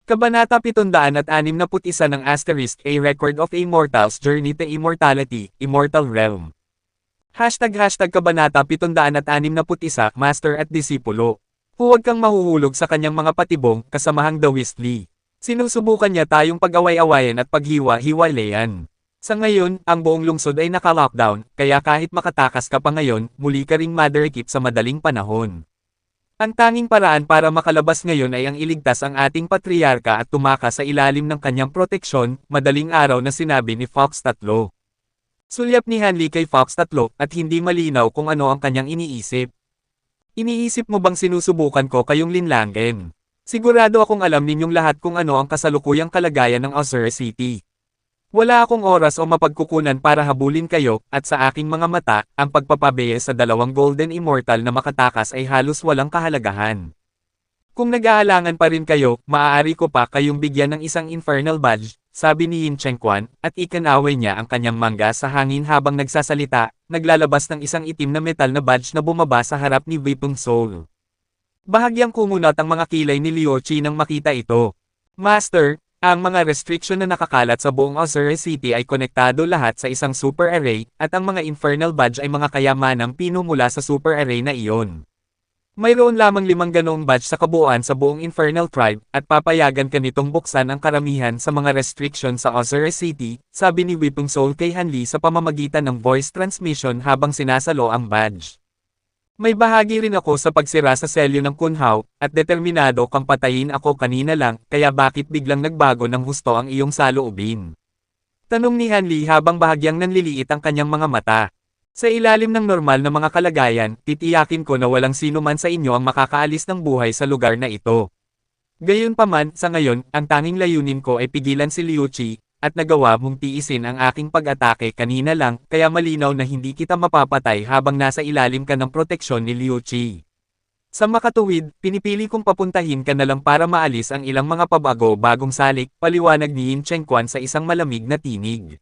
Kabanata 761 ng Asterisk A Record of a Mortal's Journey to Immortality, Immortal Realm. Kabanata 761 Master at Disipulo. Huwag kang mahuhulog sa kanyang mga patibong, kasamahang The Wistly. Sinusubukan niya tayong pag-away-awayan at paghiwa-hiwalayan. Sa ngayon, ang buong lungsod ay naka-lockdown, kaya kahit makatakas ka pa ngayon, muli ka ring madarikip sa madaling panahon. Ang tanging paraan para makalabas ngayon ay ang iligtas ang ating patriarka at tumakas sa ilalim ng kanyang proteksyon, madaling araw na sinabi ni Fox 3. Sulyap ni Hanley kay Fox 3 at hindi malinaw kung ano ang kanyang iniisip. Iniisip mo bang sinusubukan ko kayong linlangin? Sigurado akong alam ninyong lahat kung ano ang kasalukuyang kalagayan ng Ozora City. Wala akong oras o mapagkukunan para habulin kayo, at sa aking mga mata, ang pagpapabeye sa dalawang Golden Immortal na makatakas ay halos walang kahalagahan. Kung nag-aalangan pa rin kayo, maaari ko pa kayong bigyan ng isang Infernal Badge, sabi ni Yin Chengquan, at ikinaway niya ang kanyang mangga sa hangin habang nagsasalita, naglalabas ng isang itim na metal na badge na bumaba sa harap ni Weeping Soul. Bahagyang kumunat ang mga kilay ni Liu Qi nang makita ito. Master, ang mga restriction na nakakalat sa buong Ozora City ay konektado lahat sa isang super array, at ang mga Infernal Badge ay mga kayamanang pinumula sa super array na iyon. Mayroon lamang 5 ganoong badge sa kabuuan sa buong Infernal Tribe, at papayagan ka nitong buksan ang karamihan sa mga restriction sa Ozora City, sabi ni Weeping Soul kay Hanley sa pamamagitan ng voice transmission habang sinasalo ang badge. May bahagi rin ako sa pagsira sa selyo ng Kunhao, at determinado kang patayin ako kanina lang, kaya bakit biglang nagbago ng husto ang iyong saloobin? Tanong ni Hanley habang bahagyang nanliliit ang kanyang mga mata. Sa ilalim ng normal na mga kalagayan, titiyakin ko na walang sino man sa inyo ang makakaalis ng buhay sa lugar na ito. Gayunpaman, sa ngayon, ang tanging layunin ko ay pigilan si Liu Qi, at nagawa mong tiisin ang aking pag-atake kanina lang, kaya malinaw na hindi kita mapapatay habang nasa ilalim ka ng proteksyon ni Liu Qi. Sa makatuwid, pinipili kong papuntahin ka na lang para maalis ang ilang mga pabago-bagong salik, paliwanag ni Yin Chengquan sa isang malamig na tinig.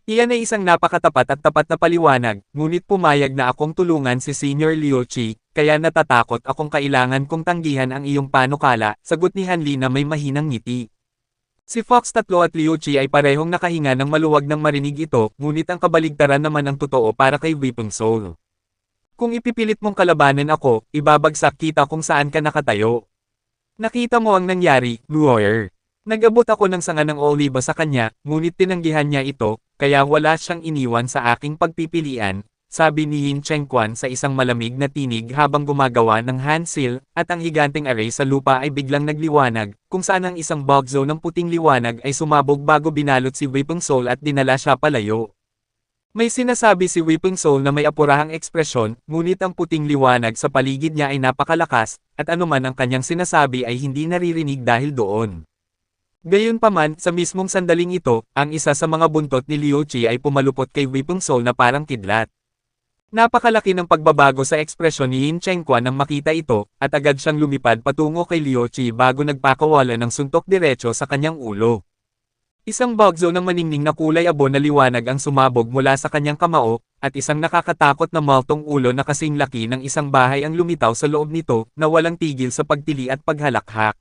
Iyan ay isang napakatapat at tapat na paliwanag, ngunit pumayag na akong tulungan si Senior Liu Qi, kaya natatakot akong kailangan kong tanggihan ang iyong panukala, sagot ni Hanley na may mahinang ngiti. Si Fox 3 at Liu Qi ay parehong nakahinga ng maluwag nang marinig ito, ngunit ang kabaligtaran naman ang totoo para kay Weeping Soul. Kung ipipilit mong kalabanan ako, ibabagsak kita kung saan ka nakatayo. Nakita mo ang nangyari, lawyer. Nag-abot ako ng sanga ng oliba sa kanya, ngunit tinanggihan niya ito, kaya wala siyang iniwan sa aking pagpipilian, sabi ni Yin Chengquan sa isang malamig na tinig habang gumagawa ng hand seal, at ang higanteng array sa lupa ay biglang nagliwanag, kung saan ang isang bug zone ng puting liwanag ay sumabog bago binalot si Weeping Soul at dinala siya palayo. May sinasabi si Weeping Soul na may apurahang ekspresyon, ngunit ang puting liwanag sa paligid niya ay napakalakas, at anuman ang kanyang sinasabi ay hindi naririnig dahil doon. Gayunpaman, sa mismong sandaling ito, ang isa sa mga buntot ni Liu Qi ay pumalupot kay Weeping Soul na parang kidlat. Napakalaki ng pagbabago sa ekspresyon ni Yin Chengquan nang makita ito, at agad siyang lumipad patungo kay Liu Qi bago nagpakawala ng suntok diretso sa kanyang ulo. Isang bugzo ng maningning na kulay abo na liwanag ang sumabog mula sa kanyang kamao, at isang nakakatakot na maltong ulo na kasing laki ng isang bahay ang lumitaw sa loob nito, na walang tigil sa pagtili at paghalakhak.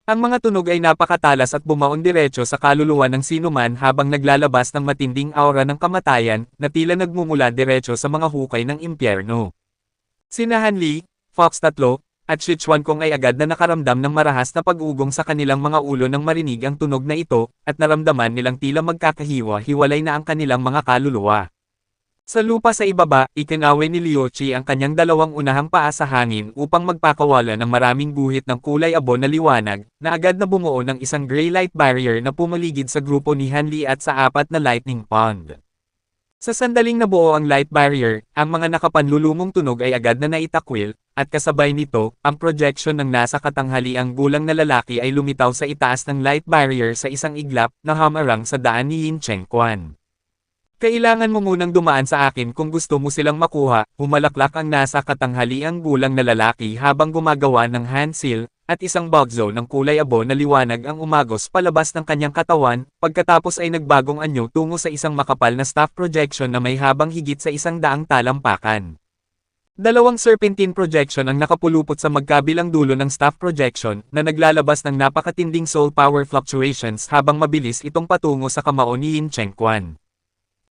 Ang mga tunog ay napakatalas at bumaon diretso sa kaluluwa ng sinuman habang naglalabas ng matinding aura ng kamatayan, na tila nagmumula diretso sa mga hukay ng impyerno. Sina Hanley, Fox 3, at Sichuan Kong ay agad na nakaramdam ng marahas na pag-ugong sa kanilang mga ulo nang marinig ang tunog na ito, at naramdaman nilang tila magkakahiwa-hiwalay na ang kanilang mga kaluluwa. Sa lupa sa ibaba, ikinaway ni Liu Qi ang kanyang dalawang unahang paa sa hangin upang magpakawala ng maraming guhit ng kulay abo na liwanag, na agad na bumuo ng isang gray light barrier na pumaligid sa grupo ni Hanley at sa 4 na lightning pond. Sa sandaling nabuo ang light barrier, ang mga nakapanlulumong tunog ay agad na naitakwil, at kasabay nito, ang projection ng nasa katanghaliang gulang na lalaki ay lumitaw sa itaas ng light barrier sa isang iglap na hamarang sa daan ni Yin Chengquan. Kailangan mo munang dumaan sa akin kung gusto mo silang makuha, humalaklak ang nasa katanghaliang gulang na lalaki habang gumagawa ng hand seal, at isang bugzo ng kulay abo na liwanag ang umagos palabas ng kanyang katawan, pagkatapos ay nagbagong anyo tungo sa isang makapal na staff projection na may habang higit sa 100 talampakan. Dalawang serpentine projection ang nakapulupot sa magkabilang dulo ng staff projection na naglalabas ng napakatinding soul power fluctuations habang mabilis itong patungo sa kamao ni Yin Chengquan.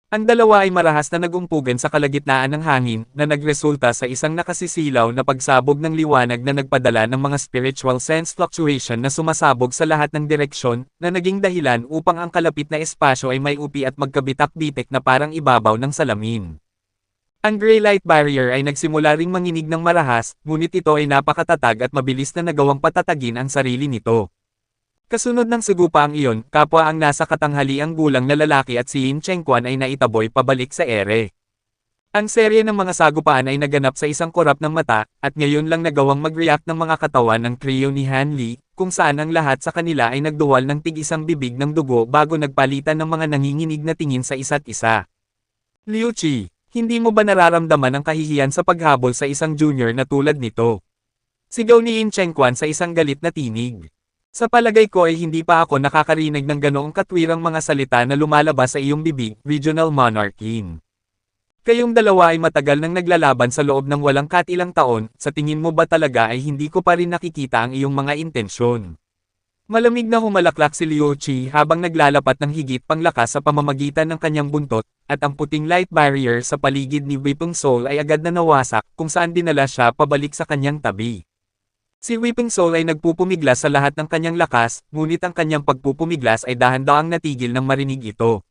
Ang dalawa ay marahas na nagumpugan sa kalagitnaan ng hangin na nagresulta sa isang nakasisilaw na pagsabog ng liwanag na nagpadala ng mga spiritual sense fluctuation na sumasabog sa lahat ng direksyon na naging dahilan upang ang kalapit na espasyo ay may upi at magkabitak-bitik na parang ibabaw ng salamin. Ang gray light barrier ay nagsimula ring manginig ng marahas, ngunit ito ay napakatatag at mabilis na nagawang patatagin ang sarili nito. Kasunod ng sagupa ang iyon, kapwa ang nasa katanghaliang gulang na lalaki at si Yin Chengquan ay naitaboy pabalik sa ere. Ang serye ng mga sagupaan ay naganap sa isang korap ng mata, at ngayon lang nagawang mag-react ng mga katawan ng trio ni Han Li, kung saan ang lahat sa kanila ay nagduwal ng tig-isang bibig ng dugo bago nagpalitan ng mga nanginginig na tingin sa isa't isa. Liu Qi, hindi mo ba nararamdaman ang kahihiyan sa paghabol sa isang junior na tulad nito? Sigaw ni Yin Chengquan sa isang galit na tinig. Sa palagay ko ay hindi pa ako nakakarinig ng ganoong katwirang mga salita na lumalabas sa iyong bibig, Regional Monarch Yin. Kayong dalawa ay matagal nang naglalaban sa loob ng walang katilang taon, sa tingin mo ba talaga ay hindi ko pa rin nakikita ang iyong mga intensyon? Malamig na humalaklak si Liu Qi habang naglalapat ng higit pang lakas sa pamamagitan ng kanyang buntot, at ang puting light barrier sa paligid ni Weeping Soul ay agad na nawasak kung saan dinala siya pabalik sa kanyang tabi. Si Weeping Soul ay nagpupumiglas sa lahat ng kanyang lakas, ngunit ang kanyang pagpupumiglas ay dahan-dahang natigil nang marinig ito.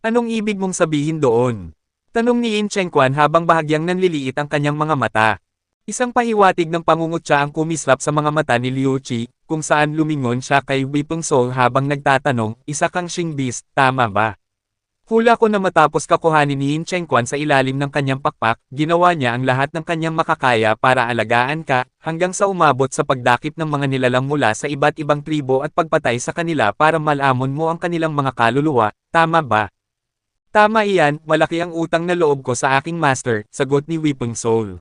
Anong ibig mong sabihin doon? Tanong ni Yin Chengquan habang bahagyang nanliliit ang kanyang mga mata. Isang pahiwatig ng pangungutya ang kumislap sa mga mata ni Liu Qi, kung saan lumingon siya kay Weeping Soul habang nagtatanong, isa kang Xing Beast, tama ba? Hula ko na matapos kakuhanin ni Yin Chengquan sa ilalim ng kanyang pakpak, ginawa niya ang lahat ng kanyang makakaya para alagaan ka, hanggang sa umabot sa pagdakip ng mga nilalang mula sa iba't ibang tribo at pagpatay sa kanila para malamon mo ang kanilang mga kaluluwa, tama ba? Tama iyan, malaki ang utang na loob ko sa aking master, sagot ni Weeping Soul.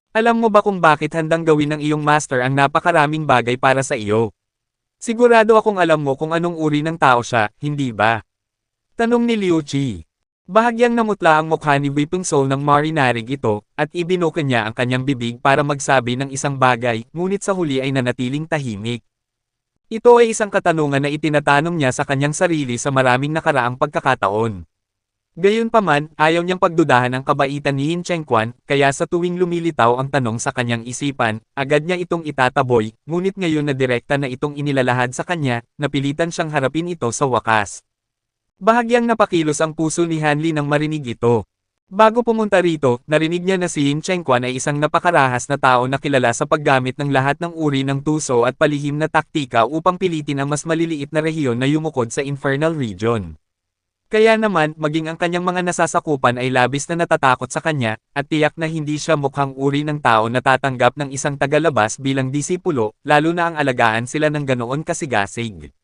Alam mo ba kung bakit handang gawin ng iyong master ang napakaraming bagay para sa iyo? Sigurado akong alam mo kung anong uri ng tao siya, hindi ba? Tanong ni Liu Qi. Bahagyang namutla ang mukha ni Weeping Soul nang marinarig ito, at ibinuka niya ang kanyang bibig para magsabi ng isang bagay, ngunit sa huli ay nanatiling tahimik. Ito ay isang katanungan na itinatanong niya sa kanyang sarili sa maraming nakaraang pagkakataon. Gayunpaman, ayaw niyang pagdudahan ang kabaitan ni Yin Chengquan, kaya sa tuwing lumilitaw ang tanong sa kanyang isipan, agad niya itong itataboy, ngunit ngayon na direkta na itong inilalahad sa kanya, napilitan siyang harapin ito sa wakas. Bahagyang napakilos ang puso ni Han Li nang marinig ito. Bago pumunta rito, narinig niya na si Yin Chengquan ay isang napakarahas na tao na kilala sa paggamit ng lahat ng uri ng tuso at palihim na taktika upang pilitin ang mas maliliit na rehiyon na yumukod sa Infernal Region. Kaya naman, maging ang kanyang mga nasasakupan ay labis na natatakot sa kanya, at tiyak na hindi siya mukhang uri ng tao na tatanggap ng isang tagalabas bilang disipulo, lalo na ang alagaan sila ng ganoon kasigasig.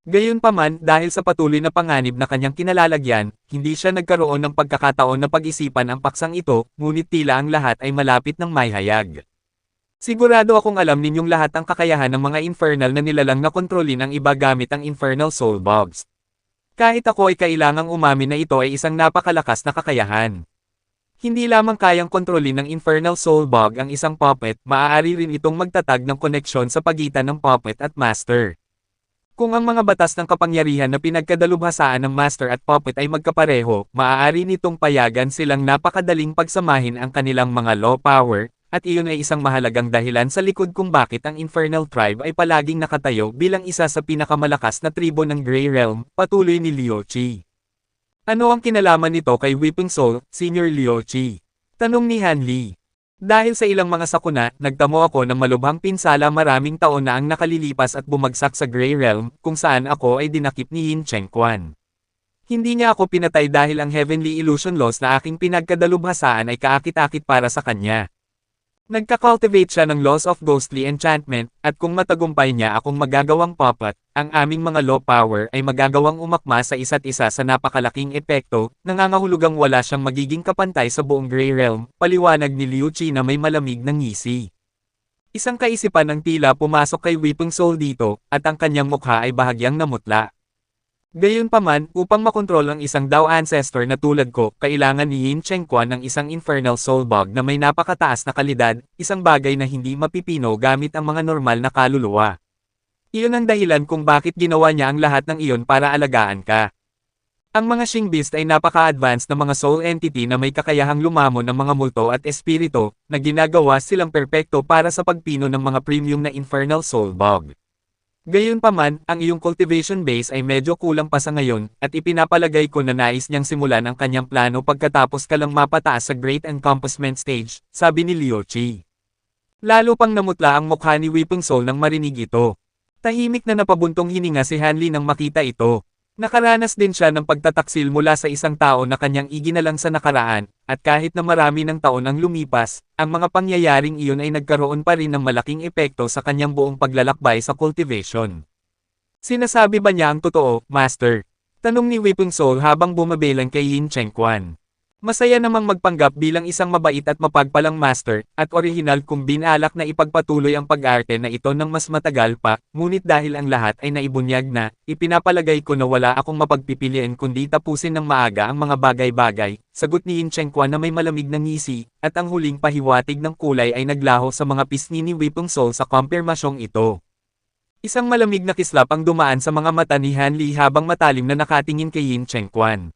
Gayunpaman, dahil sa patuloy na panganib na kanyang kinalalagyan, hindi siya nagkaroon ng pagkakataon na pag-isipan ang paksang ito, ngunit tila ang lahat ay malapit ng mayhayag. Sigurado akong alam ninyong lahat ang kakayahan ng mga infernal na nilalang na kontrolin ang iba gamit ang Infernal Soul Bombs. Kahit ako ay kailangang umamin na ito ay isang napakalakas na kakayahan. Hindi lamang kayang kontrolin ng Infernal Soul Bog ang isang puppet, maaari rin itong magtatag ng koneksyon sa pagitan ng puppet at master. Kung ang mga batas ng kapangyarihan na pinagkadalubhasaan ng master at puppet ay magkapareho, maaari nitong payagan silang napakadaling pagsamahin ang kanilang mga law power, at iyon ay isang mahalagang dahilan sa likod kung bakit ang Infernal Tribe ay palaging nakatayo bilang isa sa pinakamalakas na tribo ng Grey Realm, patuloy ni Liu Qi. Ano ang kinalaman nito kay Weeping Soul, Senior Liu Qi? Tanong ni Han Li. Dahil sa ilang mga sakuna, nagtamo ako ng malubhang pinsala maraming taon na ang nakalilipas at bumagsak sa Grey Realm, kung saan ako ay dinakip ni Yin Chengquan. Hindi niya ako pinatay dahil ang Heavenly Illusion Laws na aking pinagkadalubhasaan ay kaakit-akit para sa kanya. Nagka-cultivate siya ng laws of ghostly enchantment, at kung matagumpay niya akong magagawang puppet, ang aming mga law power ay magagawang umakma sa isa't isa sa napakalaking epekto, nangangahulugang wala siyang magiging kapantay sa buong Grey Realm, paliwanag ni Liu Qi na may malamig na ngisi. Isang kaisipan ng tila pumasok kay Weeping Soul dito, at ang kanyang mukha ay bahagyang namutla. Gayunpaman, upang makontrol ang isang Dao ancestor na tulad ko, kailangan ni Yin Chengquan ng isang infernal soul bug na may napakataas na kalidad, isang bagay na hindi mapipino gamit ang mga normal na kaluluwa. Iyon ang dahilan kung bakit ginawa niya ang lahat ng iyon para alagaan ka. Ang mga Shing Beast ay napaka-advanced na mga soul entity na may kakayahang lumamon ng mga multo at espiritu, na ginagawa silang perpekto para sa pagpino ng mga premium na infernal soul bug. Gayunpaman, ang iyong cultivation base ay medyo kulang pa sa ngayon, at ipinapalagay ko na nais niyang simulan ang kanyang plano pagkatapos ka lang mapataas sa Great Encompassment Stage, sabi ni Liu Qi. Lalo pang namutla ang mukha ni Weeping Soul nang marinig ito. Tahimik na napabuntong hininga si Hanli nang makita ito. Nakaranas din siya ng pagtataksil mula sa isang tao na kanyang iginalang sa nakaraan, at kahit na marami ng taon ang lumipas, ang mga pangyayaring iyon ay nagkaroon pa rin ng malaking epekto sa kanyang buong paglalakbay sa cultivation. Sinasabi ba niya ang totoo, Master? Tanong ni Weeping Soul habang bumabelang kay Yin Chengquan. Masaya namang magpanggap bilang isang mabait at mapagpalang master, at orihinal kung binalak na ipagpatuloy ang pag-arte na ito ng mas matagal pa, ngunit dahil ang lahat ay naibunyag na, ipinapalagay ko na wala akong mapagpipilian kundi tapusin ng maaga ang mga bagay-bagay, sagot ni Yin Chengquan na may malamig na ngisi, at ang huling pahiwatig ng kulay ay naglaho sa mga pisngi ni Weeping Soul sa kumpirmasyong ito. Isang malamig na kislap ang dumaan sa mga mata ni Hanli habang matalim na nakatingin kay Yin Chengquan.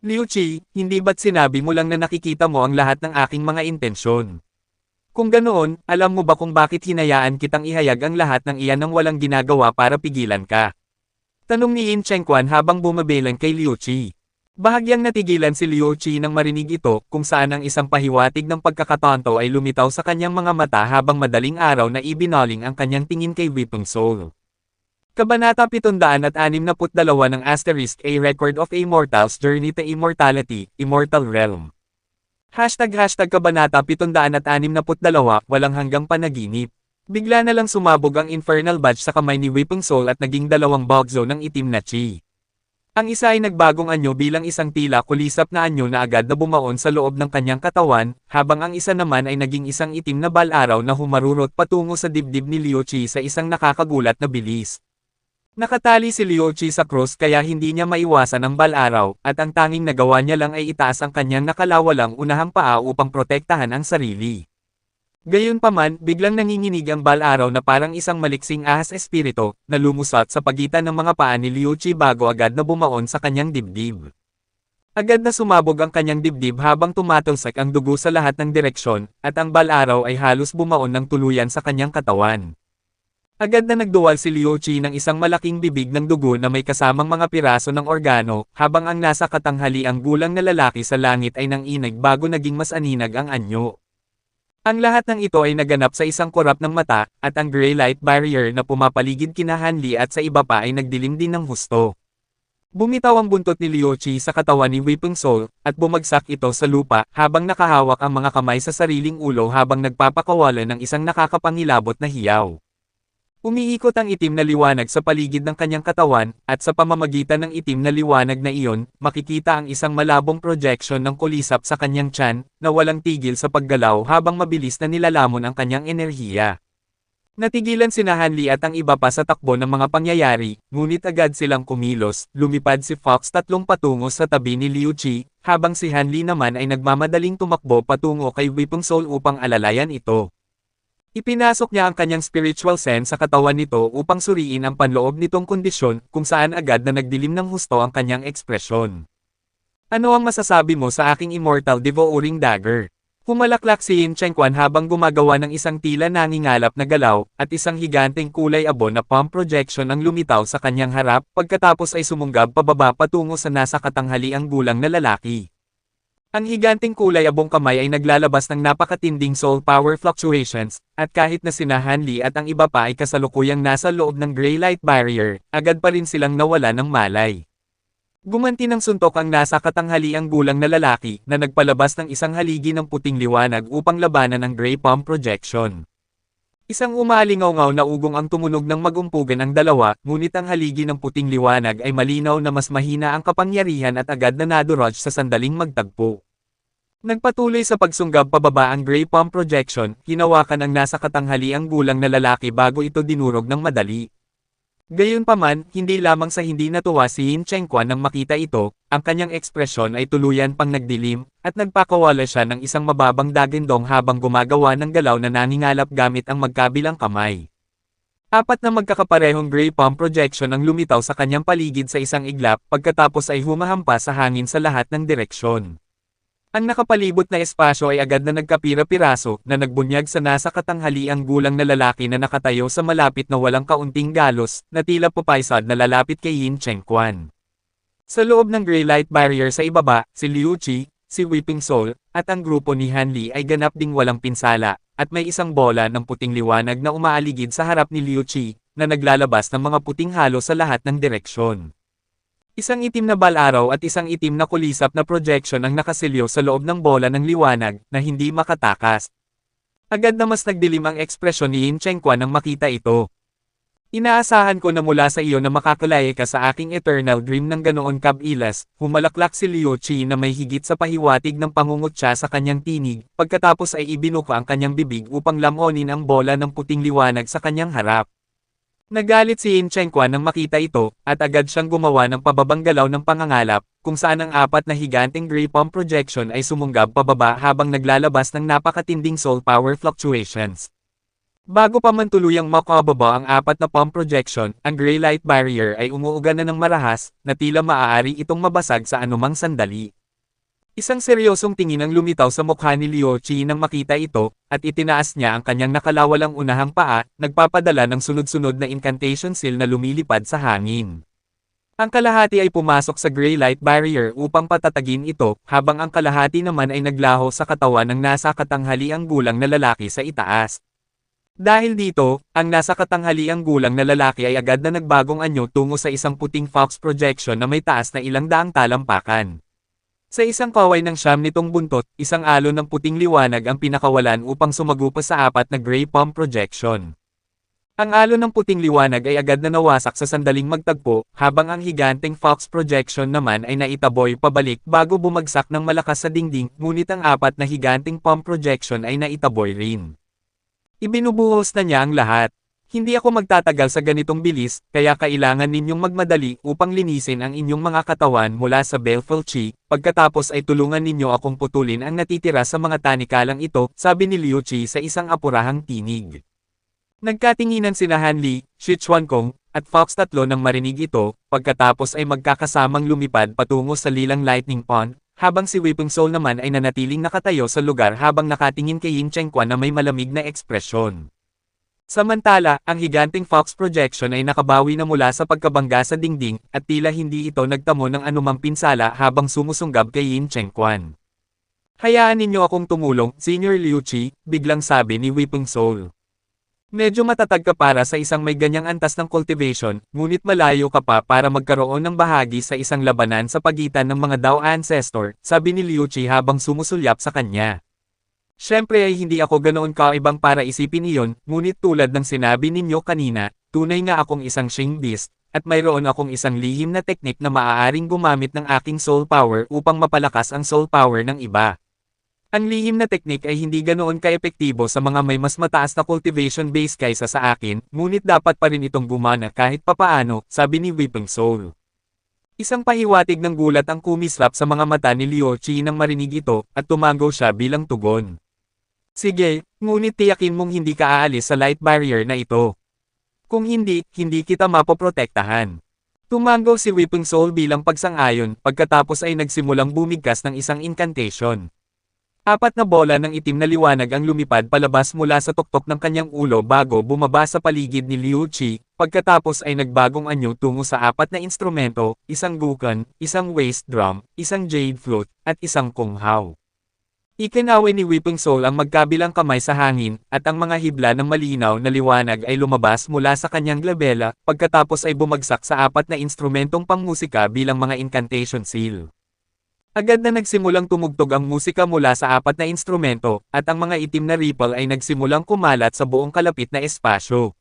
Liu Qi, hindi ba't sinabi mo lang na nakikita mo ang lahat ng aking mga intensyon? Kung ganoon, alam mo ba kung bakit hinayaan kitang ihayag ang lahat ng iyan nang walang ginagawa para pigilan ka? Tanong ni Yin Chengquan habang bumabelang kay Liu Qi. Bahagyang natigilan si Liu Qi nang marinig ito, kung saan ang isang pahiwatig ng pagkakatonto ay lumitaw sa kanyang mga mata habang madaling araw na ibinaling ang kanyang tingin kay Weeping Soul. Kabanata 762 ng Asterisk A Record of a Mortal's Journey to Immortality, Immortal Realm. Kabanata 762, walang hanggang panaginip. Bigla na lang sumabog ang Infernal Badge sa kamay ni Weeping Soul at naging dalawang bugzo ng itim na chi. Ang isa ay nagbagong anyo bilang isang tila kulisap na anyo na agad na bumaon sa loob ng kanyang katawan, habang ang isa naman ay naging isang itim na bal-araw na humarurot patungo sa dibdib ni Liu Qi sa isang nakakagulat na bilis. Nakatali si Liu Qi sa krus kaya hindi niya maiwasan ang bal-araw, at ang tanging nagawa niya lang ay itaas ang kanyang nakalawalang unahang paa upang protektahan ang sarili. Gayunpaman, biglang nanginginig ang bal-araw na parang isang maliksing ahas espiritu, na lumusot sa pagitan ng mga paa ni Liu Qi bago agad na bumaon sa kanyang dibdib. Agad na sumabog ang kanyang dibdib habang tumatulsak ang dugo sa lahat ng direksyon, at ang bal-araw ay halos bumaon ng tuluyan sa kanyang katawan. Agad na nagduwal si Liu Qi ng isang malaking bibig ng dugo na may kasamang mga piraso ng organo, habang ang nasa katanghaliang gulang na lalaki sa langit ay nanginig bago naging mas aninag ang anyo. Ang lahat ng ito ay naganap sa isang kurap ng mata, at ang gray light barrier na pumapaligid kina Hanli at sa iba pa ay nagdilim din ng husto. Bumitaw ang buntot ni Liu Qi sa katawan ni Weeping Soul, at bumagsak ito sa lupa habang nakahawak ang mga kamay sa sariling ulo habang nagpapakawalan ng isang nakakapangilabot na hiyaw. Umiikot ang itim na liwanag sa paligid ng kanyang katawan, at sa pamamagitan ng itim na liwanag na iyon, makikita ang isang malabong projection ng kulisap sa kanyang tiyan, na walang tigil sa paggalaw habang mabilis na nilalamon ang kanyang enerhiya. Natigilan sina Hanli at ang iba pa sa takbo ng mga pangyayari, ngunit agad silang kumilos, lumipad si Fox tatlong patungo sa tabi ni Liu Qi, habang si Hanli naman ay nagmamadaling tumakbo patungo kay Weeping Soul upang alalayan ito. Ipinasok niya ang kanyang spiritual sense sa katawan nito upang suriin ang panloob nitong kondisyon, kung saan agad na nagdilim ng husto ang kanyang ekspresyon. Ano ang masasabi mo sa aking immortal devouring dagger? Humalaklak si Yin Chengquan habang gumagawa ng isang tila nangingalap na galaw, at isang higanteng kulay abo na palm projection ang lumitaw sa kanyang harap, pagkatapos ay sumunggab pababa patungo sa nasa katanghaliang gulang na lalaki. Ang higanteng kulay abong kamay ay naglalabas ng napakatinding soul power fluctuations, at kahit na sina Hanli at ang iba pa ay kasalukuyang nasa loob ng gray light barrier, agad pa rin silang nawala ng malay. Gumanti ng suntok ang nasa katanghaliang gulang na lalaki, na nagpalabas ng isang haligi ng puting liwanag upang labanan ang gray palm projection. Isang umalingaw-ngaw na ugong ang tumunog ng magumpugan ang dalawa, ngunit ang haligi ng puting liwanag ay malinaw na mas mahina ang kapangyarihan at agad na nadurog sa sandaling magtagpo. Nagpatuloy sa pagsunggab pababa ang gray palm projection, hinawakan ang nasa katanghaliang gulang na lalaki bago ito dinurog ng madali. Gayunpaman, hindi lamang sa hindi natuwa si Yin Chengquan nang makita ito, ang kanyang ekspresyon ay tuluyan pang nagdilim, at nagpakawala siya ng isang mababang dagindong habang gumagawa ng galaw na nangingalap gamit ang magkabilang kamay. Apat na magkakaparehong gray palm projection ang lumitaw sa kanyang paligid sa isang iglap pagkatapos ay humahampas sa hangin sa lahat ng direksyon. Ang nakapalibot na espasyo ay agad na nagkapira-piraso na nagbunyag sa nasa katanghaliang gulang na lalaki na nakatayo sa malapit na walang kaunting galos na tila pupaysad na lalapit kay Yin Chengquan. Sa loob ng gray light barrier sa ibaba, si Liu Qi, si Weeping Soul, at ang grupo ni Han Li ay ganap ding walang pinsala, at may isang bola ng puting liwanag na umaaligid sa harap ni Liu Qi, na naglalabas ng mga puting halo sa lahat ng direksyon. Isang itim na balaraw at isang itim na kulisap na projection ang nakasilyo sa loob ng bola ng liwanag na hindi makatakas. Agad na mas nagdilim ang ekspresyon ni Yin Chengquan nang makita ito. Inaasahan ko na mula sa iyo na makakalaya ka sa aking eternal dream ng ganoon kabilas, humalaklak si Liu Qi na may higit sa pahiwatig ng pangungutya sa kanyang tinig, pagkatapos ay ibinuka ang kanyang bibig upang lamunin ang bola ng puting liwanag sa kanyang harap. Nagalit si Yin Chengquan nang makita ito, at agad siyang gumawa ng pababang galaw ng pangangalap, kung saan ang apat na higanting gray palm projection ay sumunggab pababa habang naglalabas ng napakatinding soul power fluctuations. Bago pa man tuluyang makababa ang apat na palm projection, ang gray light barrier ay umuuga na ng marahas, na tila maaari itong mabasag sa anumang sandali. Isang seryosong tingin ang lumitaw sa mukha ni Liu Qi nang makita ito, at itinaas niya ang kanyang nakalawalang unahang paa, nagpapadala ng sunod-sunod na incantation seal na lumilipad sa hangin. Ang kalahati ay pumasok sa gray light barrier upang patatagin ito, habang ang kalahati naman ay naglaho sa katawan ng nasa katanghaliang gulang na lalaki sa itaas. Dahil dito, ang nasa katanghaliang gulang na lalaki ay agad na nagbagong anyo tungo sa isang puting fox projection na may taas na ilang daang talampakan. Sa isang kaway ng siyam nitong buntot, isang alon ng puting liwanag ang pinakawalan upang sumagupa sa apat na gray palm projection. Ang alon ng puting liwanag ay agad na nawasak sa sandaling magtagpo, habang ang higanteng fox projection naman ay naitaboy pabalik bago bumagsak ng malakas sa dingding, ngunit ang apat na higanteng palm projection ay naitaboy rin. Ibinubuhos na niya ang lahat. Hindi ako magtatagal sa ganitong bilis, kaya kailangan ninyong magmadali upang linisin ang inyong mga katawan mula sa Baleful Chi, pagkatapos ay tulungan ninyo akong putulin ang natitira sa mga tanikalang ito, sabi ni Liu Qi sa isang apurahang tinig. Nagkatinginan sina Han Li, Shi Chuankong, at Fox tatlo nang marinig ito, pagkatapos ay magkakasamang lumipad patungo sa lilang lightning pond, habang si Weeping Soul naman ay nanatiling nakatayo sa lugar habang nakatingin kay Yin Chengquan na may malamig na ekspresyon. Samantala, ang higanting fox projection ay nakabawi na mula sa pagkabangga sa dingding, at tila hindi ito nagtamo ng anumang pinsala habang sumusunggab kay Yin Chengquan. Hayaan ninyo akong tumulong, Senior Liu Qi, biglang sabi ni Weeping Soul. Medyo matatag ka para sa isang may ganyang antas ng cultivation, ngunit malayo ka pa para magkaroon ng bahagi sa isang labanan sa pagitan ng mga Dao Ancestor, sabi ni Liu Qi habang sumusulyap sa kanya. Siyempre ay hindi ako ganoon kaibang para isipin iyon, ngunit tulad ng sinabi ninyo kanina, tunay nga akong isang Shing Beast, at mayroon akong isang lihim na teknik na maaaring gumamit ng aking soul power upang mapalakas ang soul power ng iba. Ang lihim na teknik ay hindi ganoon kaepektibo sa mga may mas mataas na cultivation base kaysa sa akin, ngunit dapat pa rin itong gumana kahit papaano, sabi ni Weeping Soul. Isang pahiwatig ng gulat ang kumislap sa mga mata ni Liu Qi nang marinig ito, at tumango siya bilang tugon. Sige, ngunit tiyakin mong hindi ka aalis sa light barrier na ito. Kung hindi, hindi kita mapoprotektahan. Tumango si Weeping Soul bilang pagsang-ayon, pagkatapos ay nagsimulang bumigkas ng isang incantation. Apat na bola ng itim na liwanag ang lumipad palabas mula sa tuktok ng kanyang ulo bago bumaba sa paligid ni Liu Qi, pagkatapos ay nagbagong anyo tungo sa apat na instrumento, isang gukan, isang waist drum, isang jade flute, at isang kunghaw. Ikinaway ni Weeping Soul ang magkabilang kamay sa hangin, at ang mga hibla ng malinaw na liwanag ay lumabas mula sa kanyang glabela, pagkatapos ay bumagsak sa apat na instrumentong pangmusika bilang mga incantation seal. Agad na nagsimulang tumugtog ang musika mula sa apat na instrumento, at ang mga itim na ripple ay nagsimulang kumalat sa buong kalapit na espasyo.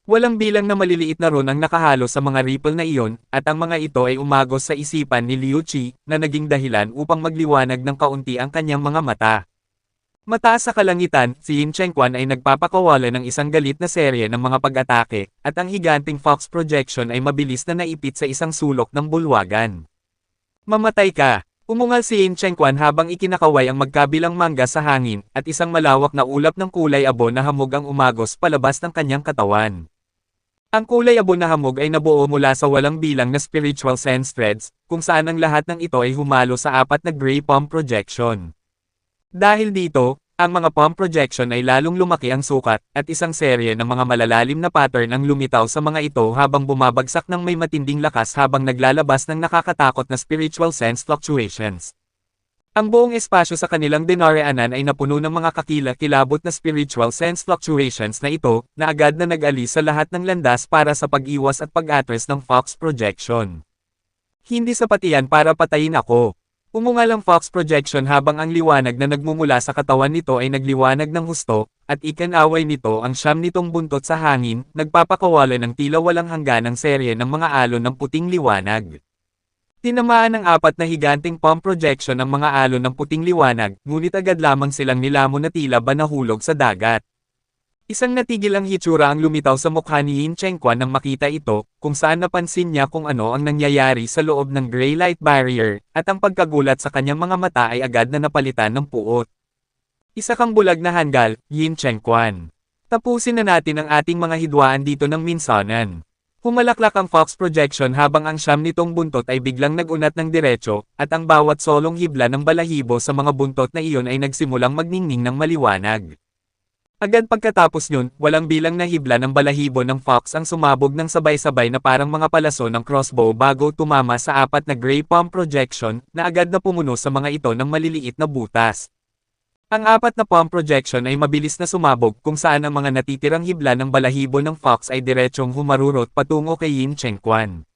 Walang bilang na maliliit na ron ang nakahalo sa mga ripple na iyon, at ang mga ito ay umagos sa isipan ni Liu Qi, na naging dahilan upang magliwanag ng kaunti ang kanyang mga mata. Mataas sa kalangitan, si Yin Chengquan ay nagpapakawala ng isang galit na serye ng mga pag-atake, at ang higanting Fox projection ay mabilis na naipit sa isang sulok ng bulwagan. Mamatay ka! Umungal si Yin Chengquan habang ikinakaway ang magkabilang mangga sa hangin, at isang malawak na ulap ng kulay abo na hamog ang umagos palabas ng kanyang katawan. Ang kulay abo na hamog ay nabuo mula sa walang bilang na spiritual sense threads, kung saan ang lahat ng ito ay humalo sa apat na gray palm projection. Dahil dito, ang mga palm projection ay lalong lumaki ang sukat, at isang serye ng mga malalalim na pattern ang lumitaw sa mga ito habang bumabagsak ng may matinding lakas habang naglalabas ng nakakatakot na spiritual sense fluctuations. Ang buong espasyo sa kanilang dinaraanan ay napuno ng mga kakilakilabot na spiritual sense fluctuations na ito, na agad na nag-alis sa lahat ng landas para sa pag-iwas at pag-atres ng Fox projection. Hindi sapat iyan para patayin ako. Umungal ang Fox projection habang ang liwanag na nagmumula sa katawan nito ay nagliwanag ng husto, at ikinaway nito ang siyam nitong buntot sa hangin, nagpapakawala ng tila walang hangganang serye ng mga alon ng puting liwanag. Tinamaan ng apat na higanting palm projection ang mga alon ng puting liwanag, ngunit agad lamang silang nilamon na tila ba nahulog sa dagat. Isang natigil ang hitsura ang lumitaw sa mukha ni Yin Chengquan nang makita ito, kung saan napansin niya kung ano ang nangyayari sa loob ng gray light barrier, at ang pagkagulat sa kanyang mga mata ay agad na napalitan ng puot. Isa kang bulag na hanggal, Yin Chengquan. Tapusin na natin ang ating mga hidwaan dito ng minsanan. Humalaklak ang Fox projection habang ang siyam nitong buntot ay biglang nagunat ng diretso, at ang bawat solong hibla ng balahibo sa mga buntot na iyon ay nagsimulang magningning ng maliwanag. Agad pagkatapos yun, walang bilang na hibla ng balahibo ng Fox ang sumabog ng sabay-sabay na parang mga palaso ng crossbow bago tumama sa apat na gray palm projection, na agad na pumuno sa mga ito ng maliliit na butas. Ang apat na palm projection ay mabilis na sumabog kung saan ang mga natitirang hibla ng balahibo ng Fox ay diretsyong humarurot patungo kay Yin Chengquan.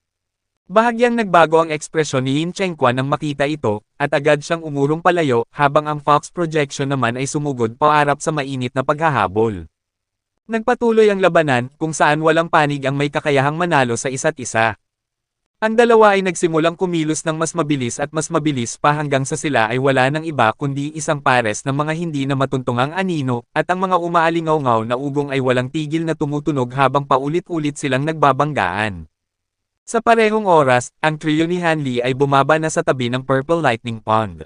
Bahagyang nagbago ang ekspresyon ni Yin Chengquan nang makita ito, at agad siyang umurong palayo, habang ang Fox projection naman ay sumugod paarap sa mainit na paghahabol. Nagpatuloy ang labanan, kung saan walang panig ang may kakayahang manalo sa isa't isa. Ang dalawa ay nagsimulang kumilos ng mas mabilis pa hanggang sa sila ay wala ng iba kundi isang pares ng mga hindi na matuntungang anino, at ang mga umaalingaw-ngaw na ugong ay walang tigil na tumutunog habang paulit-ulit silang nagbabanggaan. Sa parehong oras, ang trio ni Han Li ay bumaba na sa tabi ng Purple Lightning Pond.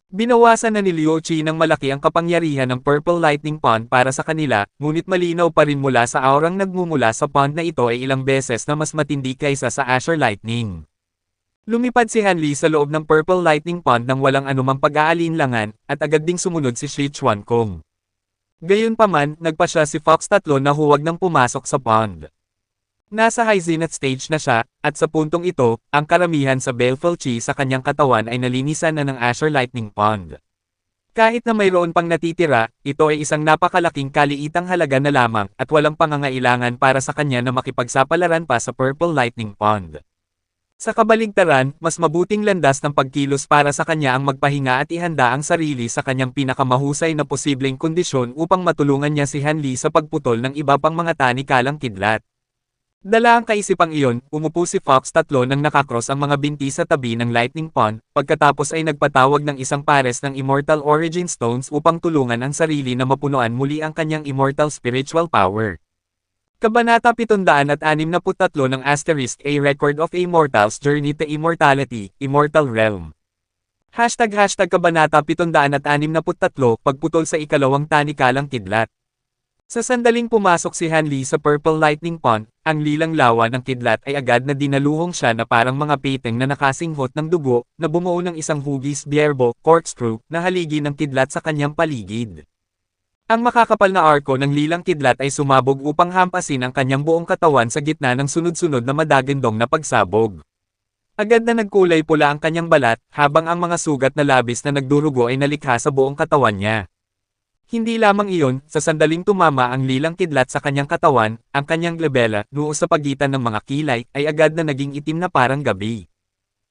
Binawasan na ni Liu Qi ng malaki ang kapangyarihan ng Purple Lightning Pond para sa kanila, ngunit malinaw pa rin mula sa aurang nagmumula sa pond na ito ay ilang beses na mas matindi kaysa sa Azure Lightning. Lumipad si Han Li sa loob ng Purple Lightning Pond nang walang anumang pag-aalinlangan, at agad ding sumunod si Shi Chuankong. Gayunpaman, nagpa siya si Fox tatlo na huwag nang pumasok sa pond. Nasa high zenith stage na siya, at sa puntong ito, ang karamihan sa Baleful Chi sa kanyang katawan ay nalinisan na ng Azure Lightning Pond. Kahit na mayroon pang natitira, ito ay isang napakalaking kaliitang halaga na lamang, at walang pangangailangan para sa kanya na makipagsapalaran pa sa Purple Lightning Pond. Sa kabaligtaran, mas mabuting landas ng pagkilos para sa kanya ang magpahinga at ihanda ang sarili sa kanyang pinakamahusay na posibleng kondisyon upang matulungan niya si Han Li sa pagputol ng iba pang mga tanikalang kidlat. Dala ang kaisipang iyon, umupo si Fox tatlo nang nakakross ang mga binti sa tabi ng Lightning Pond, pagkatapos ay nagpatawag ng isang pares ng Immortal Origin Stones upang tulungan ang sarili na mapunuan muli ang kanyang immortal spiritual power. Kabanata 763 ng Asterisk A Record of Immortals Journey to Immortality, Immortal Realm. Kabanata 763 Pagputol sa ikalawang tanikalang kidlat. Sa sandaling pumasok si Han Li sa Purple Lightning Pond, ang lilang lawa ng kidlat ay agad na dinaluhong siya na parang mga peteng na nakasinghot ng dugo, na bumuo ng isang hugis bierbo, corkscrew, na haligi ng kidlat sa kanyang paligid. Ang makakapal na arko ng lilang kidlat ay sumabog upang hampasin ang kanyang buong katawan sa gitna ng sunod-sunod na madagandong na pagsabog. Agad na nagkulay pula ang kanyang balat, habang ang mga sugat na labis na nagdurugo ay nalikha sa buong katawan niya. Hindi lamang iyon, sa sandaling tumama ang lilang kidlat sa kanyang katawan, ang kanyang glabella, noo sa pagitan ng mga kilay, ay agad na naging itim na parang gabi.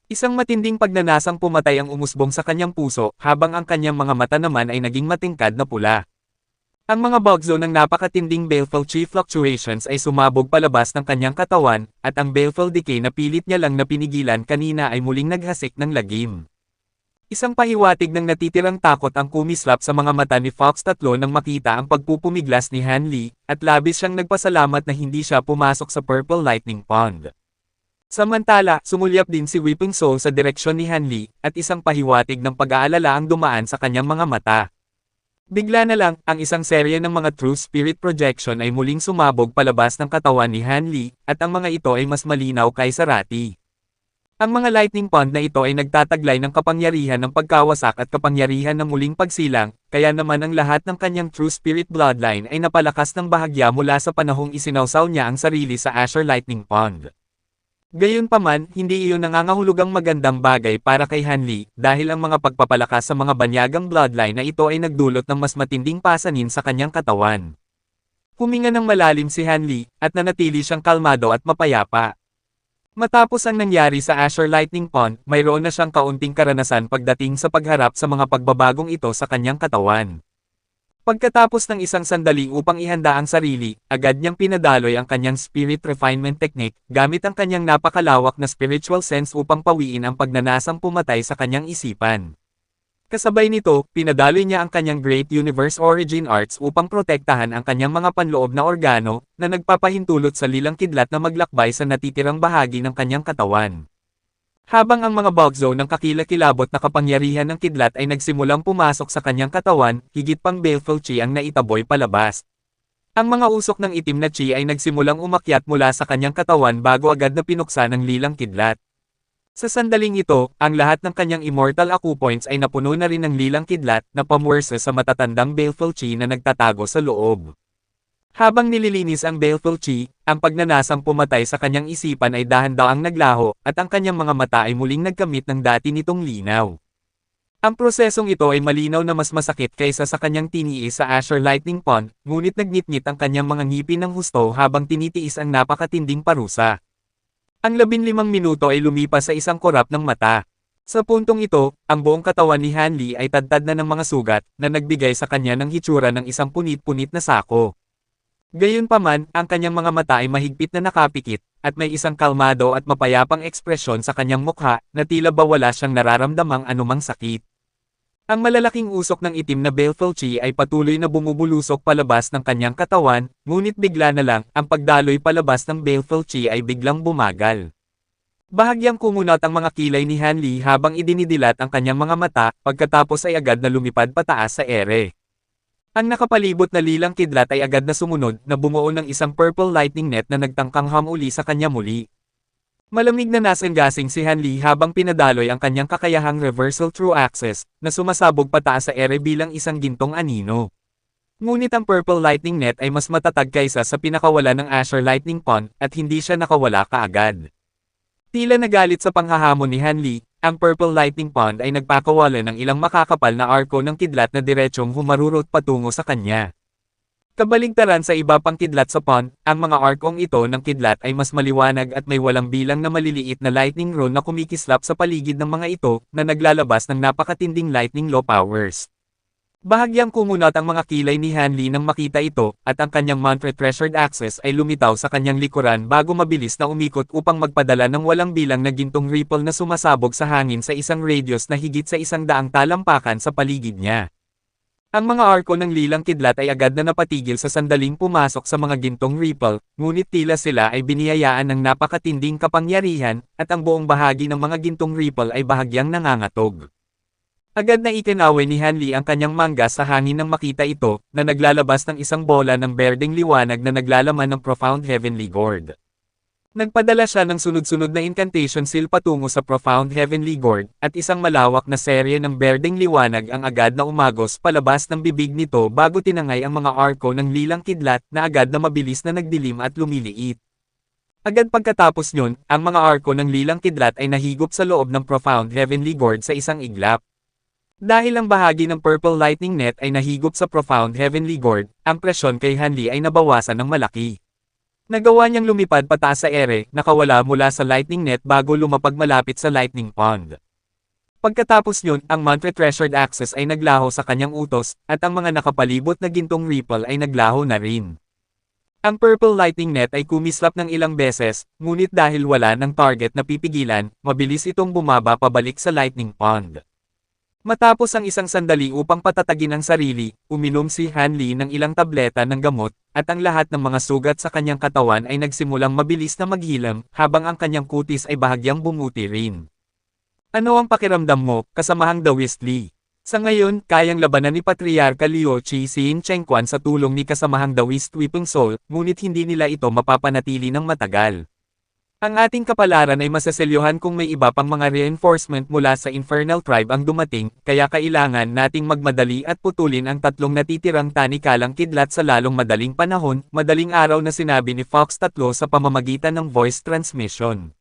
Isang matinding pagnanasang pumatay ang umusbong sa kanyang puso, habang ang kanyang mga mata naman ay naging matingkad na pula. Ang mga bugzo ng napakatinding baleful chi fluctuations ay sumabog palabas ng kanyang katawan, at ang baleful decay na pilit niya lang na pinigilan kanina ay muling naghasik ng lagim. Isang pahiwatig ng natitirang takot ang kumislap sa mga mata ni Fox tatlo nang makita ang pagpupumiglas ni Han Li, at labis siyang nagpasalamat na hindi siya pumasok sa Purple Lightning Pond. Samantala, sumulyap din si Weeping Soul sa direksyon ni Han Li, at isang pahiwatig ng pag-aalala ang dumaan sa kanyang mga mata. Bigla na lang, ang isang serye ng mga True Spirit Projection ay muling sumabog palabas ng katawan ni Han Li, at ang mga ito ay mas malinaw kaysa dati. Ang mga lightning pond na ito ay nagtataglay ng kapangyarihan ng pagkawasak at kapangyarihan ng muling pagsilang, kaya naman ang lahat ng kanyang True Spirit Bloodline ay napalakas ng bahagya mula sa panahong isinawsaw niya ang sarili sa Azure Lightning Pond. Gayunpaman, hindi iyon nangangahulugang magandang bagay para kay Han Li, dahil ang mga pagpapalakas sa mga banyagang bloodline na ito ay nagdulot ng mas matinding pasanin sa kanyang katawan. Huminga ng malalim si Han Li, at nanatili siyang kalmado at mapayapa. Matapos ang nangyari sa Azure Lightning Pond, mayroon na siyang kaunting karanasan pagdating sa pagharap sa mga pagbabagong ito sa kanyang katawan. Pagkatapos ng isang sandali upang ihanda ang sarili, agad niyang pinadaloy ang kanyang Spirit Refinement Technique, gamit ang kanyang napakalawak na spiritual sense upang pawiin ang pagnanasang pumatay sa kanyang isipan. Kasabay nito, pinadaloy niya ang kanyang Great Universe Origin Arts upang protektahan ang kanyang mga panloob na organo, na nagpapahintulot sa lilang kidlat na maglakbay sa natitirang bahagi ng kanyang katawan. Habang ang mga bug zone ng kakilakilabot na kapangyarihan ng kidlat ay nagsimulang pumasok sa kanyang katawan, higit pang baleful chi ang naitaboy palabas. Ang mga usok ng itim na chi ay nagsimulang umakyat mula sa kanyang katawan bago agad na pinuksan ng lilang kidlat. Sa sandaling ito, ang lahat ng kanyang immortal acupoints ay napuno na rin ng lilang kidlat na pamwersa sa matatandang baleful chi na nagtatago sa loob. Habang nililinis ang baleful chi, ang pagnanasang pumatay sa kanyang isipan ay dahan-daang naglaho, at ang kanyang mga mata ay muling nagkamit ng dati nitong linaw. Ang prosesong ito ay malinaw na mas masakit kaysa sa kanyang tiniis sa Azure Lightning Pond, ngunit nagnitngit ang kanyang mga ngipin ng husto habang tinitiis ang napakatinding parusa. Ang 15 minuto ay lumipas sa isang korap ng mata. Sa puntong ito, ang buong katawan ni Han Li ay tadtad na ng mga sugat, na nagbigay sa kanya ng hitsura ng isang punit-punit na sako. Gayunpaman, ang kanyang mga mata ay mahigpit na nakapikit, at may isang kalmado at mapayapang ekspresyon sa kanyang mukha, na tila ba wala siyang nararamdamang anumang sakit. Ang malalaking usok ng itim na baleful chi ay patuloy na bumubulusok palabas ng kanyang katawan, ngunit bigla na lang, ang pagdaloy palabas ng baleful chi ay biglang bumagal. Bahagyang kumunat ang mga kilay ni Han Li habang idinidilat ang kanyang mga mata, pagkatapos ay agad na lumipad pataas sa ere. Ang nakapalibot na lilang kidlat ay agad na sumunod, na bumuo ng isang purple lightning net na nagtangkang hamuli sa kanya muli. Malamig na nasanggasing si Han Li habang pinadaloy ang kanyang kakayahang reversal through access, na sumasabog pataas sa ere bilang isang gintong anino. Ngunit ang Purple Lightning Net ay mas matatag kaysa sa pinakawala ng Azure Lightning Pond, at hindi siya nakawala kaagad. Tila nagalit sa panghahamon ni Han Li, ang Purple Lightning Pond ay nagpakawala ng ilang makakapal na arko ng kidlat na diretsyong humarurot patungo sa kanya. Kabaligtaran sa iba pang kidlat sa pond, ang mga arkong ito ng kidlat ay mas maliwanag at may walang bilang na maliliit na lightning rod na kumikislap sa paligid ng mga ito, na naglalabas ng napakatinding lightning law powers. Bahagyang kumunat ang mga kilay ni Han Li nang makita ito, at ang kanyang mantra treasured access ay lumitaw sa kanyang likuran bago mabilis na umikot upang magpadala ng walang bilang na gintong ripple na sumasabog sa hangin sa isang radius na higit sa 100 talampakan sa paligid niya. Ang mga arko ng lilang kidlat ay agad na napatigil sa sandaling pumasok sa mga gintong ripple, ngunit tila sila ay biniyayaan ng napakatinding kapangyarihan, at ang buong bahagi ng mga gintong ripple ay bahagyang nangangatog. Agad na itinaway ni Han Li ang kanyang mangga sa hangin nang makita ito, na naglalabas ng isang bola ng berdeng liwanag na naglalaman ng profound heavenly gourd. Nagpadala siya ng sunod-sunod na incantation seal patungo sa profound heavenly gourd, at isang malawak na serye ng berdeng liwanag ang agad na umagos palabas ng bibig nito bago tinangay ang mga arko ng lilang kidlat na agad na mabilis na nagdilim at lumiliit. Agad pagkatapos nyon, ang mga arko ng lilang kidlat ay nahigop sa loob ng profound heavenly gourd sa isang iglap. Dahil ang bahagi ng purple lightning net ay nahigop sa profound heavenly gourd, ang presyon kay Han Li ay nabawasan ng malaki. Nagawa niyang lumipad pataas sa ere, nakawala mula sa lightning net bago lumapag malapit sa lightning pond. Pagkatapos nyon, ang mantra treasured access ay naglaho sa kanyang utos, at ang mga nakapalibot na gintong ripple ay naglaho na rin. Ang purple lightning net ay kumislap ng ilang beses, ngunit dahil wala ng target na pipigilan, mabilis itong bumaba pabalik sa lightning pond. Matapos ang isang sandali upang patatagin ang sarili, uminom si Han Li ng ilang tableta ng gamot, at ang lahat ng mga sugat sa kanyang katawan ay nagsimulang mabilis na maghilam, habang ang kanyang kutis ay bahagyang bumuti rin. Ano ang pakiramdam mo, kasamahang Daoist Li? Sa ngayon, kayang labanan ni Patriarka Liu Qi si Yin Chengquan sa tulong ni kasamahang Daoist Weeping Soul, ngunit hindi nila ito mapapanatili ng matagal. Ang ating kapalaran ay masaselyuhan kung may iba pang mga reinforcement mula sa Infernal Tribe ang dumating, kaya kailangan nating magmadali at putulin ang tatlong natitirang tanikalang kidlat sa lalong madaling panahon, madaling araw na sinabi ni Fox 3 sa pamamagitan ng voice transmission.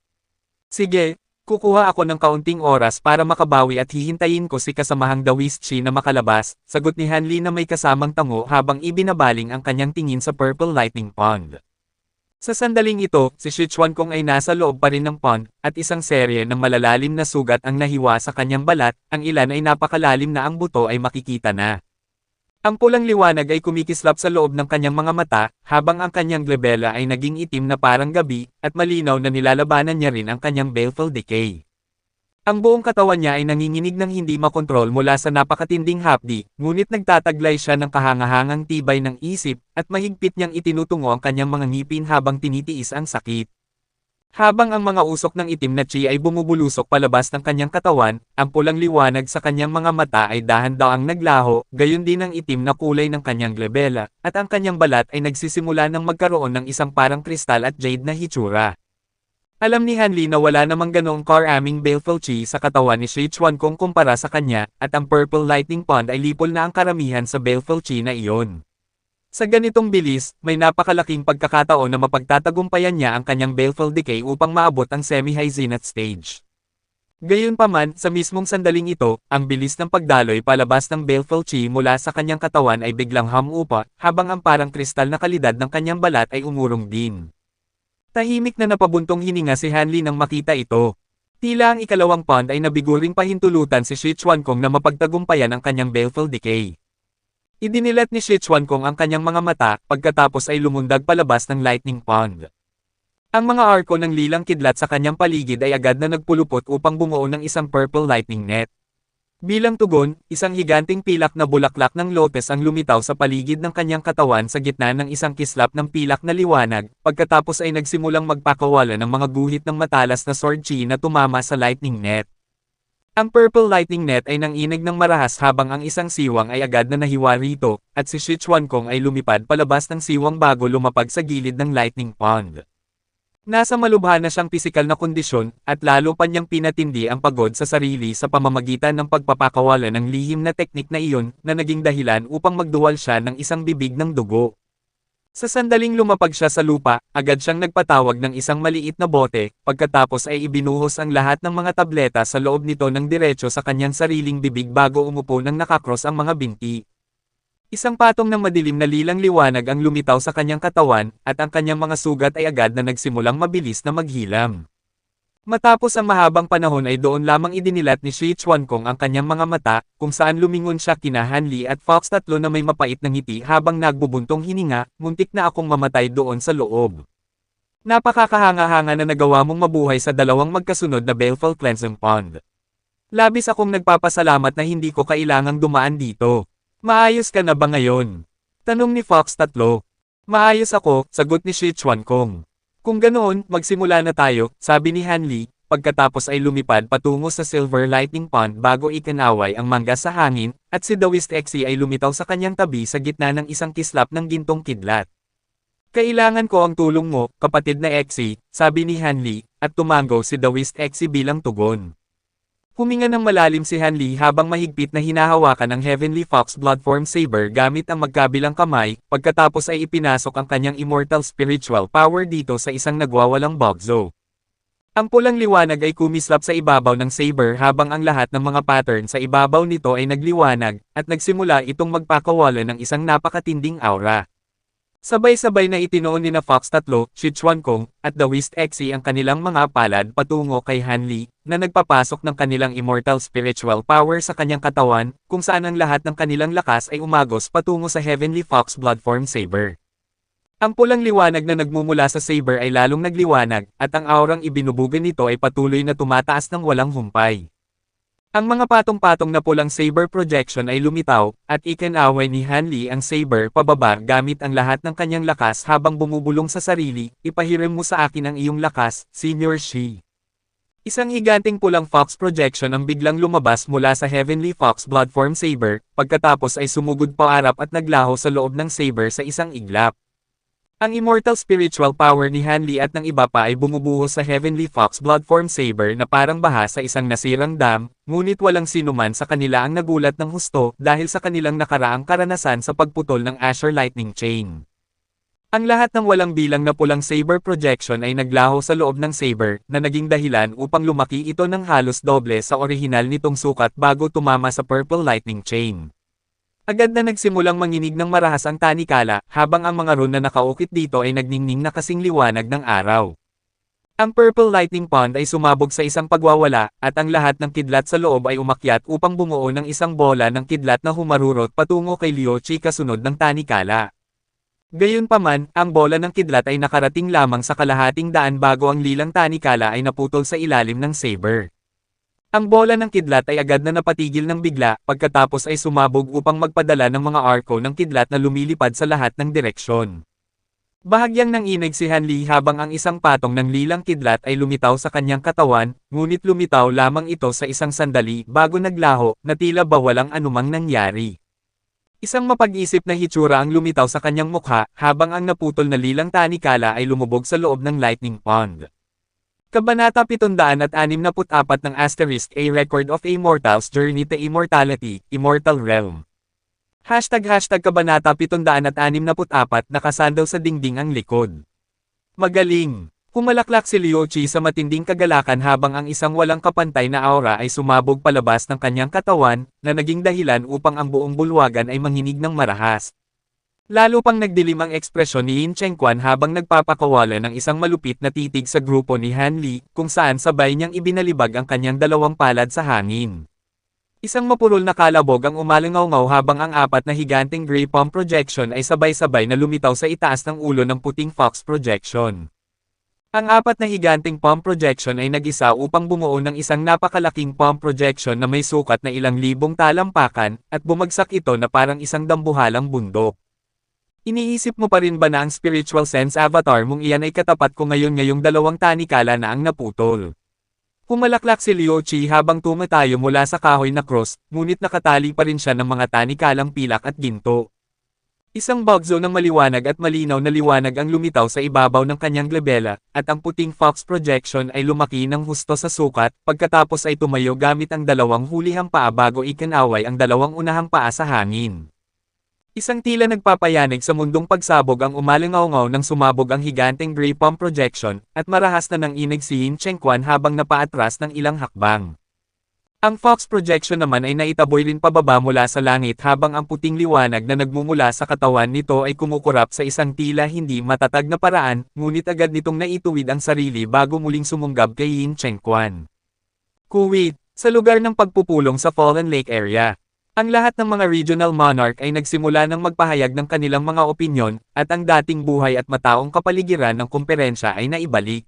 Sige, kukuha ako ng kaunting oras para makabawi at hihintayin ko si kasamahang Daoist Chi na makalabas, sagot ni Han Li na may kasamang tango habang ibinabaling ang kanyang tingin sa Purple Lightning Pond. Sa sandaling ito, si Shi Chuan-kong ay nasa loob pa rin ng pond, at isang serye ng malalalim na sugat ang nahiwa sa kanyang balat, ang ilan ay napakalalim na ang buto ay makikita na. Ang pulang liwanag ay kumikislap sa loob ng kanyang mga mata, habang ang kanyang glabella ay naging itim na parang gabi, at malinaw na nilalabanan niya rin ang kanyang baleful decay. Ang buong katawan niya ay nanginginig ng hindi makontrol mula sa napakatinding hapdi, ngunit nagtataglay siya ng kahangahangang tibay ng isip, at mahigpit niyang itinutungo ang kanyang mga ngipin habang tinitiis ang sakit. Habang ang mga usok ng itim na chi ay bumubulusok palabas ng kanyang katawan, ang pulang liwanag sa kanyang mga mata ay dahan-daang naglaho, gayon din ang itim na kulay ng kanyang glabella, at ang kanyang balat ay nagsisimula ng magkaroon ng isang parang kristal at jade na hitsura. Alam ni Han Li na wala namang ganoong karaming baleful chi sa katawan ni Shi Chuan-kong kumpara sa kanya, at ang Purple Lightning Pond ay lipol na ang karamihan sa baleful chi na iyon. Sa ganitong bilis, may napakalaking pagkakataon na mapagtatagumpayan niya ang kanyang baleful decay upang maabot ang semi-high zenith stage. Gayunpaman, sa mismong sandaling ito, ang bilis ng pagdaloy palabas ng baleful chi mula sa kanyang katawan ay biglang humupa, habang ang parang kristal na kalidad ng kanyang balat ay umurong din. Tahimik na napabuntong hininga si Han Li nang makita ito. Tila ang ikalawang pond ay nabiguring pahintulutan si Shi Chuan-kong na mapagtagumpayan ang kanyang baleful decay. Idinilat ni Shi Chuan-kong ang kanyang mga mata, pagkatapos ay lumundag palabas ng lightning pond. Ang mga arko ng lilang kidlat sa kanyang paligid ay agad na nagpulupot upang bumuo ng isang purple lightning net. Bilang tugon, isang higanting pilak na bulaklak ng lotus ang lumitaw sa paligid ng kanyang katawan sa gitna ng isang kislap ng pilak na liwanag, pagkatapos ay nagsimulang magpakawala ng mga guhit ng matalas na sword chi na tumama sa lightning net. Ang purple lightning net ay nanginig ng marahas habang ang isang siwang ay agad na nahiwa rito, at si Shi Chuan-kong ay lumipad palabas ng siwang bago lumapag sa gilid ng lightning pond. Nasa malubha na siyang pisikal na kondisyon, at lalo pa niyang pinatindi ang pagod sa sarili sa pamamagitan ng pagpapakawala ng lihim na teknik na iyon, na naging dahilan upang magduwal siya ng isang bibig ng dugo. Sa sandaling lumapag siya sa lupa, agad siyang nagpatawag ng isang maliit na bote, pagkatapos ay ibinuhos ang lahat ng mga tableta sa loob nito ng diretso sa kanyang sariling bibig bago umupo ng nakakross ang mga binti. Isang patong ng madilim na lilang liwanag ang lumitaw sa kanyang katawan, at ang kanyang mga sugat ay agad na nagsimulang mabilis na maghilam. Matapos ang mahabang panahon ay doon lamang idinilat ni Shi Chuan-kong ang kanyang mga mata, kung saan lumingon siya kina Han Li at Fox 3 na may mapait na ngiti habang nagbubuntong hininga, muntik na akong mamatay doon sa loob. Napakakahanga-hanga na nagawa mong mabuhay sa dalawang magkasunod na baleful cleansing pond. Labis akong nagpapasalamat na hindi ko kailangang dumaan dito. Maayos ka na ba ngayon? Tanong ni Fox 3. Maayos ako, sagot ni Shi Chuan-kong. Kung ganoon, magsimula na tayo, sabi ni Han Li, pagkatapos ay lumipad patungo sa Silver Lightning Pond bago ikinaway ang mangga sa hangin, at si Daoist Xi ay lumitaw sa kanyang tabi sa gitna ng isang kislap ng gintong kidlat. Kailangan ko ang tulong mo, kapatid na Xi, sabi ni Han Li, at tumango si Daoist Xi bilang tugon. Huminga ng malalim si Han Li habang mahigpit na hinahawakan ng Heavenly Fox Bloodform Saber gamit ang magkabilang kamay, pagkatapos ay ipinasok ang kanyang immortal spiritual power dito sa isang nagwawalang bokzo. Ang pulang liwanag ay kumislap sa ibabaw ng saber habang ang lahat ng mga pattern sa ibabaw nito ay nagliwanag, at nagsimula itong magpakawala ng isang napakatinding aura. Sabay-sabay na itinoon ni na Fox 3, Shi Chuan-kong, at Daoist Xi ang kanilang mga palad patungo kay Han Li, na nagpapasok ng kanilang immortal spiritual power sa kanyang katawan, kung saan ang lahat ng kanilang lakas ay umagos patungo sa Heavenly Fox Bloodform Saber. Ang pulang liwanag na nagmumula sa saber ay lalong nagliwanag, at ang aurang ibinubugan nito ay patuloy na tumataas ng walang humpay. Ang mga patong-patong na pulang saber projection ay lumitaw, at ikinaway ni Hanli ang saber pababa gamit ang lahat ng kanyang lakas habang bumubulong sa sarili, ipahiram mo sa akin ang iyong lakas, Senior Shi. Isang higanting pulang fox projection ang biglang lumabas mula sa Heavenly Fox Bloodform Saber, pagkatapos ay sumugod paarap at naglaho sa loob ng saber sa isang iglap. Ang immortal spiritual power ni Hanli at ng iba pa ay bumubuhos sa Heavenly Fox Bloodform Saber na parang baha sa isang nasirang dam, ngunit walang sinuman sa kanila ang nagulat ng husto dahil sa kanilang nakaraang karanasan sa pagputol ng Asher Lightning Chain. Ang lahat ng walang bilang na pulang saber projection ay naglaho sa loob ng saber, na naging dahilan upang lumaki ito ng halos doble sa orihinal nitong sukat bago tumama sa Purple Lightning Chain. Agad na nagsimulang manginig ng marahas ang tanikala, habang ang mga rune na nakaukit dito ay nagningning na kasing liwanag ng araw. Ang Purple Lightning Pond ay sumabog sa isang pagwawala, at ang lahat ng kidlat sa loob ay umakyat upang bumuo ng isang bola ng kidlat na humarurot patungo kay Liuchi kasunod ng tanikala. Gayunpaman, ang bola ng kidlat ay nakarating lamang sa kalahating daan bago ang lilang tanikala ay naputol sa ilalim ng saber. Ang bola ng kidlat ay agad na napatigil ng bigla, pagkatapos ay sumabog upang magpadala ng mga arko ng kidlat na lumilipad sa lahat ng direksyon. Bahagyang nanginig si Hanli habang ang isang patong ng lilang kidlat ay lumitaw sa kanyang katawan, ngunit lumitaw lamang ito sa isang sandali bago naglaho, na tila ba walang anumang nangyari. Isang mapag-isip na hitsura ang lumitaw sa kanyang mukha, habang ang naputol na lilang tanikala ay lumubog sa loob ng Lightning Pond. Kabanata 764 ng Asterisk A Record of a Mortal's Journey to Immortality, Immortal Realm. Kabanata 764 nakasandal sa dingding ang likod. Magaling! Humalaklak si Liuchi sa matinding kagalakan habang ang isang walang kapantay na aura ay sumabog palabas ng kanyang katawan, na naging dahilan upang ang buong bulwagan ay manginig ng marahas. Lalo pang nagdilim ang ekspresyon ni Yin Chengquan habang nagpapakawala ng isang malupit na titig sa grupo ni Hanli, kung saan sabay niyang ibinalibag ang kanyang dalawang palad sa hangin. Isang mapurol na kalabog ang umalingaw-ngaw habang ang apat na higanting Grey Palm Projection ay sabay-sabay na lumitaw sa itaas ng ulo ng puting Fox Projection. Ang apat na higanting palm projection ay nag-isa upang bumuo ng isang napakalaking palm projection na may sukat na ilang libong talampakan, at bumagsak ito na parang isang dambuhalang bundok. Iniisip mo pa rin ba na ang spiritual sense avatar mong iyan ay katapat ko ngayon ngayong dalawang tanikala na ang naputol? Humalaklak si Liuchi habang tumatayo mula sa kahoy na cross, ngunit nakatali pa rin siya ng mga tanikalang pilak at ginto. Isang bagzo ng maliwanag at malinaw na liwanag ang lumitaw sa ibabaw ng kanyang glabela, at ang puting fox projection ay lumaki ng husto sa sukat, pagkatapos ay tumayo gamit ang dalawang hulihang paa bago ikinaway ang dalawang unahang paa sa hangin. Isang tila nagpapayanig sa mundong pagsabog ang umalingaw-ngaw nang sumabog ang higanteng Grey Palm Projection, at marahas na nanginig si Yin Chengquan habang napaatras ng ilang hakbang. Ang Fox Projection naman ay naitaboy rin pababa mula sa langit habang ang puting liwanag na nagmumula sa katawan nito ay kumukurap sa isang tila hindi matatag na paraan, ngunit agad nitong naituwid ang sarili bago muling sumunggab kay Yin Chengquan. Kuwait, sa lugar ng pagpupulong sa Fallen Lake area. Ang lahat ng mga regional monarch ay nagsimula ng magpahayag ng kanilang mga opinyon, at ang dating buhay at mataong kapaligiran ng kumperensya ay naibalik.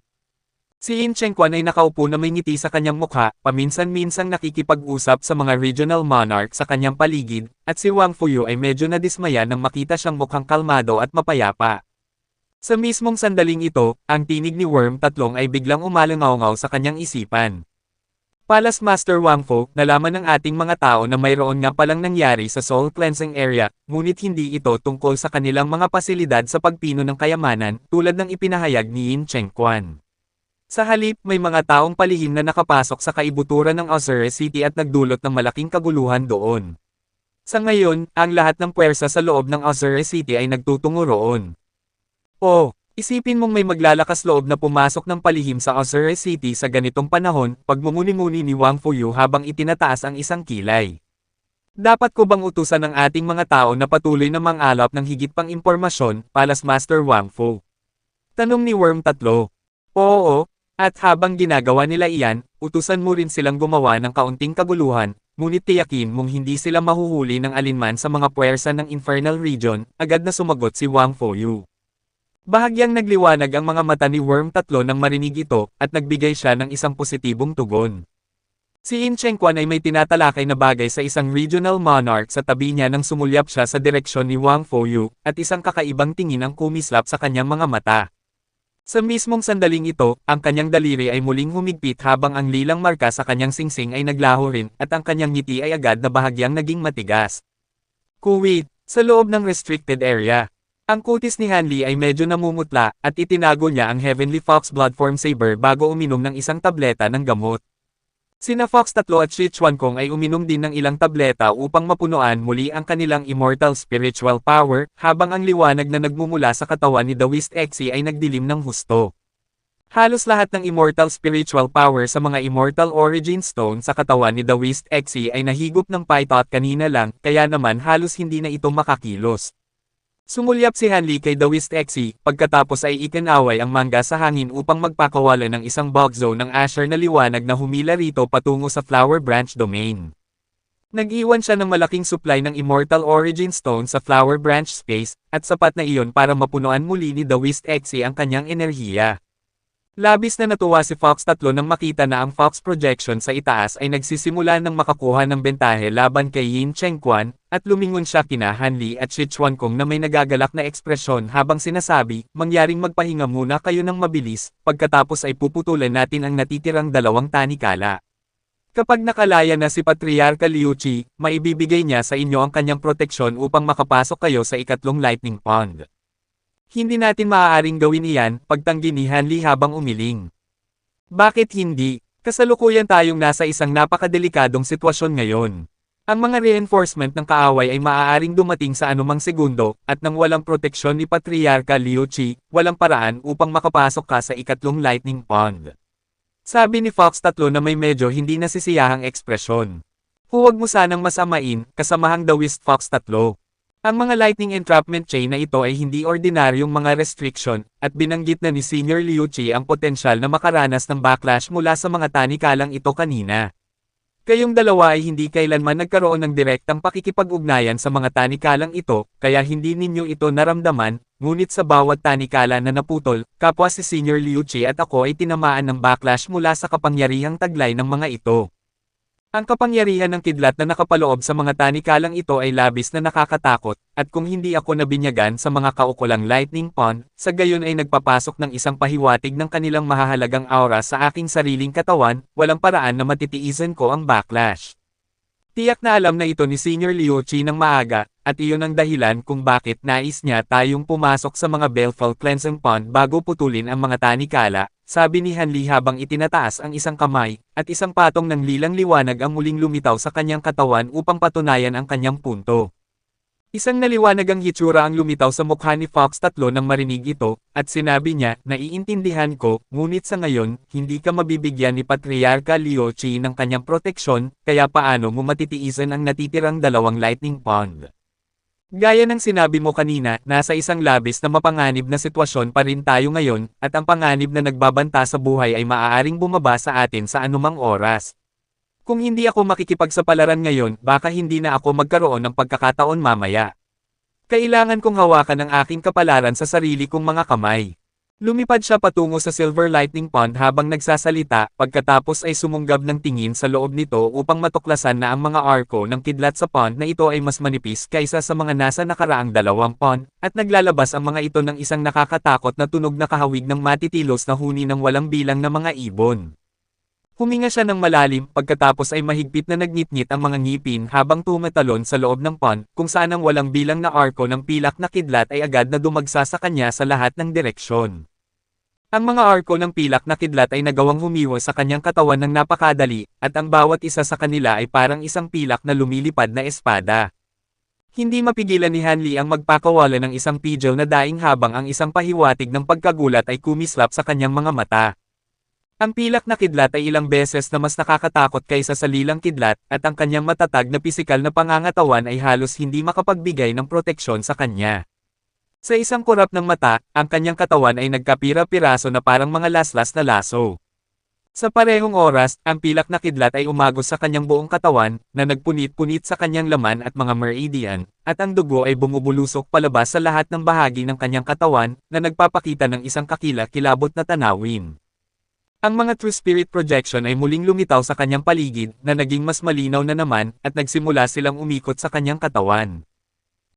Si Yin Chengquan ay nakaupo na may ngiti sa kanyang mukha, paminsan-minsang nakikipag-usap sa mga regional monarch sa kanyang paligid, at si Wang Fuyu ay medyo nadismaya nang makita siyang mukhang kalmado at mapayapa. Sa mismong sandaling ito, ang tinig ni Worm Tatlong ay biglang umalangaw-ngaw sa kanyang isipan. Palace Master Wang Fu, nalaman ng ating mga tao na mayroon nga palang nangyari sa Soul Cleansing Area, ngunit hindi ito tungkol sa kanilang mga pasilidad sa pagpino ng kayamanan, tulad ng ipinahayag ni Yin Chengquan. Sa halip, may mga taong palihim na nakapasok sa kaibuturan ng Osiris City at nagdulot ng malaking kaguluhan doon. Sa ngayon, ang lahat ng puwersa sa loob ng Osiris City ay nagtutungo roon. Isipin mong may maglalakas loob na pumasok ng palihim sa Osiris City sa ganitong panahon, pagmumuni-muni ni Wang Fuyu habang itinataas ang isang kilay. Dapat ko bang utusan ng ating mga tao na patuloy na mangalap ng higit pang impormasyon, Palace Master Wang Fu? Tanong ni Worm Tatlo. Oo, at habang ginagawa nila iyan, utusan mo rin silang gumawa ng kaunting kaguluhan, ngunit tiyakin mong hindi sila mahuhuli ng alinman sa mga puwersa ng Infernal Region, agad na sumagot si Wang Fuyu. Bahagyang nagliwanag ang mga mata ni Worm Tatlo nang marinig ito, at nagbigay siya ng isang positibong tugon. Si Yin Chengquan ay may tinatalakay na bagay sa isang regional monarch sa tabi niya nang sumulyap siya sa direksyon ni Wang Fouyu, at isang kakaibang tingin ang kumislap sa kanyang mga mata. Sa mismong sandaling ito, ang kanyang daliri ay muling humigpit habang ang lilang marka sa kanyang singsing ay naglaho rin at ang kanyang ngiti ay agad na bahagyang naging matigas. Kuwait, sa loob ng restricted area. Ang kutis ni Hanli ay medyo namumutla at itinago niya ang Heavenly Fox Bloodform Saber bago uminom ng isang tableta ng gamot. Sina Fox 3 at Shi Chuankong ay uminom din ng ilang tableta upang mapunuan muli ang kanilang immortal spiritual power, habang ang liwanag na nagmumula sa katawan ni Daoist Xe ay nagdilim ng husto. Halos lahat ng immortal spiritual power sa mga immortal origin stone sa katawan ni Daoist Xe ay nahigop ng Python kanina lang, kaya naman halos hindi na ito makakilos. Sumulyap si Hanli kay Daoist Xe, pagkatapos ay ikinaway ang mangga sa hangin upang magpakawala ng isang bulk zone ng Asher na liwanag na humila rito patungo sa Flower Branch Domain. Nag-iwan siya ng malaking supply ng Immortal Origin Stone sa Flower Branch Space, at sapat na iyon para mapunuan muli ni Daoist Xe ang kanyang enerhiya. Labis na natuwa si Fox 3 nang makita na ang Fox projection sa itaas ay nagsisimula ng makakuha ng bentahe laban kay Yin Chengquan, at lumingon siya kina Hanli at Shi Chuankong na may nagagalak na ekspresyon habang sinasabi, mangyaring magpahinga muna kayo ng mabilis, pagkatapos ay puputulan natin ang natitirang 2 tanikala. Kapag nakalaya na si Patriarka Liu Qi, maibibigay niya sa inyo ang kanyang proteksyon upang makapasok kayo sa ikatlong lightning pond. Hindi natin maaaring gawin iyan, pagtanggi ni Hanli habang umiling. Bakit hindi? Kasalukuyan tayong nasa isang napakadelikadong sitwasyon ngayon. Ang mga reinforcement ng kaaway ay maaaring dumating sa anumang segundo, at nang walang proteksyon ni Patriarka Liu Qi, walang paraan upang makapasok ka sa ikatlong lightning pond. Sabi ni Fox 3 na may medyo hindi nasisiyahang ekspresyon. Huwag mo sanang masamain, kasamahang Daoist Fox 3. Ang mga lightning entrapment chain na ito ay hindi ordinaryong mga restriction, at binanggit na ni Senior Liu Qi ang potensyal na makaranas ng backlash mula sa mga tanikalang ito kanina. Kayong dalawa ay hindi kailanman nagkaroon ng direktang pakikipag-ugnayan sa mga tanikalang ito, kaya hindi ninyo ito naramdaman, ngunit sa bawat tanikala na naputol, kapwa si Senior Liu Qi at ako ay tinamaan ng backlash mula sa kapangyarihang taglay ng mga ito. Ang kapangyarihan ng kidlat na nakapaloob sa mga tanikalang ito ay labis na nakakatakot, at kung hindi ako nabinyagan sa mga kaukulang lightning pond, sa gayon ay nagpapasok ng isang pahiwatig ng kanilang mahahalagang aura sa aking sariling katawan, walang paraan na matitiisan ko ang backlash. Tiyak na alam na ito ni Senior Liu Qi ng maaga, at iyon ang dahilan kung bakit nais niya tayong pumasok sa mga Baleful Cleansing Pond bago putulin ang mga tanikala, sabi ni Hanli habang itinataas ang isang kamay, at isang patong ng lilang liwanag ang muling lumitaw sa kanyang katawan upang patunayan ang kanyang punto. Isang naliwanag ang hitsura ang lumitaw sa mukha ni Fox 3 nang marinig ito, at sinabi niya, naiintindihan ko, ngunit sa ngayon, hindi ka mabibigyan ni Patriarka Liu Qi ng kanyang proteksyon, kaya paano mo matitiisan ang natitirang 2 lightning pond? Gaya ng sinabi mo kanina, nasa isang labis na mapanganib na sitwasyon pa rin tayo ngayon, at ang panganib na nagbabanta sa buhay ay maaaring bumaba sa atin sa anumang oras. Kung hindi ako makikipagsapalaran ngayon, baka hindi na ako magkaroon ng pagkakataon mamaya. Kailangan kong hawakan ang aking kapalaran sa sarili kong mga kamay. Lumipad siya patungo sa Silver Lightning Pond habang nagsasalita, pagkatapos ay sumunggab ng tingin sa loob nito upang matuklasan na ang mga arko ng kidlat sa pond na ito ay mas manipis kaysa sa mga nasa nakaraang 2 pond, at naglalabas ang mga ito ng isang nakakatakot na tunog na kahawig ng matitilos na huni ng walang bilang na mga ibon. Huminga siya ng malalim, pagkatapos ay mahigpit na nagnitngit ang mga ngipin habang tumatalon sa loob ng pond, kung saan ang walang bilang na arko ng pilak na kidlat ay agad na dumagsa sa kanya sa lahat ng direksyon. Ang mga arko ng pilak na kidlat ay nagawang humiwa sa kanyang katawan ng napakadali, at ang bawat isa sa kanila ay parang isang pilak na lumilipad na espada. Hindi mapigilan ni Hanli ang magpakawala ng isang pidgel na daing habang ang isang pahiwatig ng pagkagulat ay kumislap sa kanyang mga mata. Ang pilak na kidlat ay ilang beses na mas nakakatakot kaysa sa lilang kidlat, at ang kanyang matatag na pisikal na pangangatawan ay halos hindi makapagbigay ng proteksyon sa kanya. Sa isang kurap ng mata, ang kanyang katawan ay nagkapira-piraso na parang mga laslas na laso. Sa parehong oras, ang pilak na kidlat ay umagos sa kanyang buong katawan, na nagpunit-punit sa kanyang laman at mga meridian, at ang dugo ay bumubulusok palabas sa lahat ng bahagi ng kanyang katawan, na nagpapakita ng isang kakila-kilabot na tanawin. Ang mga True Spirit Projection ay muling lumitaw sa kanyang paligid na naging mas malinaw na naman at nagsimula silang umikot sa kanyang katawan.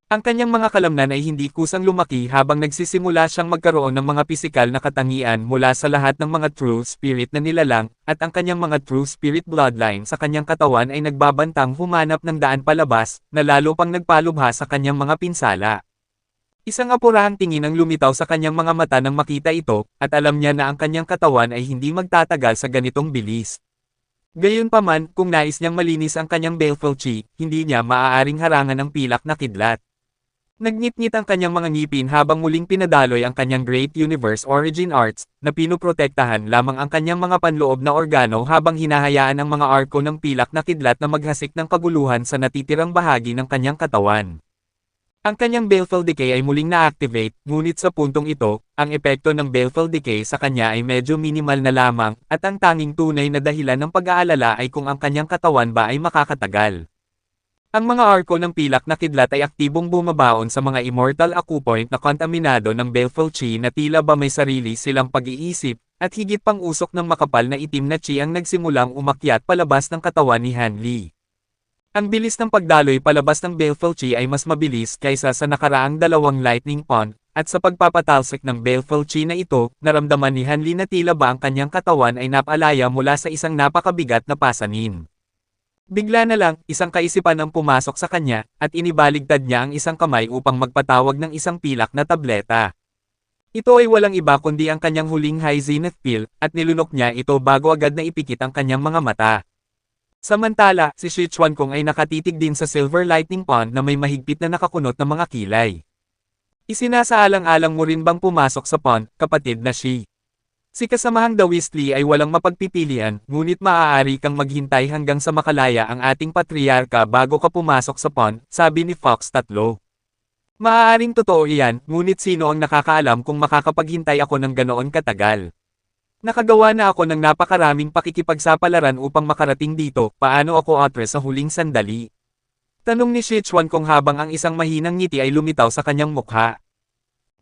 Ang kanyang mga kalamnan ay hindi kusang lumaki habang nagsisimula siyang magkaroon ng mga pisikal na katangian mula sa lahat ng mga True Spirit na nilalang, at ang kanyang mga True Spirit Bloodline sa kanyang katawan ay nagbabantang humanap ng daan palabas, na lalo pang nagpalubha sa kanyang mga pinsala. Isang apurahang tingin ang lumitaw sa kanyang mga mata nang makita ito, at alam niya na ang kanyang katawan ay hindi magtatagal sa ganitong bilis. Gayunpaman, kung nais niyang malinis ang kanyang baleful chi, hindi niya maaaring harangan ang pilak na kidlat. Nagngit-ngit ang kanyang mga ngipin habang muling pinadaloy ang kanyang Great Universe Origin Arts, na pinoprotektahan lamang ang kanyang mga panloob na organo habang hinahayaan ang mga arko ng pilak na kidlat na maghasik ng kaguluhan sa natitirang bahagi ng kanyang katawan. Ang kanyang Baleful Decay ay muling na-activate, ngunit sa puntong ito, ang epekto ng Baleful Decay sa kanya ay medyo minimal na lamang, at ang tanging tunay na dahilan ng pag-aalala ay kung ang kanyang katawan ba ay makakatagal. Ang mga arko ng pilak na kidlat ay aktibong bumabaon sa mga immortal acupoint na kontaminado ng baleful chi na tila ba may sarili silang pag-iisip, at higit pang usok ng makapal na itim na chi ang nagsimulang umakyat palabas ng katawan ni Han Li. Ang bilis ng pagdaloy palabas ng baleful chi ay mas mabilis kaysa sa nakaraang dalawang lightning pond, at sa pagpapatalsik ng baleful chi na ito, naramdaman ni Han Li na tila ba ang kanyang katawan ay napalaya mula sa isang napakabigat na pasanin. Bigla na lang, isang kaisipan ang pumasok sa kanya, at inibaligtad niya ang isang kamay upang magpatawag ng isang pilak na tableta. Ito ay walang iba kundi ang kanyang huling High Zenith Pill, at nilunok niya ito bago agad na ipikit ang kanyang mga mata. Samantala, si Sichuan-kong ay nakatitig din sa Silver Lightning Pond na may mahigpit na nakakunot na mga kilay. Isinasaalang-alang mo rin bang pumasok sa pond, kapatid na Shi? Si kasamahang The Weasley ay walang mapagpipilian, ngunit maaari kang maghintay hanggang sa makalaya ang ating patriarka bago ka pumasok sa pond, sabi ni Fox 3. Maaaring totoo iyan, ngunit sino ang nakakaalam kung makakapaghintay ako ng ganoon katagal? Nakagawa na ako ng napakaraming pakikipagsapalaran upang makarating dito, paano ako atres sa huling sandali? Tanong ni Sichuan-kong habang ang isang mahinang ngiti ay lumitaw sa kanyang mukha.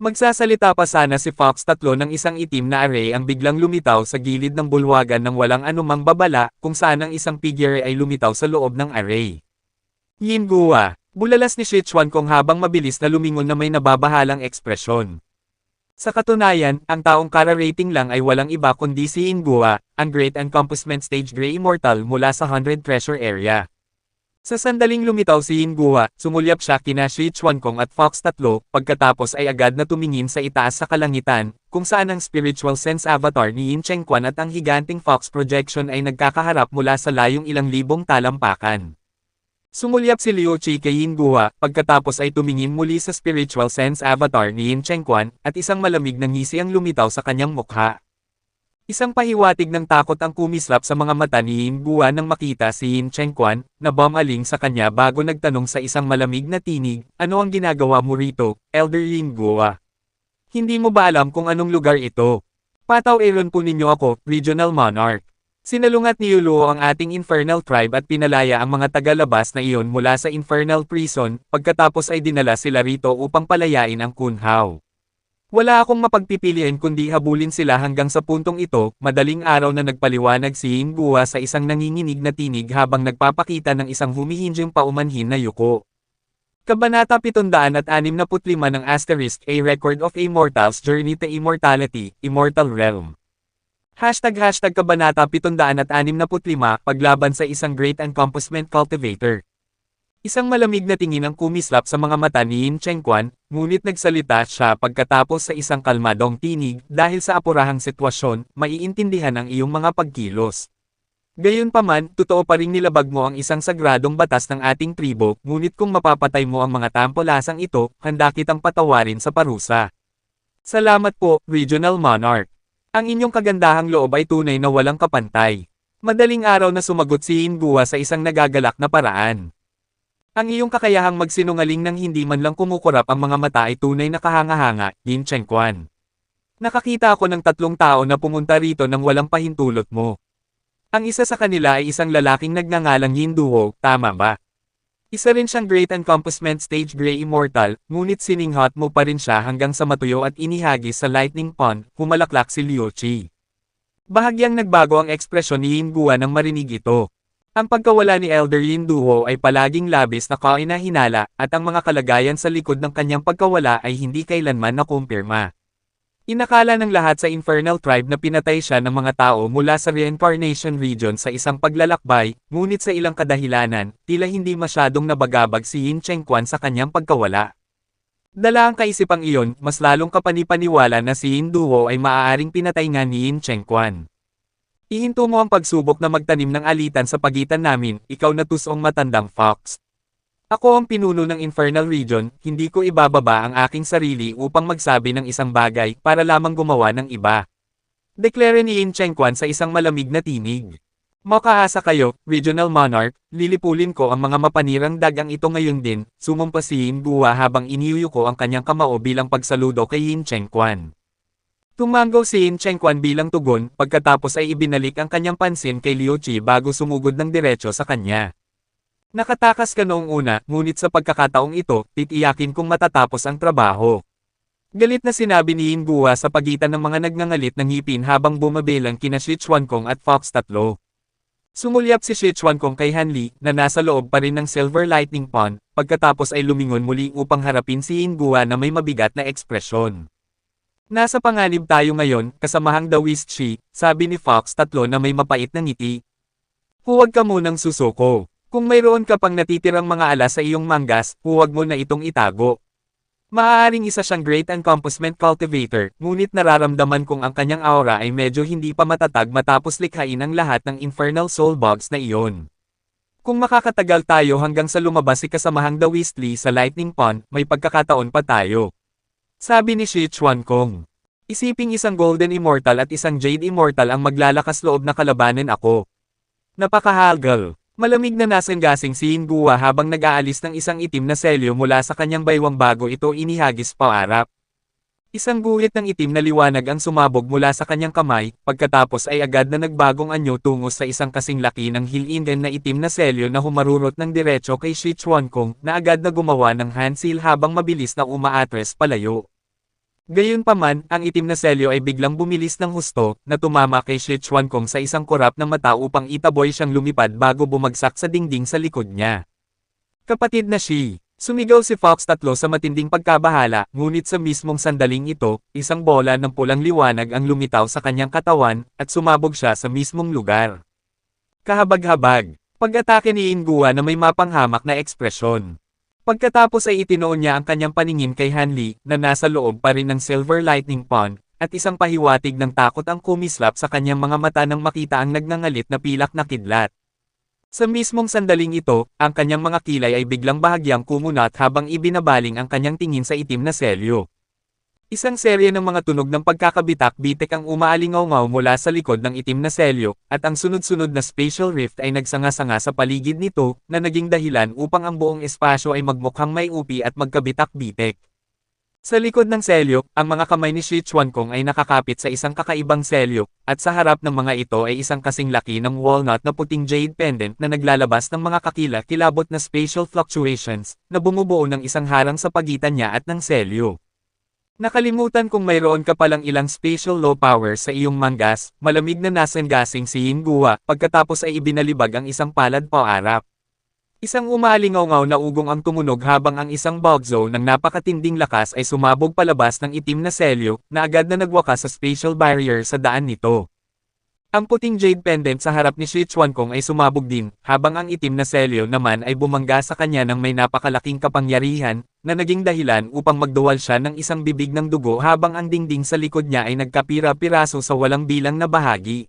Magsasalita pa sana si Fox 3 ng isang itim na array ang biglang lumitaw sa gilid ng bulwagan ng walang anumang babala, kung saan ang isang figure ay lumitaw sa loob ng array. Yin Gua, bulalas ni Sichuan-kong habang mabilis na lumingon na may nababahalang ekspresyon. Sa katunayan, ang taong kara-rating lang ay walang iba kundi si Yin Gua, ang Great Encompassment Stage Grey Immortal mula sa 100 Treasure Area. Sa sandaling lumitaw si Yin Gua, sumulyap siya kina Sichuan-kong at Fox 3, pagkatapos ay agad na tumingin sa itaas sa kalangitan, kung saan ang spiritual sense avatar ni Yin Chengquan at ang higanting Fox projection ay nagkakaharap mula sa layong ilang libong talampakan. Sumulyap si Liu Qi kay Yin Gua, pagkatapos ay tumingin muli sa spiritual sense avatar ni Yin Chengquan, at isang malamig na ngisi ang lumitaw sa kanyang mukha. Isang pahiwatig ng takot ang kumislap sa mga mata ni Yin Gua nang makita si Yin Chengquan, na bumaling sa kanya bago nagtanong sa isang malamig na tinig, ano ang ginagawa mo rito, Elder Yin Gua? Hindi mo ba alam kung anong lugar ito? Pataw-eron po ninyo ako, Regional Monarch. Sinalungat ni Yuluo ang ating Infernal Tribe at pinalaya ang mga tagalabas na iyon mula sa Infernal Prison, pagkatapos ay dinala sila rito upang palayain ang Kunhao. Wala akong mapagpipilian kundi habulin sila hanggang sa puntong ito, madaling araw na nagpaliwanag si Yin Gua sa isang nanginginig na tinig habang nagpapakita ng isang humihinjing paumanhin na yuko. Kabanata 765 ng Asterisk A Record of a Mortal's Journey to Immortality, Immortal Realm. Kabanata 765, paglaban sa isang Great Encompassment Cultivator. Isang malamig na tingin ang kumislap sa mga mata ni Yin Chengquan, ngunit nagsalita siya pagkatapos sa isang kalmadong tinig, dahil sa apurahang sitwasyon, maiintindihan ang iyong mga pagkilos. Gayunpaman, totoo pa ring nilabag mo ang isang sagradong batas ng ating tribo, ngunit kung mapapatay mo ang mga tampolasang ito, handa kitang patawarin sa parusa. Salamat po, Regional Monarch. Ang inyong kagandahang loob ay tunay na walang kapantay. Madaling araw na sumagot si Yin Gua sa isang nagagalak na paraan. Ang iyong kakayahang magsinungaling nang hindi man lang kumukurap ang mga mata ay tunay na kahanga-hanga, Yin Chengquan. Nakakita ako ng 3 tao na pumunta rito nang walang pahintulot mo. Ang isa sa kanila ay isang lalaking nagngangalang Yin Duo, tama ba? Isa rin siyang Great Encompassment Stage Grey Immortal, ngunit sininghot mo pa rin siya hanggang sa matuyo at inihagis sa Lightning Pond, humalaklak si Liu Qi. Bahagyang nagbago ang ekspresyon ni Yin Guo nang marinig ito. Ang pagkawala ni Elder Yin Duo ay palaging labis na kainahinala at ang mga kalagayan sa likod ng kanyang pagkawala ay hindi kailanman nakumpirma. Inakala ng lahat sa Infernal Tribe na pinatay siya ng mga tao mula sa Reincarnation Region sa isang paglalakbay, ngunit sa ilang kadahilanan, tila hindi masyadong nabagabag si Yin Chengquan sa kanyang pagkawala. Dala ang kaisipang iyon, mas lalong kapanipaniwala na si Yin Duo ay maaaring pinatay nga ni Yin Chengquan. Ihinto mo ang pagsubok na magtanim ng alitan sa pagitan namin, ikaw na tusong matandang fox. Ako ang pinuno ng Infernal Region, hindi ko ibababa ang aking sarili upang magsabi ng isang bagay para lamang gumawa ng iba. Deklare ni Yin Chengquan sa isang malamig na tinig. Makaasa kayo, Regional Monarch, lilipulin ko ang mga mapanirang dagang ito ngayon din, sumumpa si Yin Guo habang iniuyo ko ang kanyang kamao bilang pagsaludo kay Yin Chengquan. Tumango si Yin Chengquan bilang tugon, pagkatapos ay ibinalik ang kanyang pansin kay Liu Qi bago sumugod ng diretso sa kanya. Nakatakas ka noong una, ngunit sa pagkakataong ito, titiyakin kong matatapos ang trabaho. Galit na sinabi ni Yin Guo sa pagitan ng mga nagngangalit ng ngipin habang bumabilang kina Shi Chuankong at Fox tatlo. Sumulyap si Shi Chuankong kay Han Li, na nasa loob pa rin ng Silver Lightning Pond, pagkatapos ay lumingon muli upang harapin si Yin Guo na may mabigat na ekspresyon. Nasa panganib tayo ngayon, kasamahang The Whist Shi, sabi ni Fox tatlo na may mapait na ngiti. Huwag ka munang susuko. Kung mayroon ka pang natitirang mga alas sa iyong manggas, huwag mo na itong itago. Maaaring isa siyang Great Encompassment Cultivator, ngunit nararamdaman kong ang kanyang aura ay medyo hindi pa matatag matapos likhain ang lahat ng Infernal Soul Bugs na iyon. Kung makakatagal tayo hanggang sa lumabas si kasamahang The Whistly sa Lightning Pond, may pagkakataon pa tayo. Sabi ni Shi Chuankong. Isiping isang Golden Immortal at isang Jade Immortal ang maglalakas loob na kalabanin ako. Napakahagal. Malamig na nasanggasing si Yin Guo habang nag-aalis ng isang itim na selyo mula sa kanyang baywang bago ito inihagis paarap. Isang guhit ng itim na liwanag ang sumabog mula sa kanyang kamay, pagkatapos ay agad na nagbagong anyo tungo sa isang kasing laki ng hilingen na itim na selyo na humarurot ng diretso kay Shi Chuankong na agad na gumawa ng handseal habang mabilis na umaatres palayo. Gayunpaman, ang itim na selyo ay biglang bumilis ng husto, na tumama kay Shi Chuankong sa isang kurap ng mata upang itaboy siyang lumipad bago bumagsak sa dingding sa likod niya. Kapatid na Shi! Sumigaw si Fox tatlo sa matinding pagkabahala, ngunit sa mismong sandaling ito, isang bola ng pulang liwanag ang lumitaw sa kanyang katawan, at sumabog siya sa mismong lugar. Kahabag-habag! Pag-atake ni Yin Guo na may mapanghamak na ekspresyon. Pagkatapos ay itinoon niya ang kanyang paningin kay Han Li, na nasa loob pa rin ng Silver Lightning Pond, at isang pahiwatig ng takot ang kumislap sa kanyang mga mata nang makita ang nagngangalit na pilak na kidlat. Sa mismong sandaling ito, ang kanyang mga kilay ay biglang bahagyang kumunat habang ibinabaling ang kanyang tingin sa itim na selyo. Isang serye ng mga tunog ng pagkakabitak-bitik ang umaalingaw-ngaw mula sa likod ng itim na selyo, at ang sunod-sunod na spatial rift ay nagsanga-sanga sa paligid nito, na naging dahilan upang ang buong espasyo ay magmukhang may upi at magkabitak-bitik. Sa likod ng selyo, ang mga kamay ni Shi Chuankong ay nakakapit sa isang kakaibang selyo, at sa harap ng mga ito ay isang kasing laki ng walnut na puting jade pendant na naglalabas ng mga kakila-kilabot na spatial fluctuations, na bumubuo ng isang harang sa pagitan niya at ng selyo. Nakalimutan kung mayroon ka palang ilang spatial low power sa iyong manggas, malamig na nasanggasing si Yin Guo, pagkatapos ay ibinalibag ang isang palad paarap. Isang umaalingaw-ngaw na ugong ang tumunog habang ang isang bulkzo ng napakatinding lakas ay sumabog palabas ng itim na selyo, na agad na nagwakas sa spatial barrier sa daan nito. Ang puting jade pendant sa harap ni Shi Chuankong ay sumabog din, habang ang itim na selyo naman ay bumangga sa kanya ng may napakalaking kapangyarihan, na naging dahilan upang magduwal siya ng isang bibig ng dugo habang ang dingding sa likod niya ay nagkapira-piraso sa walang bilang na bahagi.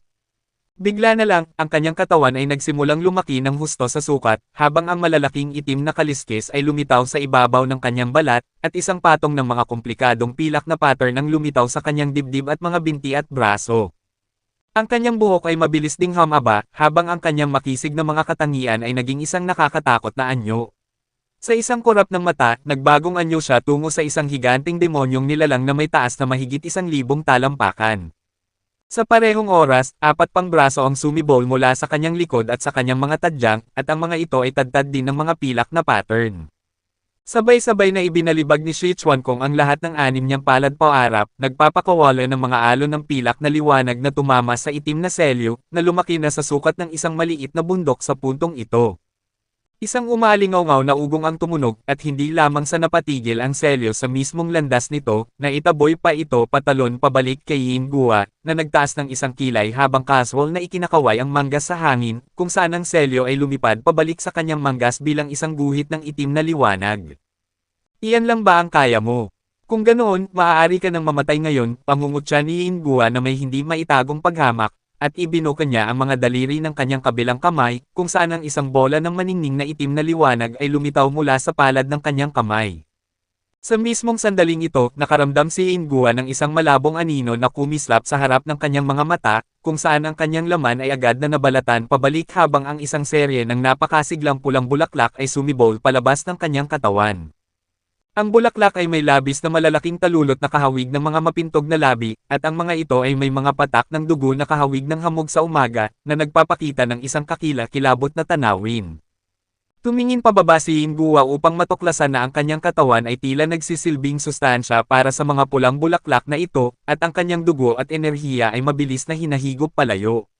Bigla na lang, ang kanyang katawan ay nagsimulang lumaki ng husto sa sukat, habang ang malalaking itim na kaliskis ay lumitaw sa ibabaw ng kanyang balat, at isang patong ng mga komplikadong pilak na pattern ang lumitaw sa kanyang dibdib at mga binti at braso. Ang kanyang buhok ay mabilis ding humaba, habang ang kanyang makisig na mga katangian ay naging isang nakakatakot na anyo. Sa isang kurap ng mata, nagbagong anyo siya tungo sa isang higanting demonyong nilalang na may taas na mahigit 1,000 talampakan. Sa parehong oras, 4 pang braso ang sumibol mula sa kanyang likod at sa kanyang mga tadyang, at ang mga ito ay tadtad din ng mga pilak na pattern. Sabay-sabay na ibinalibag ni Shi Chuankong ang lahat ng anim niyang palad paarap, nagpapakawala ng mga alon ng pilak na liwanag na tumama sa itim na selyo, na lumaki na sa sukat ng isang maliit na bundok sa puntong ito. Isang umalingaw-ngaw na ugong ang tumunog, at hindi lamang sa napatigil ang selyo sa mismong landas nito, na itaboy pa ito patalon pabalik kay Yin Gua, na nagtaas ng isang kilay habang casual na ikinakaway ang manggas sa hangin, kung saan ang selyo ay lumipad pabalik sa kanyang manggas bilang isang guhit ng itim na liwanag. Iyan lang ba ang kaya mo? Kung ganoon, maaari ka nang mamatay ngayon, pangungutya ni Yin Gua na may hindi maitagong paghamak, at ibinuka niya ang mga daliri ng kanyang kabilang kamay, kung saan ang isang bola ng maningning na itim na liwanag ay lumitaw mula sa palad ng kanyang kamay. Sa mismong sandaling ito, nakaramdam si Yin Gua ng isang malabong anino na kumislap sa harap ng kanyang mga mata, kung saan ang kanyang laman ay agad na nabalatan pabalik habang ang isang serye ng napakasiglang pulang bulaklak ay sumibol palabas ng kanyang katawan. Ang bulaklak ay may labis na malalaking talulot na kahawig ng mga mapintog na labi, at ang mga ito ay may mga patak ng dugo na kahawig ng hamog sa umaga, na nagpapakita ng isang kakila-kilabot na tanawin. Tumingin pababa si Yin Gua upang matuklasan na ang kanyang katawan ay tila nagsisilbing sustansya para sa mga pulang bulaklak na ito, at ang kanyang dugo at enerhiya ay mabilis na hinahigop palayo.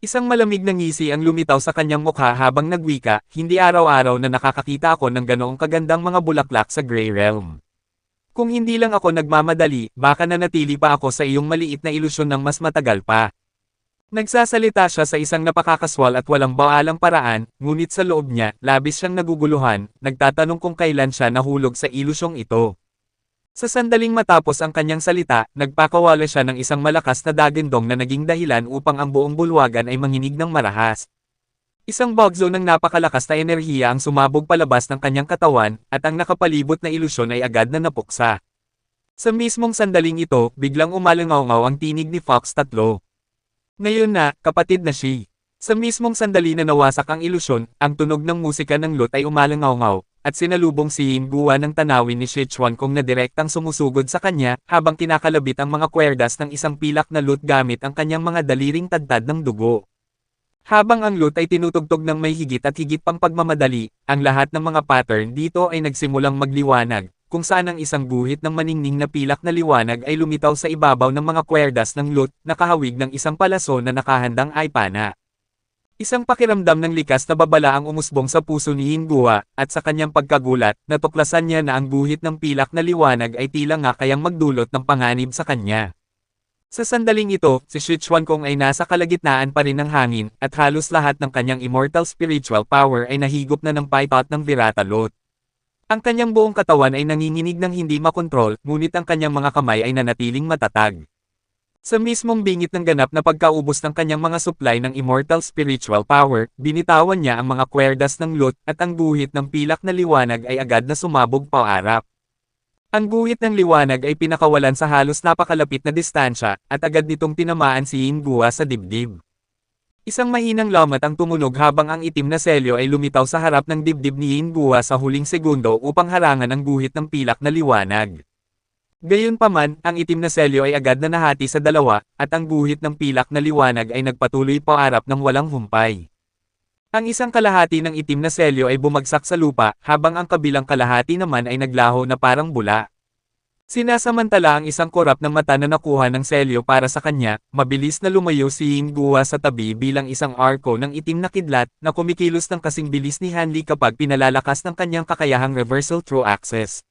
Isang malamig na ngisi ang lumitaw sa kanyang mukha habang nagwika, hindi araw-araw na nakakakita ako ng ganoong kagandang mga bulaklak sa Grey Realm. Kung hindi lang ako nagmamadali, baka nanatili pa ako sa iyong maliit na ilusyon ng mas matagal pa. Nagsasalita siya sa isang napakakaswal at walang baalang paraan, ngunit sa loob niya, labis siyang naguguluhan, nagtatanong kung kailan siya nahulog sa ilusyong ito. Sa sandaling matapos ang kanyang salita, nagpakawala siya ng isang malakas na dagindong na naging dahilan upang ang buong bulwagan ay manginig ng marahas. Isang bugzo ng napakalakas na enerhiya ang sumabog palabas ng kanyang katawan, at ang nakapalibot na ilusyon ay agad na napuksa. Sa mismong sandaling ito, biglang umalangaw-ngaw ang tinig ni Fox 3. Ngayon na, kapatid na Shi. Sa mismong sandali na nawasak ang ilusyon, ang tunog ng musika ng lute ay umalangaw-ngaw, at sinalubong si Yin Gua ng tanawin ni Shi Chuankong na direktang sumusugod sa kanya, habang kinakalabit ang mga kwerdas ng isang pilak na lute gamit ang kanyang mga daliring tadtad ng dugo. Habang ang lute ay tinutugtog ng may higit at higit pang pagmamadali, ang lahat ng mga pattern dito ay nagsimulang magliwanag, kung saan ang isang guhit ng maningning na pilak na liwanag ay lumitaw sa ibabaw ng mga kwerdas ng lute, na kahawig ng isang palaso na nakahandang aipana. Isang pakiramdam ng likas na babala ang umusbong sa puso ni Yin Gua, at sa kanyang pagkagulat, natuklasan niya na ang guhit ng pilak na liwanag ay tila nga kayang magdulot ng panganib sa kanya. Sa sandaling ito, si Shi Chuankong ay nasa kalagitnaan pa rin ng hangin, at halos lahat ng kanyang immortal spiritual power ay nahigop na ng paitot ng Virata Lot. Ang kanyang buong katawan ay nanginginig ng hindi makontrol, ngunit ang kanyang mga kamay ay nanatiling matatag. Sa mismong bingit ng ganap na pagkaubos ng kanyang mga supply ng immortal spiritual power, binitawan niya ang mga kwerdas ng lute, at ang guhit ng pilak na liwanag ay agad na sumabog paarap. Ang guhit ng liwanag ay pinakawalan sa halos napakalapit na distansya, at agad nitong tinamaan si Yin Gua sa dibdib. Isang mahinang lamat ang tumunog habang ang itim na selyo ay lumitaw sa harap ng dibdib ni Yin Gua sa huling segundo upang harangan ang guhit ng pilak na liwanag. Gayunpaman, ang itim na selyo ay agad na nahati sa dalawa, at ang guhit ng pilak na liwanag ay nagpatuloy paarap ng walang humpay. Ang isang kalahati ng itim na selyo ay bumagsak sa lupa, habang ang kabilang kalahati naman ay naglaho na parang bula. Sinasamantala ang isang korap ng mata na nakuha ng selyo para sa kanya, mabilis na lumayo si Yin Gua sa tabi bilang isang arko ng itim na kidlat, na kumikilos ng kasing bilis ni Hanli kapag pinalalakas ng kanyang kakayahang reversal through access.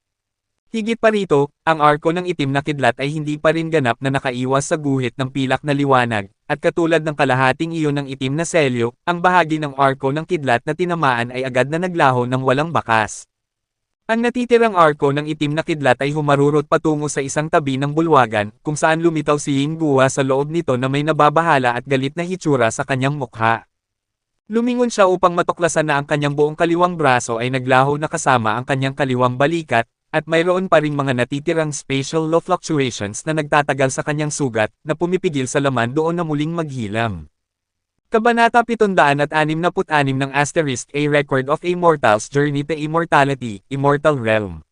Higit pa rito, ang arko ng itim na kidlat ay hindi pa rin ganap na nakaiwas sa guhit ng pilak na liwanag, at katulad ng kalahating iyon ng itim na selyo, ang bahagi ng arko ng kidlat na tinamaan ay agad na naglaho ng walang bakas. Ang natitirang arko ng itim na kidlat ay humarurot patungo sa isang tabi ng bulwagan, kung saan lumitaw si Yin Gua sa loob nito na may nababahala at galit na hitsura sa kanyang mukha. Lumingon siya upang matuklasan na ang kanyang buong kaliwang braso ay naglaho na kasama ang kanyang kaliwang balikat, at mayroon pa ring mga natitirang spatial law fluctuations na nagtatagal sa kanyang sugat, na pumipigil sa laman doon na muling maghilam. Kabanata 766 ng Asterisk A Record of a Mortal's Journey to Immortality, Immortal Realm.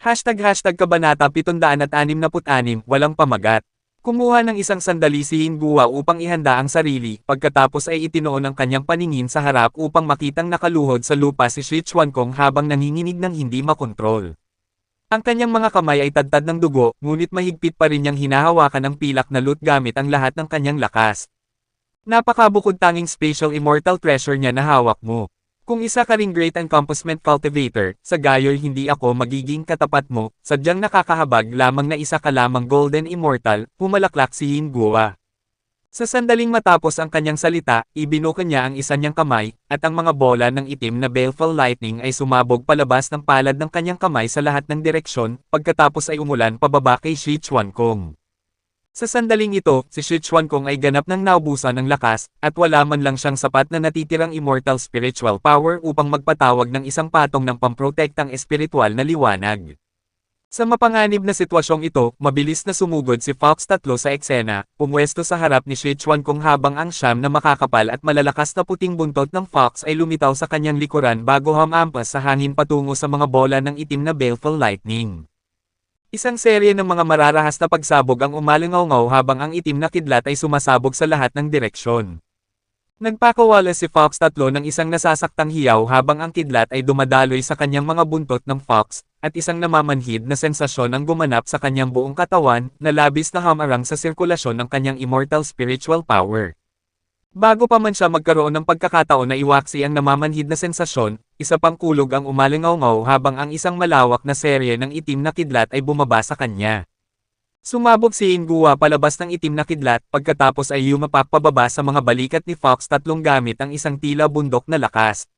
#Kabanata 766, walang pamagat. Kumuha ng isang sandali si Hingguwa upang ihanda ang sarili, pagkatapos ay itinoon ang kanyang paningin sa harap upang makitang nakaluhod sa lupa si Shi Chuankong habang nanginginig ng hindi makontrol. Ang kanyang mga kamay ay tadtad ng dugo, ngunit mahigpit pa rin niyang hinahawakan ang pilak na loot gamit ang lahat ng kanyang lakas. Napakabukod tanging special immortal treasure niya na hawak mo. Kung isa ka ring great encompassment cultivator, sa gayoy hindi ako magiging katapat mo, sadyang nakakahabag lamang na isa ka lamang golden immortal, humalaklak si Hingguwa. Sa sandaling matapos ang kanyang salita, ibinuka niya ang isa niyang kamay, at ang mga bola ng itim na baleful lightning ay sumabog palabas ng palad ng kanyang kamay sa lahat ng direksyon, pagkatapos ay umulan pababa kay Shi Chuankong. Sa sandaling ito, si Shi Chuankong ay ganap ng naubusan ng lakas, at wala man lang siyang sapat na natitirang immortal spiritual power upang magpatawag ng isang patong ng pamprotektang espiritual na liwanag. Sa mapanganib na sitwasyong ito, mabilis na sumugod si Fox 3 sa eksena, pumwesto sa harap ni Shi Chuankong habang ang siyam na makakapal at malalakas na puting buntot ng Fox ay lumitaw sa kanyang likuran bago hamampas sa hangin patungo sa mga bola ng itim na baleful lightning. Isang serye ng mga mararahas na pagsabog ang umalingaw-ngaw habang ang itim na kidlat ay sumasabog sa lahat ng direksyon. Nagpakawala si Fox 3 ng isang nasasaktang hiyaw habang ang kidlat ay dumadaloy sa kanyang mga buntot ng Fox, at isang namamanhid na sensasyon ang gumanap sa kanyang buong katawan, na labis na hamarang sa sirkulasyon ng kanyang immortal spiritual power. Bago pa man siya magkaroon ng pagkakataon na iwaksi ang namamanhid na sensasyon, isa pang kulog ang umalingaw-ngaw habang ang isang malawak na serye ng itim na kidlat ay bumaba sa kanya. Sumabog si Hingguwa palabas ng itim na kidlat, pagkatapos ay yumapak pababa sa mga balikat ni Fox 3 gamit ang isang tila bundok na lakas.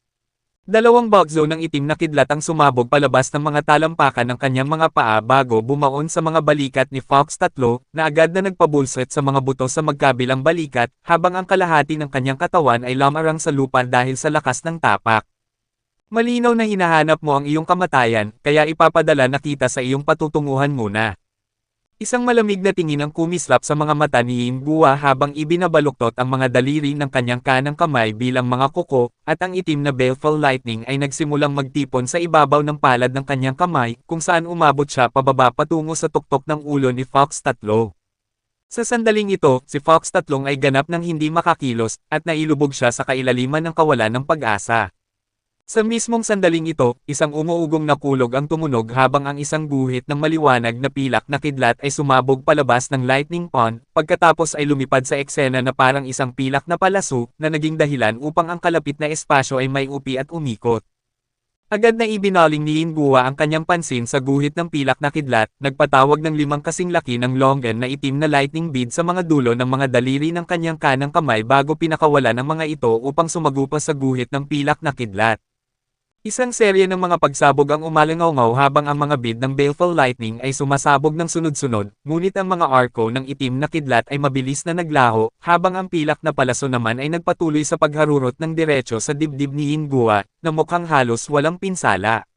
Dalawang bagzo ng itim na kidlat ang sumabog palabas ng mga talampakan ng kanyang mga paa bago bumaon sa mga balikat ni Fox 3, na agad na nagpabulset sa mga buto sa magkabilang balikat, habang ang kalahati ng kanyang katawan ay lamarang sa lupa dahil sa lakas ng tapak. Malinaw na hinahanap mo ang iyong kamatayan, kaya ipapadala na kita sa iyong patutunguhan muna. Isang malamig na tingin ang kumislap sa mga mata ni Hingguwa habang ibinabaluktot ang mga daliri ng kanyang kanang kamay bilang mga kuko, at ang itim na baleful lightning ay nagsimulang magtipon sa ibabaw ng palad ng kanyang kamay, kung saan umabot siya pababa patungo sa tuktok ng ulo ni Fox 3. Sa sandaling ito, si Fox 3 ay ganap ng hindi makakilos, at nailubog siya sa kailaliman ng kawalan ng pag-asa. Sa mismong sandaling ito, isang umuugong na kulog ang tumunog habang ang isang guhit ng maliwanag na pilak na kidlat ay sumabog palabas ng lightning pond, pagkatapos ay lumipad sa eksena na parang isang pilak na palaso, na naging dahilan upang ang kalapit na espasyo ay may upi at umikot. Agad na ibinaling ni Hingguwa ang kanyang pansin sa guhit ng pilak na kidlat, nagpatawag ng 5 kasing laki ng longgan na itim na lightning bead sa mga dulo ng mga daliri ng kanyang kanang kamay bago pinakawalan ng mga ito upang sumagupa sa guhit ng pilak na kidlat. Isang serye ng mga pagsabog ang umalingaw-ngaw habang ang mga bead ng baleful lightning ay sumasabog ng sunod-sunod, ngunit ang mga arko ng itim na kidlat ay mabilis na naglaho, habang ang pilak na palaso naman ay nagpatuloy sa pagharurot ng diretso sa dibdib ni Hingguwa, na mukhang halos walang pinsala.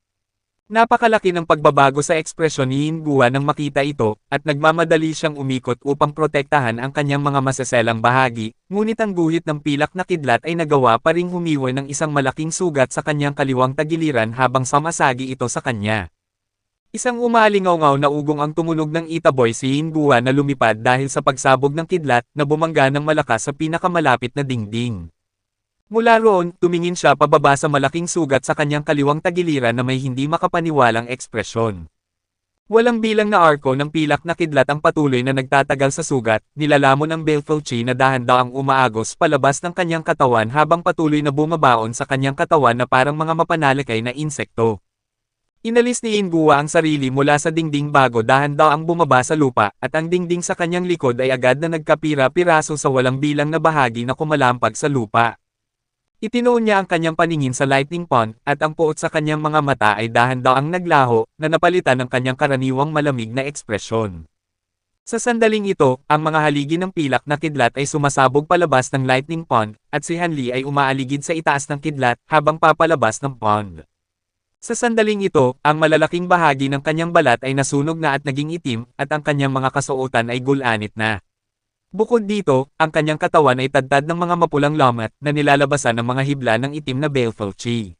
Napakalaki ng pagbabago sa ekspresyon ni Hingguwa nang makita ito, at nagmamadali siyang umikot upang protektahan ang kanyang mga maseselang bahagi, ngunit ang guhit ng pilak na kidlat ay nagawa pa ring humiwa ng isang malaking sugat sa kanyang kaliwang tagiliran habang samasagi ito sa kanya. Isang umalingaw-ngaw na ugong ang tumunog ng itaboy si Hingguwa na lumipad dahil sa pagsabog ng kidlat, na bumangga ng malakas sa pinakamalapit na dingding. Mula roon, tumingin siya pababa sa malaking sugat sa kanyang kaliwang tagiliran na may hindi makapaniwalang ekspresyon. Walang bilang na arko ng pilak na kidlat ang patuloy na nagtatagal sa sugat, nilalamon ang baleful chi na dahan-dahang umaagos palabas ng kanyang katawan habang patuloy na bumabaon sa kanyang katawan na parang mga mapanalikay na insekto. Inalis ni Hingguwa ang sarili mula sa dingding bago dahan-dahang bumaba sa lupa, at ang dingding sa kanyang likod ay agad na nagkapira-piraso sa walang bilang na bahagi na kumalampag sa lupa. Itinoon niya ang kanyang paningin sa lightning pond, at ang puot sa kanyang mga mata ay dahan-dahang naglaho, na napalitan ng kanyang karaniwang malamig na ekspresyon. Sa sandaling ito, ang mga haligi ng pilak na kidlat ay sumasabog palabas ng lightning pond, at si Hanli ay umaaligid sa itaas ng kidlat, habang papalabas ng pond. Sa sandaling ito, ang malalaking bahagi ng kanyang balat ay nasunog na at naging itim, at ang kanyang mga kasuotan ay gulanit na. Bukod dito, ang kanyang katawan ay tadtad ng mga mapulang lamat na nilalabasan ng mga hibla ng itim na baleful chi.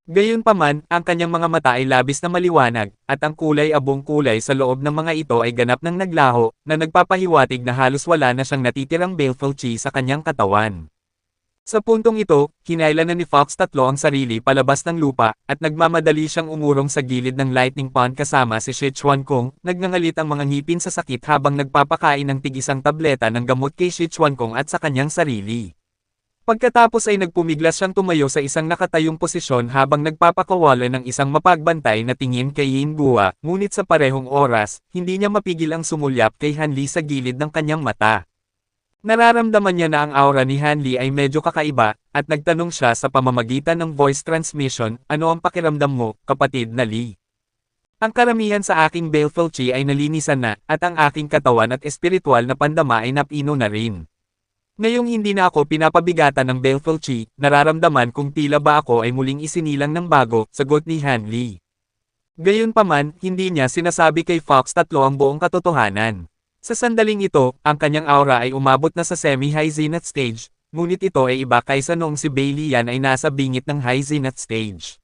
Gayunpaman, ang kanyang mga mata ay labis na maliwanag, at ang kulay abong kulay sa loob ng mga ito ay ganap ng naglaho, na nagpapahiwatig na halos wala na siyang natitirang baleful chi sa kanyang katawan. Sa puntong ito, kinailan na ni Fox tatlo ang sarili palabas ng lupa, at nagmamadali siyang umurong sa gilid ng lightning pond kasama si Shi Chuankong, nagngangalit ang mga ngipin sa sakit habang nagpapakain ng tig-isang tableta ng gamot kay Shi Chuankong at sa kanyang sarili. Pagkatapos ay nagpumiglas siyang tumayo sa isang nakatayong posisyon habang nagpapakawala ng isang mapagbantay na tingin kay Yin Gua, ngunit sa parehong oras, hindi niya mapigil ang sumulyap kay Han Li sa gilid ng kanyang mata. Nararamdaman niya na ang aura ni Han Li ay medyo kakaiba, at nagtanong siya sa pamamagitan ng voice transmission, ano ang pakiramdam mo, kapatid na Li? Ang karamihan sa aking baleful chi ay nalinisan na, at ang aking katawan at espiritual na pandama ay napino na rin. Ngayong hindi na ako pinapabigatan ng baleful chi, nararamdaman kung tila ba ako ay muling isinilang ng bago, sagot ni Han Li. Gayunpaman, hindi niya sinasabi kay Fox tatlo ang buong katotohanan. Sa sandaling ito, ang kanyang aura ay umabot na sa semi-high zenith stage, ngunit ito ay iba kaysa noong si Bailey yan ay nasa bingit ng high zenith stage.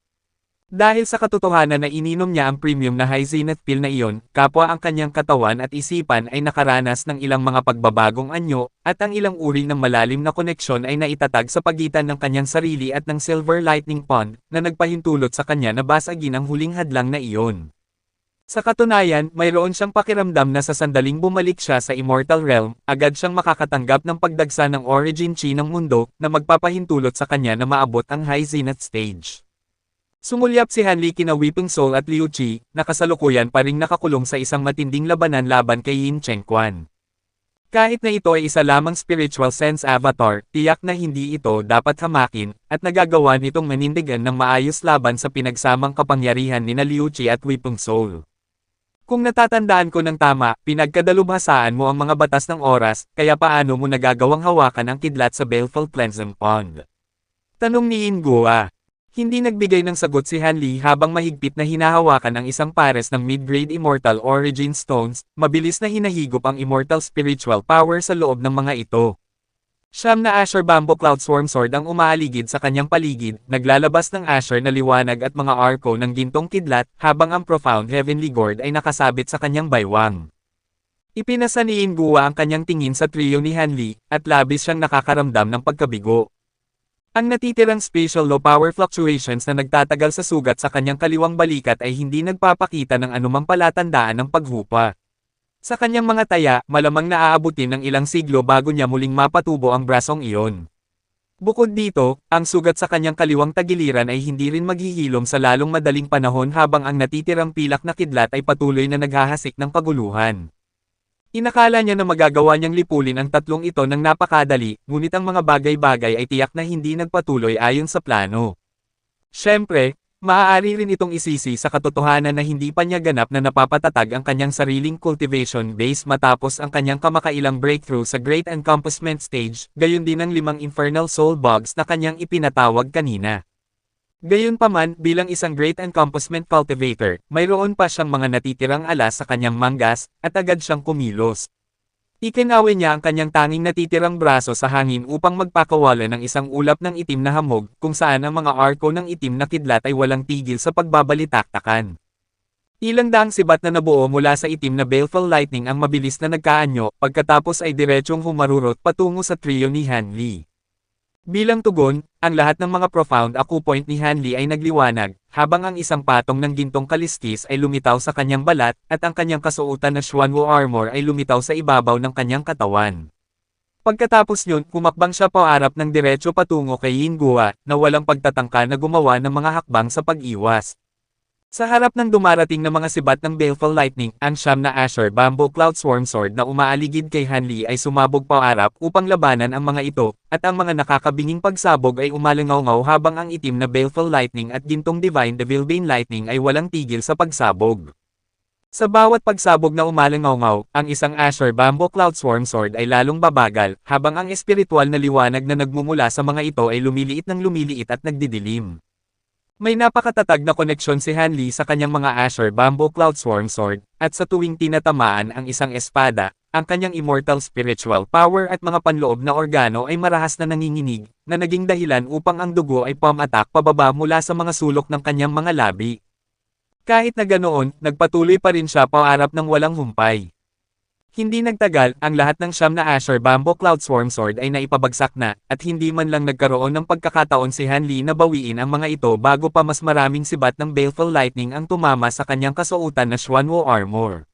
Dahil sa katotohanan na ininom niya ang premium na high zenith pill na iyon, kapwa ang kanyang katawan at isipan ay nakaranas ng ilang mga pagbabagong anyo, at ang ilang uri ng malalim na koneksyon ay naitatag sa pagitan ng kanyang sarili at ng Silver Lightning Pond, na nagpahintulot sa kanya na basagin ang huling hadlang na iyon. Sa katunayan, mayroon siyang pakiramdam na sa sandaling bumalik siya sa Immortal Realm, agad siyang makakatanggap ng pagdagsa ng origin chi ng mundo, na magpapahintulot sa kanya na maabot ang high zenith stage. Sumulyap si Han Li kina Weeping Soul at Liu Qi, na kasalukuyan pa ring nakakulong sa isang matinding labanan laban kay Yin Chengquan. Kahit na ito ay isa lamang spiritual sense avatar, tiyak na hindi ito dapat hamakin, at nagagawa nitong manindigan ng maayos laban sa pinagsamang kapangyarihan ni Liu Qi at Weeping Soul. Kung natatandaan ko ng tama, pinagkadalubhasaan mo ang mga batas ng oras, kaya paano mo nagagawang hawakan ang kidlat sa Baleful Cleansing Pond? Tanong ni Yin Gua. Hindi nagbigay ng sagot si Han Li habang mahigpit na hinahawakan ang isang pares ng mid-grade Immortal Origin Stones, mabilis na hinahigop ang Immortal Spiritual Power sa loob ng mga ito. Siyam na Asher Bamboo Cloud Swarm Sword ang umaaligid sa kanyang paligid, naglalabas ng Asher na liwanag at mga arko ng gintong kidlat, habang ang Profound Heavenly Gourd ay nakasabit sa kanyang baywang. Ipinasa ni Yin Gua ang kanyang tingin sa trio ni Han Li, at labis siyang nakakaramdam ng pagkabigo. Ang natitirang spatial low power fluctuations na nagtatagal sa sugat sa kanyang kaliwang balikat ay hindi nagpapakita ng anumang palatandaan ng paghupa. Sa kanyang mga taya, malamang naaabutin ng ilang siglo bago niya muling mapatubo ang brasong iyon. Bukod dito, ang sugat sa kanyang kaliwang tagiliran ay hindi rin maghihilom sa lalong madaling panahon habang ang natitirang pilak na kidlat ay patuloy na naghahasik ng kaguluhan. Inakala niya na magagawa niyang lipulin ang tatlong ito ng napakadali, ngunit ang mga bagay-bagay ay tiyak na hindi nagpatuloy ayon sa plano. Siyempre, maaari rin itong isisi sa katotohanan na hindi pa niya ganap na napapatatag ang kanyang sariling cultivation base matapos ang kanyang kamakailang breakthrough sa Great Encompassment Stage, gayon din ang 5 Infernal Soul Bugs na kanyang ipinatawag kanina. Gayunpaman, bilang isang Great Encompassment Cultivator, mayroon pa siyang mga natitirang alas sa kanyang manggas, at agad siyang kumilos. Ikinawin niya ang kanyang tanging natitirang braso sa hangin upang magpakawala ng isang ulap ng itim na hamog, kung saan ang mga arko ng itim na kidlat ay walang tigil sa pagbabalitaktakan. Ilang daang sibat na nabuo mula sa itim na baleful lightning ang mabilis na nagkaanyo, pagkatapos ay diretsyong humarurot patungo sa trio ni Han Li. Bilang tugon, ang lahat ng mga profound acupoint ni Han Li ay nagliwanag, habang ang isang patong ng gintong kaliskis ay lumitaw sa kanyang balat, at ang kanyang kasuotan na Xuanwu armor ay lumitaw sa ibabaw ng kanyang katawan. Pagkatapos yun, kumakbang siya paarap ng diretsyo patungo kay Yin Gua, na walang pagtatangka na gumawa ng mga hakbang sa pag-iwas. Sa harap ng dumarating na mga sibat ng baleful lightning, ang siyam na Asher Bamboo Cloud Swarm Sword na umaaligid kay Han Li ay sumabog paarap upang labanan ang mga ito, at ang mga nakakabinging pagsabog ay umalangaw-ngaw habang ang itim na baleful lightning at gintong Divine Devil Bane Lightning ay walang tigil sa pagsabog. Sa bawat pagsabog na umalangaw-ngaw, ang isang Asher Bamboo Cloud Swarm Sword ay lalong babagal, habang ang espiritual na liwanag na nagmumula sa mga ito ay lumiliit ng lumiliit at nagdidilim. May napakatatag na koneksyon si Han Li sa kanyang mga Asher Bamboo Cloud Swarm Sword, at sa tuwing tinatamaan ang isang espada, ang kanyang immortal spiritual power at mga panloob na organo ay marahas na nanginginig, na naging dahilan upang ang dugo ay pumatak pababa mula sa mga sulok ng kanyang mga labi. Kahit na ganoon, nagpatuloy pa rin siya paarap ng walang humpay. Hindi nagtagal, ang lahat ng siyam na Asher Bamboo Cloud Swarm Sword ay naipabagsak na, at hindi man lang nagkaroon ng pagkakataon si Han Li na bawiin ang mga ito bago pa mas maraming sibat ng Baleful Lightning ang tumama sa kanyang kasuotan na Xuanwo Armor.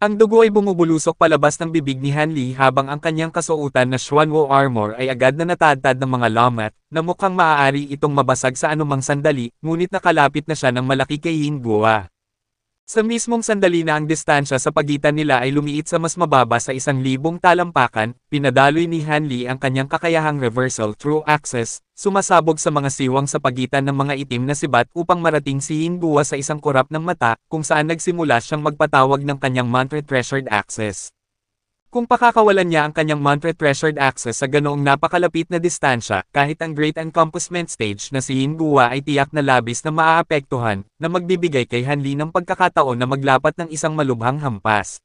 Ang dugo ay bumubulusok palabas ng bibig ni Han Li habang ang kanyang kasuotan na Xuanwo Armor ay agad na natadtad ng mga lamat, na mukhang maaari itong mabasag sa anumang sandali, ngunit nakalapit na siya ng malaki kay Yin Guo. Sa mismong sandali na ang distansya sa pagitan nila ay lumiit sa mas mababa sa 1,000 talampakan, pinadaloy ni Han Li ang kanyang kakayahang reversal through axis, sumasabog sa mga siwang sa pagitan ng mga itim na sibat upang marating si Yin Guo sa isang kurap ng mata, kung saan nagsimula siyang magpatawag ng kanyang mantra treasured axis. Kung pakakawalan niya ang kanyang mantra treasured access sa ganoong napakalapit na distansya, kahit ang Great Encompassment Stage na si Yin Guo ay tiyak na labis na maaapektuhan, na magbibigay kay Han Li ng pagkakataon na maglapat ng isang malubhang hampas.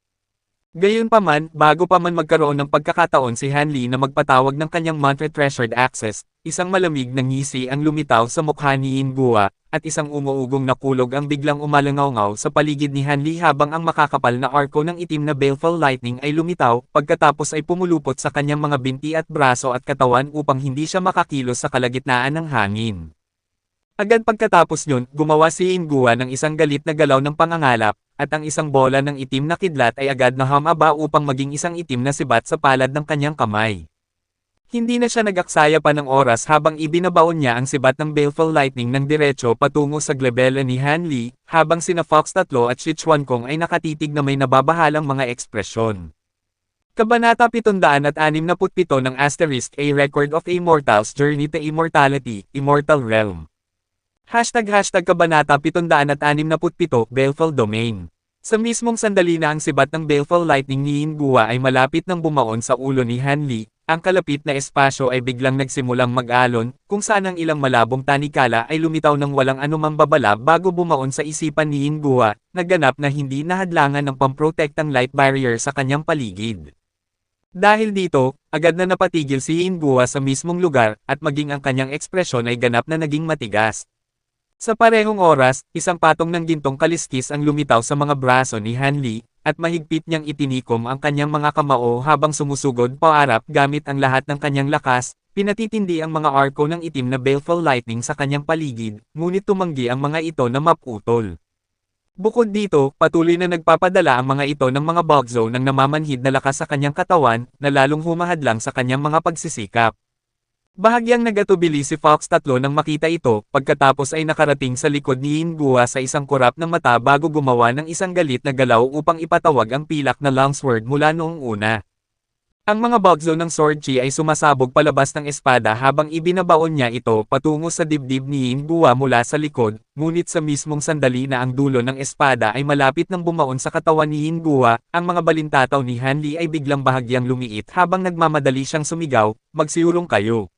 Gayunpaman, bago pa man magkaroon ng pagkakataon si Han Li na magpatawag ng kanyang mantra treasured access, isang malamig na ngisi ang lumitaw sa mukha ni Yin Guo, at isang umuugong na kulog ang biglang umalangaw sa paligid ni Han Li habang ang makakapal na arko ng itim na baleful lightning ay lumitaw, pagkatapos ay pumulupot sa kanyang mga binti at braso at katawan upang hindi siya makakilos sa kalagitnaan ng hangin. Agad pagkatapos yun, gumawa si Yin Guo ng isang galit na galaw ng pangangalap, at ang isang bola ng itim na kidlat ay agad na humaba upang maging isang itim na sibat sa palad ng kanyang kamay. Hindi na siya nag-aksaya pa ng oras habang ibinabaon niya ang sibat ng baleful lightning ng diretso patungo sa glabella ni Han Li, habang sina Fox 3 at Shi Chuankong ay nakatitig na may nababahalang mga ekspresyon. Kabanata 767 ng Asterisk A Record of a Mortal's Journey to Immortality, Immortal Realm. Kabanata 767 Baleful Domain. Sa mismong sandali na ang sibat ng baleful lightning ni Yin Guo ay malapit nang bumaon sa ulo ni Han Li, ang kalapit na espasyo ay biglang nagsimulang mag-alon, kung saan ang ilang malabong tanikala ay lumitaw ng walang anumang babala bago bumaon sa isipan ni Yin Guo, naganap na hindi nahadlangan ng pamprotektang light barrier sa kanyang paligid. Dahil dito, agad na napatigil si Yin Guo sa mismong lugar, at maging ang kanyang ekspresyon ay ganap na naging matigas. Sa parehong oras, isang patong ng gintong kaliskis ang lumitaw sa mga braso ni Han Li, at mahigpit niyang itinikom ang kanyang mga kamao habang sumusugod paarap gamit ang lahat ng kanyang lakas, pinatitindi ang mga arko ng itim na baleful lightning sa kanyang paligid, ngunit tumanggi ang mga ito na maputol. Bukod dito, patuloy na nagpapadala ang mga ito ng mga bug zone ng namamanhid na lakas sa kanyang katawan, na lalong humahadlang sa kanyang mga pagsisikap. Bahagyang nagatubili si Fox 3 nang makita ito, pagkatapos ay nakarating sa likod ni Yin Guo sa isang kurap ng mata bago gumawa ng isang galit na galaw upang ipatawag ang pilak na longsword mula noong una. Ang mga bugzo ng sword chi ay sumasabog palabas ng espada habang ibinabaon niya ito patungo sa dibdib ni Yin Guo mula sa likod, ngunit sa mismong sandali na ang dulo ng espada ay malapit nang bumaon sa katawan ni Yin Guo, ang mga balintataw ni Han Li ay biglang bahagyang lumiit habang nagmamadali siyang sumigaw, "Magsiurong kayo!"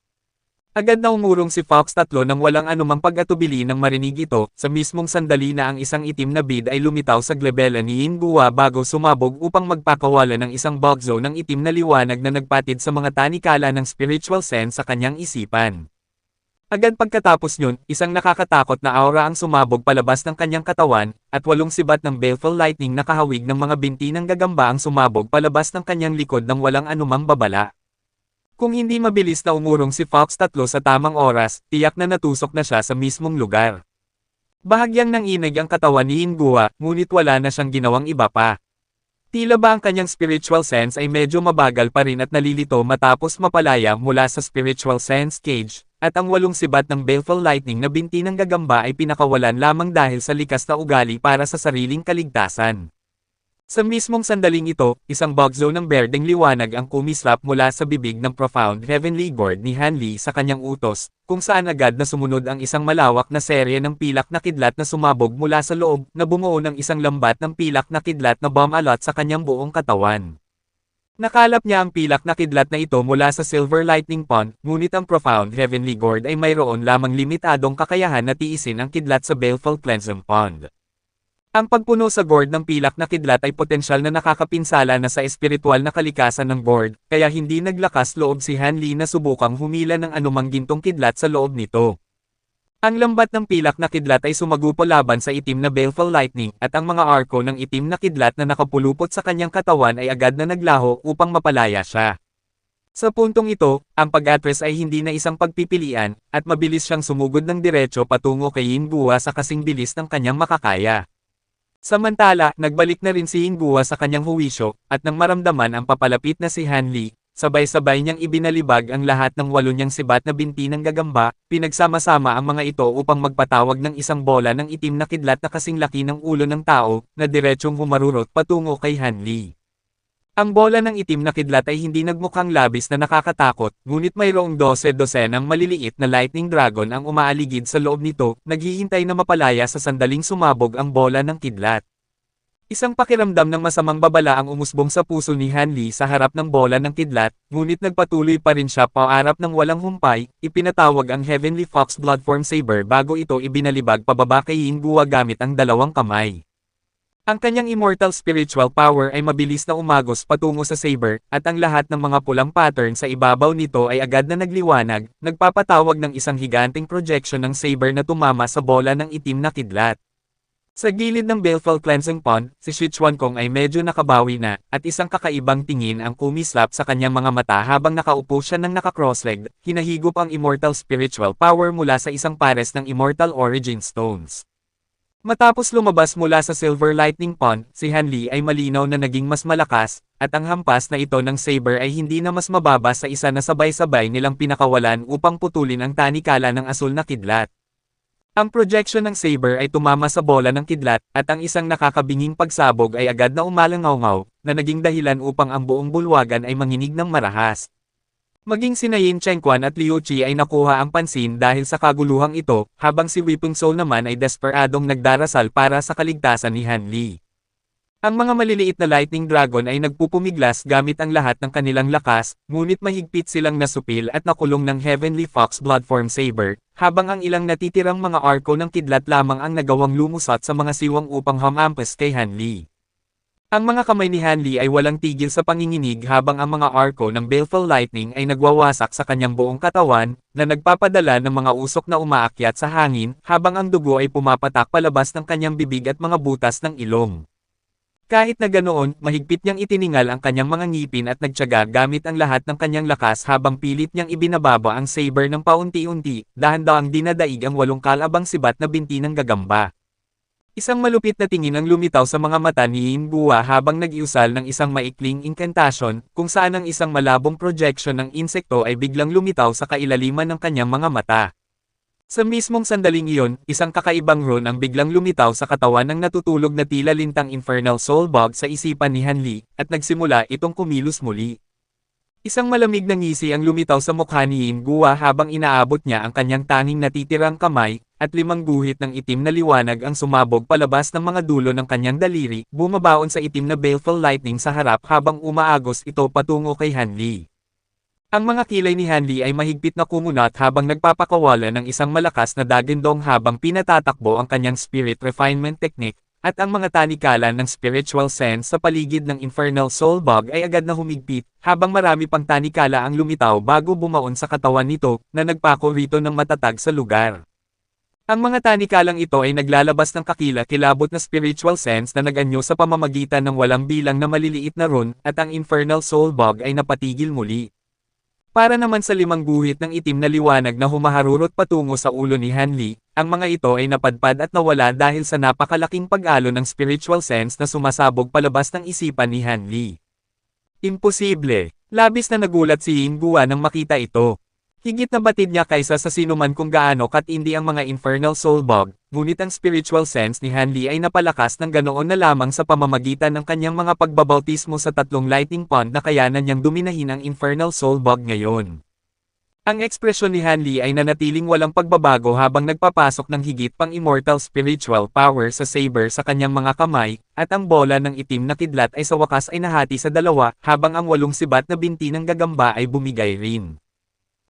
Agad na umurong si Fox 3 nang walang anumang pag-atubili nang marinig ito, sa mismong sandali na ang isang itim na bead ay lumitaw sa glabella ni Yin Guo bago sumabog upang magpakawala ng isang bugzo ng itim na liwanag na nagpatid sa mga tanikala ng spiritual sense sa kanyang isipan. Agad pagkatapos yun, isang nakakatakot na aura ang sumabog palabas ng kanyang katawan, at 8 sibat ng baleful lightning na kahawig ng mga binti ng gagamba ang sumabog palabas ng kanyang likod ng walang anumang babala. Kung hindi mabilis na umurong si Fox 3 sa tamang oras, tiyak na natusok na siya sa mismong lugar. Bahagyang nanginig ang katawan ni Yin Guo, ngunit wala na siyang ginawang iba pa. Tila ba ang kanyang spiritual sense ay medyo mabagal pa rin at nalilito matapos mapalaya mula sa spiritual sense cage, at ang 8 sibat ng baleful lightning na binti ng gagamba ay pinakawalan lamang dahil sa likas na ugali para sa sariling kaligtasan. Sa mismong sandaling ito, isang bugzo ng berdeng liwanag ang kumislap mula sa bibig ng profound heavenly gourd ni Han Li sa kanyang utos, kung saan agad na sumunod ang isang malawak na serye ng pilak na kidlat na sumabog mula sa loob, na bumuo ng isang lambat ng pilak na kidlat na bomb alot sa kanyang buong katawan. Nakalap niya ang pilak na kidlat na ito mula sa Silver Lightning Pond, ngunit ang profound heavenly gourd ay mayroon lamang limitadong kakayahan na tiisin ang kidlat sa baleful cleansing pond. Ang pagpuno sa gourd ng pilak na kidlat ay potensyal na nakakapinsala na sa espiritual na kalikasan ng gourd, kaya hindi naglakas loob si Hanli na subukang humila ng anumang gintong kidlat sa loob nito. Ang lambat ng pilak na kidlat ay sumagupo laban sa itim na baleful lightning at ang mga arko ng itim na kidlat na nakapulupot sa kanyang katawan ay agad na naglaho upang mapalaya siya. Sa puntong ito, ang pag-atres ay hindi na isang pagpipilian, at mabilis siyang sumugod ng diretso patungo kay Yin Guo sa kasing bilis ng kanyang makakaya. Samantala, nagbalik na rin si Yin Guo sa kanyang huwisyo, at nang maramdaman ang papalapit na si Hanli, sabay-sabay niyang ibinalibag ang lahat ng 8 niyang sibat na binti ng gagamba, pinagsama-sama ang mga ito upang magpatawag ng isang bola ng itim na kidlat na kasing laki ng ulo ng tao, na diretsyong humarurot patungo kay Hanli. Ang bola ng itim na kidlat ay hindi nagmukhang labis na nakakatakot, ngunit mayroong 12-dosenang maliliit na lightning dragon ang umaaligid sa loob nito, naghihintay na mapalaya sa sandaling sumabog ang bola ng kidlat. Isang pakiramdam ng masamang babala ang umusbong sa puso ni Hanli sa harap ng bola ng kidlat, ngunit nagpatuloy pa rin siya paarap ng walang humpay, ipinatawag ang Heavenly Fox Bloodform Saber bago ito ibinalibag pababa kay Yin Guo gamit ang 2 kamay. Ang kanyang immortal spiritual power ay mabilis na umagos patungo sa saber, at ang lahat ng mga pulang pattern sa ibabaw nito ay agad na nagliwanag, nagpapatawag ng isang higanting projection ng saber na tumama sa bola ng itim na kidlat. Sa gilid ng baleful cleansing pond, si Shi Chuankong ay medyo nakabawi na, at isang kakaibang tingin ang kumislap sa kanyang mga mata habang nakaupo siya ng naka-cross-legged, hinahigop ang immortal spiritual power mula sa isang pares ng immortal origin stones. Matapos lumabas mula sa Silver Lightning Pond, si Hanli ay malinaw na naging mas malakas, at ang hampas na ito ng saber ay hindi na mas mababa sa isa na sabay-sabay nilang pinakawalan upang putulin ang tanikala ng asul na kidlat. Ang projection ng saber ay tumama sa bola ng kidlat, at ang isang nakakabinging pagsabog ay agad na umalangaw-ngaw, na naging dahilan upang ang buong bulwagan ay manginig ng marahas. Maging sina Yin Chengquan at Liu Qi ay nakuha ang pansin dahil sa kaguluhang ito, habang si Weeping Soul naman ay desperadong nagdarasal para sa kaligtasan ni Hanli. Ang mga maliliit na lightning dragon ay nagpupumiglas gamit ang lahat ng kanilang lakas, ngunit mahigpit silang nasupil at nakulong ng Heavenly Fox Bloodform Saber, habang ang ilang natitirang mga arko ng kidlat lamang ang nagawang lumusot sa mga siwang upang humampas kay Hanli. Ang mga kamay ni Hanli ay walang tigil sa panginginig habang ang mga arko ng baleful lightning ay nagwawasak sa kanyang buong katawan, na nagpapadala ng mga usok na umaakyat sa hangin, habang ang dugo ay pumapatak palabas ng kanyang bibig at mga butas ng ilong. Kahit na ganoon, mahigpit niyang itiningal ang kanyang mga ngipin at nagtiyaga gamit ang lahat ng kanyang lakas habang pilit niyang ibinababa ang saber ng paunti-unti, dahan-dahang dinadaig ang 8 kalabang sibat na binti ng gagamba. Isang malupit na tingin ang lumitaw sa mga mata ni Yin Guo habang nag-iusal ng isang maikling incantation, kung saan ang isang malabong projection ng insekto ay biglang lumitaw sa kailaliman ng kanyang mga mata. Sa mismong sandaling iyon, isang kakaibang rune ang biglang lumitaw sa katawan ng natutulog na tila lintang infernal soul bug sa isipan ni Hanli, at nagsimula itong kumilos muli. Isang malamig na ngisi ang lumitaw sa mukha ni Yin Guo habang inaabot niya ang kanyang tanging natitirang kamay, at 5 guhit ng itim na liwanag ang sumabog palabas ng mga dulo ng kanyang daliri, bumabaon sa itim na baleful lightning sa harap habang umaagos ito patungo kay Hanli. Ang mga kilay ni Hanli ay mahigpit na kumunat habang nagpapakawala ng isang malakas na dagindong habang pinatatakbo ang kanyang spirit refinement technique, at ang mga tanikala ng spiritual sense sa paligid ng infernal soul bug ay agad na humigpit, habang marami pang tanikala ang lumitaw bago bumaon sa katawan nito, na nagpako rito ng matatag sa lugar. Ang mga tanikalang ito ay naglalabas ng kakila-kilabot na spiritual sense na nag-anyo sa pamamagitan ng walang bilang na maliliit na rune, at ang infernal soul bug ay napatigil muli. Para naman sa 5 guhit ng itim na liwanag na humaharurot patungo sa ulo ni Hanli, ang mga ito ay napadpad at nawala dahil sa napakalaking pag-alo ng spiritual sense na sumasabog palabas ng isipan ni Hanli. Imposible! Labis na nagulat si Yin Guo nang makita ito. Higit na batid niya kaysa sa sinuman kung gaano katindi ang mga infernal soul bug, ngunit ang spiritual sense ni Hanli ay napalakas ng ganoon na lamang sa pamamagitan ng kanyang mga pagbabautismo sa 3 lightning pond na kayanan niyang duminahin ang infernal soul bug ngayon. Ang ekspresyon ni Hanli ay nanatiling walang pagbabago habang nagpapasok ng higit pang immortal spiritual power sa saber sa kanyang mga kamay, at ang bola ng itim na kidlat ay sa wakas ay nahati sa 2, habang ang 8 sibat na binti ng gagamba ay bumigay rin.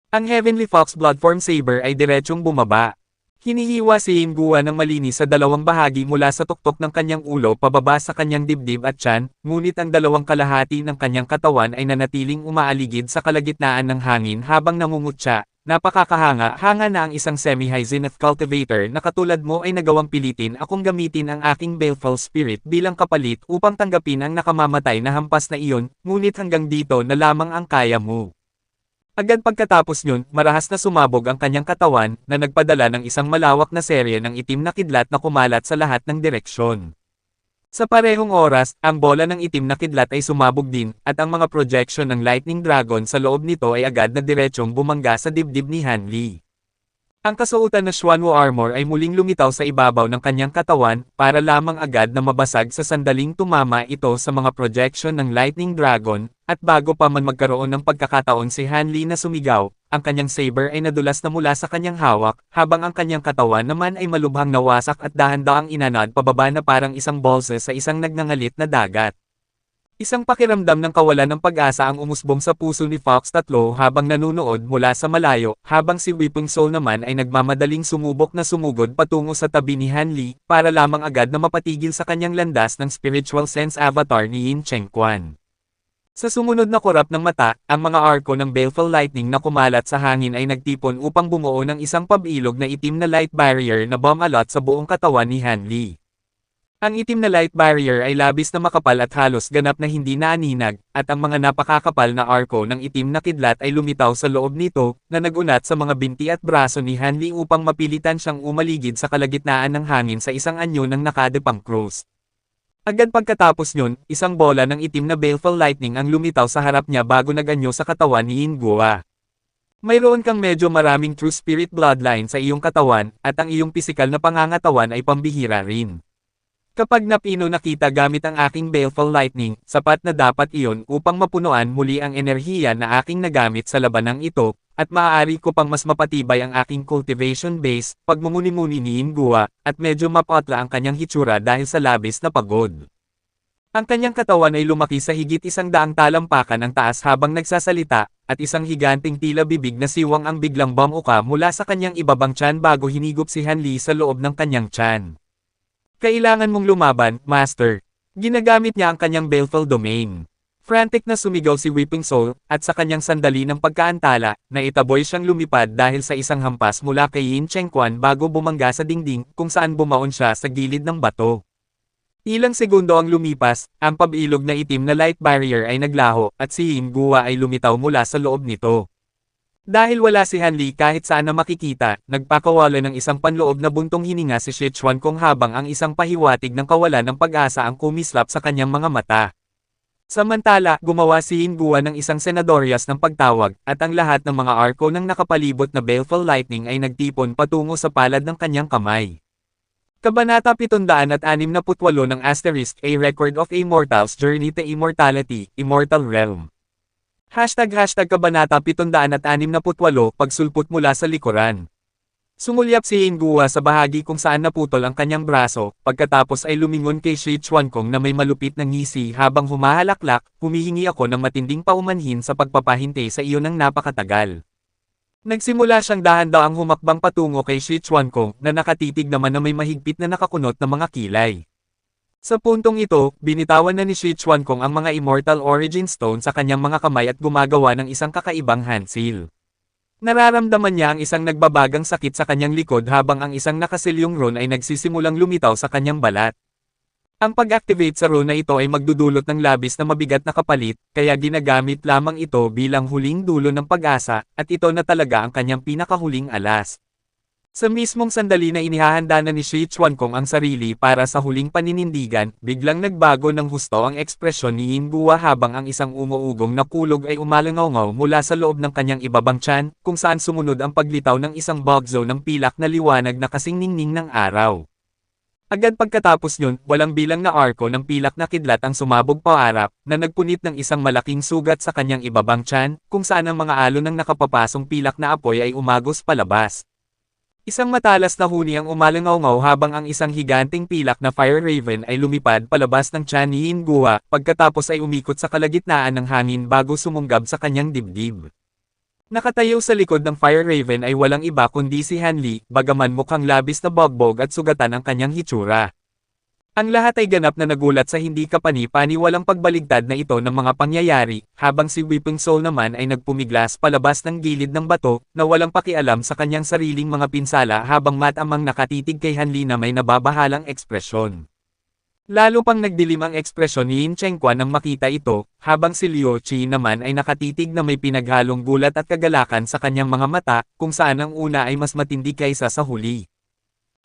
Ang Heavenly Fox Bloodform Saber ay diretsyong bumaba. Hinihiwa si Hingguwa ng malinis sa dalawang bahagi mula sa tuktok ng kanyang ulo pababa sa kanyang dibdib at tiyan, ngunit ang dalawang kalahati ng kanyang katawan ay nanatiling umaaligid sa kalagitnaan ng hangin habang nangungutya. Napakakahanga-hanga na ang isang semi-high-zenith cultivator na katulad mo ay nagawang pilitin akong gamitin ang aking baleful spirit bilang kapalit upang tanggapin ang nakamamatay na hampas na iyon, ngunit hanggang dito na lamang ang kaya mo. Agad pagkatapos yun, marahas na sumabog ang kanyang katawan, na nagpadala ng isang malawak na serye ng itim na kidlat na kumalat sa lahat ng direksyon. Sa parehong oras, ang bola ng itim na kidlat ay sumabog din, at ang mga projection ng Lightning Dragon sa loob nito ay agad na diretsyong bumangga sa dibdib ni Hanli. Ang kasuotan na Xuanwu armor ay muling lumitaw sa ibabaw ng kanyang katawan, para lamang agad na mabasag sa sandaling tumama ito sa mga projection ng Lightning Dragon, at bago pa man magkaroon ng pagkakataon si Hanli na sumigaw, ang kanyang saber ay nadulas na mula sa kanyang hawak, habang ang kanyang katawan naman ay malubhang nawasak at dahan-daang inanad pababa na parang isang balsa sa isang nagngangalit na dagat. Isang pakiramdam ng kawalan ng pag-asa ang umusbong sa puso ni Fox Tatlo habang nanunood mula sa malayo, habang si Weeping Soul naman ay nagmamadaling sumubok na sumugod patungo sa tabi ni Hanli, para lamang agad na mapatigil sa kanyang landas ng spiritual sense avatar ni Yin Chengquan. Sa sumunod na kurap ng mata, ang mga arko ng baleful lightning na kumalat sa hangin ay nagtipon upang bumuo ng isang pabilog na itim na light barrier na bumalot sa buong katawan ni Hanli. Ang itim na light barrier ay labis na makapal at halos ganap na hindi naaninag, at ang mga napakakapal na arko ng itim na kidlat ay lumitaw sa loob nito, na nagunat sa mga binti at braso ni Hanli upang mapilitan siyang umaligid sa kalagitnaan ng hangin sa isang anyo ng nakadepang cross. Agad pagkatapos yun, isang bola ng itim na baleful lightning ang lumitaw sa harap niya bago naganyo sa katawan ni Hingguwa. Mayroon kang medyo maraming true spirit bloodline sa iyong katawan, at ang iyong pisikal na pangangatawan ay pambihira rin. Kapag napino nakita gamit ang aking baleful lightning, sapat na dapat iyon upang mapunuan muli ang enerhiya na aking nagamit sa labanang ito, at maaari ko pang mas mapatibay ang aking cultivation base, pagmumuni-muni ni Hingguwa, at medyo mapatla ang kanyang hitsura dahil sa labis na pagod. Ang kanyang katawan ay lumaki sa higit 100 talampakan ang taas habang nagsasalita, at isang higanting tila bibig na siwang ang biglang bumuka mula sa kanyang ibabang tiyan bago hinigop si Hanli sa loob ng kanyang tiyan. Kailangan mong lumaban, Master. Ginagamit niya ang kanyang baleful domain. Frantic na sumigaw si Weeping Soul, at sa kanyang sandali ng pagkaantala, naitaboy siyang lumipad dahil sa isang hampas mula kay Yin Chengquan bago bumangga sa dingding, kung saan bumaon siya sa gilid ng bato. Ilang segundo ang lumipas, ang pabilog na itim na light barrier ay naglaho, at si Hingguwa ay lumitaw mula sa loob nito. Dahil wala si Hanli kahit saan na makikita, nagpakawala ng isang panloob na buntong hininga si Sichuan-kong habang ang isang pahiwatig ng kawalan ng pag-asa ang kumislap sa kanyang mga mata. Samantala, gumawa si Hingguwa ng isang senadorias ng pagtawag, at ang lahat ng mga arko ng nakapalibot na baleful lightning ay nagtipon patungo sa palad ng kanyang kamay. Kabanata 768 ng Asterisk A Record of a Mortal's Journey to Immortality, Immortal Realm. Kabanata 768 pagsulpot mula sa likuran. Sumulyap si Hingguwa sa bahagi kung saan naputol ang kanyang braso, pagkatapos ay lumingon kay Sichuan-kong na may malupit na ngisi habang humahalaklak, humihingi ako ng matinding paumanhin sa pagpapahintay sa iyo ng napakatagal. Nagsimula siyang dahan-daang humakbang patungo kay Sichuan-kong na nakatitig naman na may mahigpit na nakakunot na mga kilay. Sa puntong ito, binitawan na ni Sichuan-kong ang mga Immortal Origin Stone sa kanyang mga kamay at gumagawa ng isang kakaibang hand seal. Nararamdaman niya ang isang nagbabagang sakit sa kanyang likod habang ang isang nakasilyong rune ay nagsisimulang lumitaw sa kanyang balat. Ang pag-activate sa rune na ito ay magdudulot ng labis na mabigat na kapalit, kaya ginagamit lamang ito bilang huling dulo ng pag-asa, at ito na talaga ang kanyang pinakahuling alas. Sa mismong sandali na inihahanda na ni Sichuan-kong ang sarili para sa huling paninindigan, biglang nagbago ng husto ang ekspresyon ni Hingguwa habang ang isang umuugong na kulog ay umalangaw mula sa loob ng kanyang ibabang tiyan, kung saan sumunod ang paglitaw ng isang bugzo ng pilak na liwanag na kasing ningning ng araw. Agad pagkatapos yun, walang bilang na arko ng pilak na kidlat ang sumabog paarap, na nagpunit ng isang malaking sugat sa kanyang ibabang tiyan, kung saan ang mga alon ng nakapapasong pilak na apoy ay umagos palabas. Isang matalas na huni ang umalangaw habang ang isang higanting pilak na Fire Raven ay lumipad palabas ng tiyan ni Hingguwa, pagkatapos ay umikot sa kalagitnaan ng hangin bago sumunggab sa kanyang dibdib. Nakatayo sa likod ng Fire Raven ay walang iba kundi si Hanli, bagaman mukhang labis na bogbog at sugatan ang kanyang hitsura. Ang lahat ay ganap na nagulat sa hindi kapani-paniwalang pagbaligtad na ito ng mga pangyayari, habang si Weeping Soul naman ay nagpumiglas palabas ng gilid ng bato, na walang pakialam sa kanyang sariling mga pinsala habang matamang nakatitig kay Hanli na may nababahalang ekspresyon. Lalo pang nagdilim ang ekspresyon ni Yin Chengquan nang makita ito, habang si Liu Qi naman ay nakatitig na may pinaghalong gulat at kagalakan sa kanyang mga mata, kung saan ang una ay mas matindi kaysa sa huli.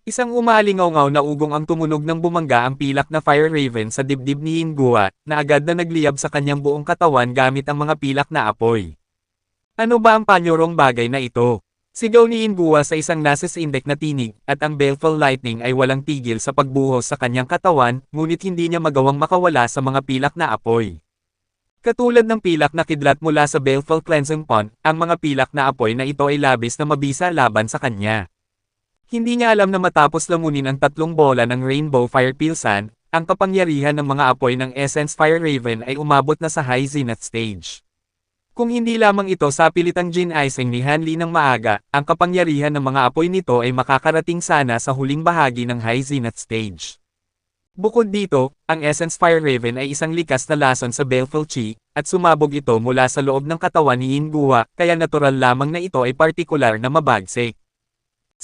Isang umalingaw-ngaw na ugong ang tumunog ng bumangga ang pilak na Fire Raven sa dibdib ni Yin Guo, na agad na nagliyab sa kanyang buong katawan gamit ang mga pilak na apoy. Ano ba ang panyorong bagay na ito? Sigaw ni Yin Guo sa isang nasisindek na tinig, at ang baleful lightning ay walang tigil sa pagbuhos sa kanyang katawan, ngunit hindi niya magawang makawala sa mga pilak na apoy. Katulad ng pilak na kidlat mula sa baleful cleansing pond, ang mga pilak na apoy na ito ay labis na mabisa laban sa kanya. Hindi niya alam na matapos lamunin ang tatlong bola ng Rainbow Fire Pilsan, ang kapangyarihan ng mga apoy ng Essence Fire Raven ay umabot na sa High Zenith Stage. Kung hindi lamang ito sa pilitang Jin Aiseng ni Hanli ng maaga, ang kapangyarihan ng mga apoy nito ay makakarating sana sa huling bahagi ng High Zenith Stage. Bukod dito, ang Essence Fire Raven ay isang likas na lason sa Baleful Qi, at sumabog ito mula sa loob ng katawan ni Yin Guo, kaya natural lamang na ito ay partikular na mabagsik.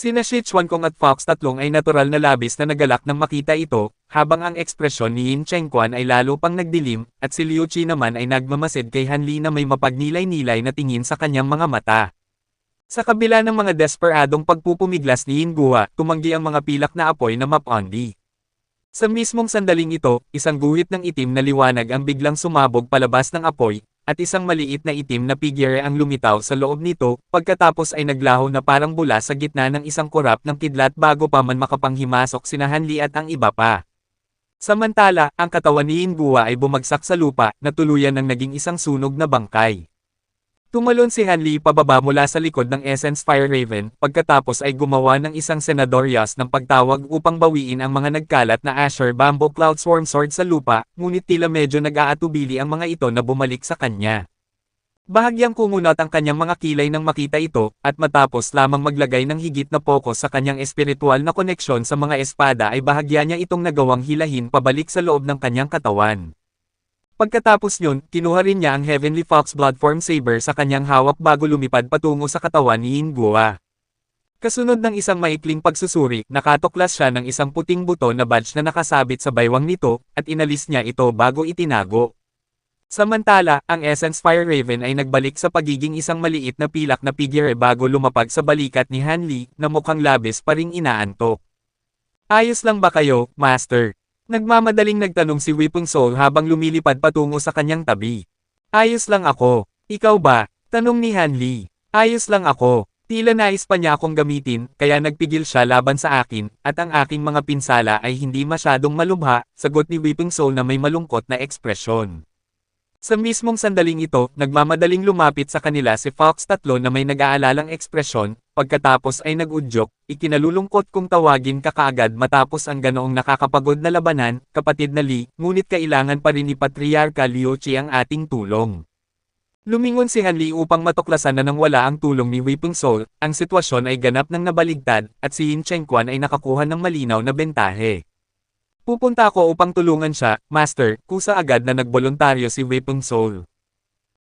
Sina Sichuan-kong at Fox tatlong ay natural na labis na nagalak nang makita ito, habang ang ekspresyon ni Yin Chengquan ay lalo pang nagdilim, at si Liu Qi naman ay nagmamasid kay Hanli na may mapagnilay-nilay na tingin sa kanyang mga mata. Sa kabila ng mga desperadong pagpupumiglas ni Yin Guo, tumanggi ang mga pilak na apoy na mapondi. Sa mismong sandaling ito, isang guhit ng itim na liwanag ang biglang sumabog palabas ng apoy, at isang maliit na itim na figure ang lumitaw sa loob nito, pagkatapos ay naglaho na parang bula sa gitna ng isang kurap ng kidlat bago pa man makapanghimasok sina Hanli at ang iba pa. Samantala, ang katawan ni Yin Guo ay bumagsak sa lupa, na tuluyan ng naging isang sunog na bangkay. Tumalon si Hanli pababa mula sa likod ng Essence Fire Raven, pagkatapos ay gumawa ng isang Senadorias ng pagtawag upang bawiin ang mga nagkalat na Asher Bamboo Cloud Swarm Sword sa lupa, ngunit tila medyo nag-aatubili ang mga ito na bumalik sa kanya. Bahagyang kumunat ang kanyang mga kilay nang makita ito, at matapos lamang maglagay ng higit na focus sa kanyang espiritual na koneksyon sa mga espada ay bahagya niya itong nagawang hilahin pabalik sa loob ng kanyang katawan. Pagkatapos yun, kinuha rin niya ang Heavenly Fox Bloodform Saber sa kanyang hawak bago lumipad patungo sa katawan ni Yin Guo. Kasunod ng isang maikling pagsusuri, nakatuklas siya ng isang puting buto na badge na nakasabit sa baywang nito, at inalis niya ito bago itinago. Samantala, ang Essence Fire Raven ay nagbalik sa pagiging isang maliit na pilak na figure bago lumapag sa balikat ni Hanli, na mukhang labis pa ring inaantok. Ayos lang ba kayo, Master? Nagmamadaling nagtanong si Weeping Soul habang lumilipad patungo sa kanyang tabi. Ayos lang ako. Ikaw ba? Tanong ni Hanli. Ayos lang ako. Tila nais pa niya akong gamitin, kaya nagpigil siya laban sa akin, at ang aking mga pinsala ay hindi masyadong malubha, sagot ni Weeping Soul na may malungkot na ekspresyon. Sa mismong sandaling ito, nagmamadaling lumapit sa kanila si Fox tatlo na may nag-aalalang ekspresyon, pagkatapos ay nag-udyok, ikinalulungkot kong tawagin ka kaagad matapos ang ganoong nakakapagod na labanan, kapatid na Li, ngunit kailangan pa rin ni Patriarka Liu Qi ang ating tulong. Lumingon si Hanli upang matuklasan na nang wala ang tulong ni Weeping Soul, ang sitwasyon ay ganap ng nabaligtad, at si Yin Chengquan ay nakakuha ng malinaw na bentahe. Pupunta ako upang tulungan siya, Master, kusa agad na nagboluntaryo si Weeping Soul.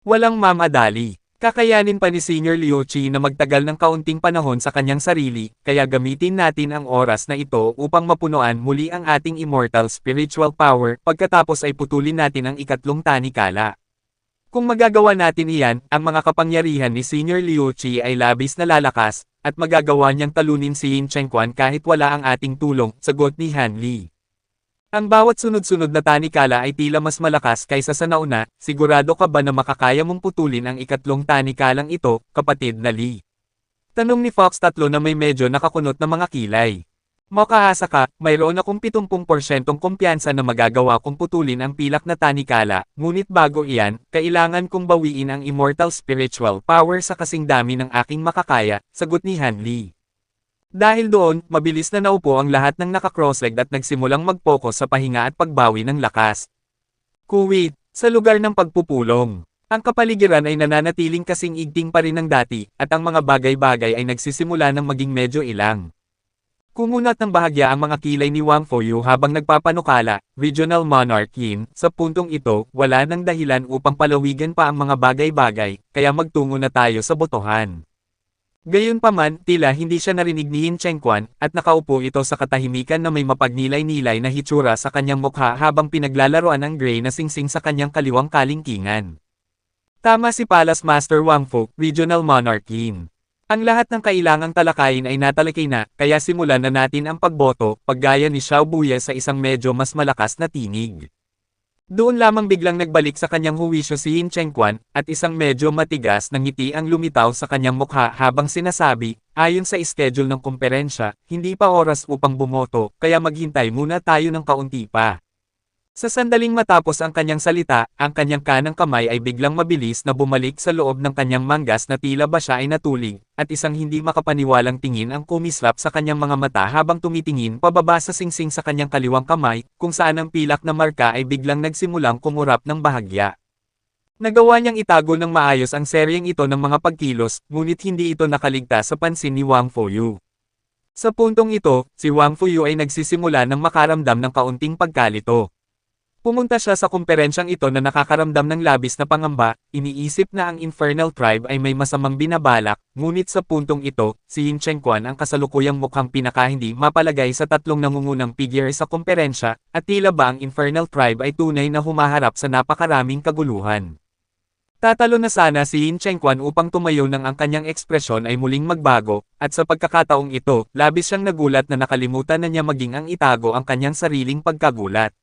Walang mamadali. Kakayanin pa ni Senior Liu Qi na magtagal ng kaunting panahon sa kanyang sarili, kaya gamitin natin ang oras na ito upang mapunuan muli ang ating immortal spiritual power, pagkatapos ay putulin natin ang ikatlong tanikala. Kung magagawa natin iyan, ang mga kapangyarihan ni Senior Liu Qi ay labis na lalakas, at magagawa niyang talunin si Yin Chengquan kahit wala ang ating tulong, sagot ni Hanli. Ang bawat sunod-sunod na tanikala ay tila mas malakas kaysa sa nauna, sigurado ka ba na makakaya mong putulin ang ikatlong tanikalang ito, kapatid na Li? Tanong ni Fox tatlo na may medyo nakakunot na mga kilay. Makaasa ka, mayroon akong 70% kumpiyansa na magagawa kong putulin ang pilak na tanikala, ngunit bago iyan, kailangan kong bawiin ang immortal spiritual power sa kasing dami ng aking makakaya, sagot ni Hanli. Dahil doon, mabilis na naupo ang lahat ng naka-crosslegged at nagsimulang mag-focus sa pahinga at pagbawi ng lakas. Kuwait, sa lugar ng pagpupulong. Ang kapaligiran ay nananatiling kasing igting pa rin ng dati, at ang mga bagay-bagay ay nagsisimula ng maging medyo ilang. Kumunat ng bahagya ang mga kilay ni Wang Fuyu habang nagpapanukala, Regional Monarch Yin, sa puntong ito, wala nang dahilan upang palawigan pa ang mga bagay-bagay, kaya magtungo na tayo sa botohan. Gayunpaman, tila hindi siya narinig ni Yin Chengquan, at nakaupo ito sa katahimikan na may mapagnilay-nilay na hitsura sa kanyang mukha habang pinaglalaroan ang gray na singsing sa kanyang kaliwang kalingkingan. Tama si Palace Master Wang Fu, Regional Monarch Yin. Ang lahat ng kailangang talakayin ay natalakay na, kaya simulan na natin ang pagboto, paggaya ni Xiao Buya sa isang medyo mas malakas na tinig. Doon lamang biglang nagbalik sa kanyang huwisyo si Yin Chengquan, at isang medyo matigas na ngiti ang lumitaw sa kanyang mukha habang sinasabi, ayon sa schedule ng komperensya, hindi pa oras upang bumoto, kaya maghintay muna tayo ng kaunti pa. Sa sandaling matapos ang kanyang salita, ang kanyang kanang kamay ay biglang mabilis na bumalik sa loob ng kanyang manggas na tila ba siya ay natulig, at isang hindi makapaniwalang tingin ang kumislap sa kanyang mga mata habang tumitingin pababa sa singsing sa kanyang kaliwang kamay, kung saan ang pilak na marka ay biglang nagsimulang kumurap ng bahagya. Nagawa niyang itago ng maayos ang seryeng ito ng mga pagkilos, ngunit hindi ito nakaligtas sa pansin ni Wang Fuyu. Sa puntong ito, si Wang Fuyu ay nagsisimula ng makaramdam ng kaunting pagkalito. Pumunta siya sa komperensyang ito na nakakaramdam ng labis na pangamba, iniisip na ang Infernal Tribe ay may masamang binabalak, ngunit sa puntong ito, si Yin Chengquan ang kasalukuyang mukhang pinakahindi mapalagay sa tatlong nangungunang figure sa komperensya, at tila ba ang Infernal Tribe ay tunay na humaharap sa napakaraming kaguluhan. Tatalo na sana si Yin Chengquan upang tumayo nang ang kanyang ekspresyon ay muling magbago, at sa pagkakataong ito, labis siyang nagulat na nakalimutan na niya maging ang itago ang kanyang sariling pagkagulat.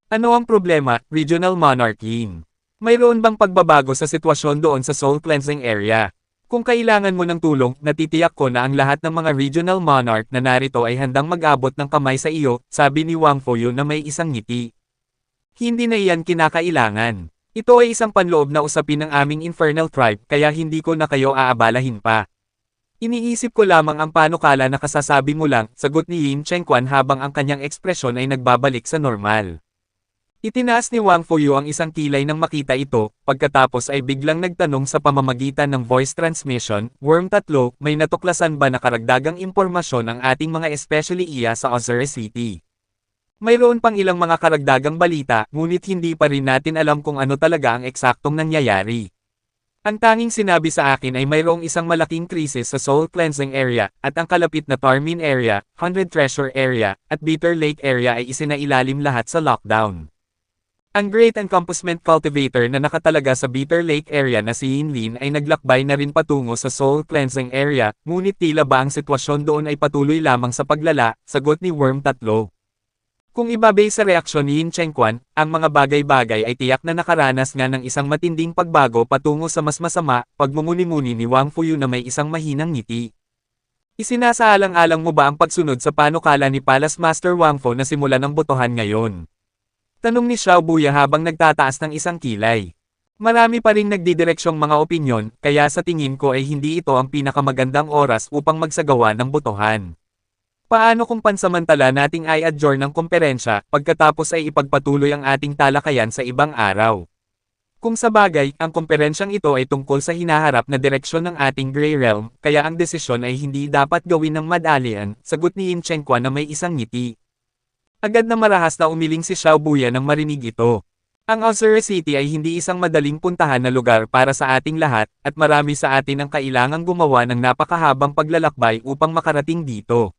Ano ang problema, Regional Monarch Yin? Mayroon bang pagbabago sa sitwasyon doon sa Soul Cleansing Area? Kung kailangan mo ng tulong, natitiyak ko na ang lahat ng mga Regional Monarch na narito ay handang mag-abot ng kamay sa iyo, sabi ni Wang Fuyu na may isang ngiti. Hindi na iyan kinakailangan. Ito ay isang panloob na usapin ng aming Infernal Tribe, kaya hindi ko na kayo aabalahin pa. Iniisip ko lamang ang panukala na kasasabi mo lang, sagot ni Yin Chengquan habang ang kanyang ekspresyon ay nagbabalik sa normal. Itinaas ni Wang Fuyu ang isang kilay nang makita ito, pagkatapos ay biglang nagtanong sa pamamagitan ng voice transmission, Worm 3, may natuklasan ba na karagdagang impormasyon ang ating mga especially iya sa Osiris City? Mayroon pang ilang mga karagdagang balita, ngunit hindi pa rin natin alam kung ano talaga ang eksaktong nangyayari. Ang tanging sinabi sa akin ay mayroong isang malaking krisis sa Soul Cleansing Area, at ang kalapit na Tarmin Area, 100 Treasure Area, at Bitter Lake Area ay isinailalim lahat sa lockdown. Ang Great Encompassment Cultivator na nakatalaga sa Bitter Lake Area na si Yin Lin ay naglakbay na rin patungo sa Soul Cleansing Area, ngunit tila ba ang sitwasyon doon ay patuloy lamang sa paglala, sagot ni Worm 3. Kung ibabay sa reaksyon ni Yin Chengquan, ang mga bagay-bagay ay tiyak na nakaranas nga ng isang matinding pagbago patungo sa mas masama, pagmumuni-muni ni Wang Fuyu na may isang mahinang ngiti. Isinasaalang-alang mo ba ang pagsunod sa panukala ni Palace Master Wang Fu na simulan ng botohan ngayon? Tanong ni Xiao Buya habang nagtataas ng isang kilay. Marami pa ring nagdidireksyong mga opinyon, kaya sa tingin ko ay hindi ito ang pinakamagandang oras upang magsagawa ng botohan. Paano kung pansamantala nating i-adjourn ng komperensya, pagkatapos ay ipagpatuloy ang ating talakayan sa ibang araw? Kung sa bagay, ang komperensyang ito ay tungkol sa hinaharap na direksyon ng ating Grey Realm, kaya ang desisyon ay hindi dapat gawin ng madalian, sagot ni Yin Chengquan na may isang ngiti. Agad na marahas na umiling si Xiao Buya nang marinig ito. Ang Osiris City ay hindi isang madaling puntahan na lugar para sa ating lahat, at marami sa atin ang kailangang gumawa ng napakahabang paglalakbay upang makarating dito.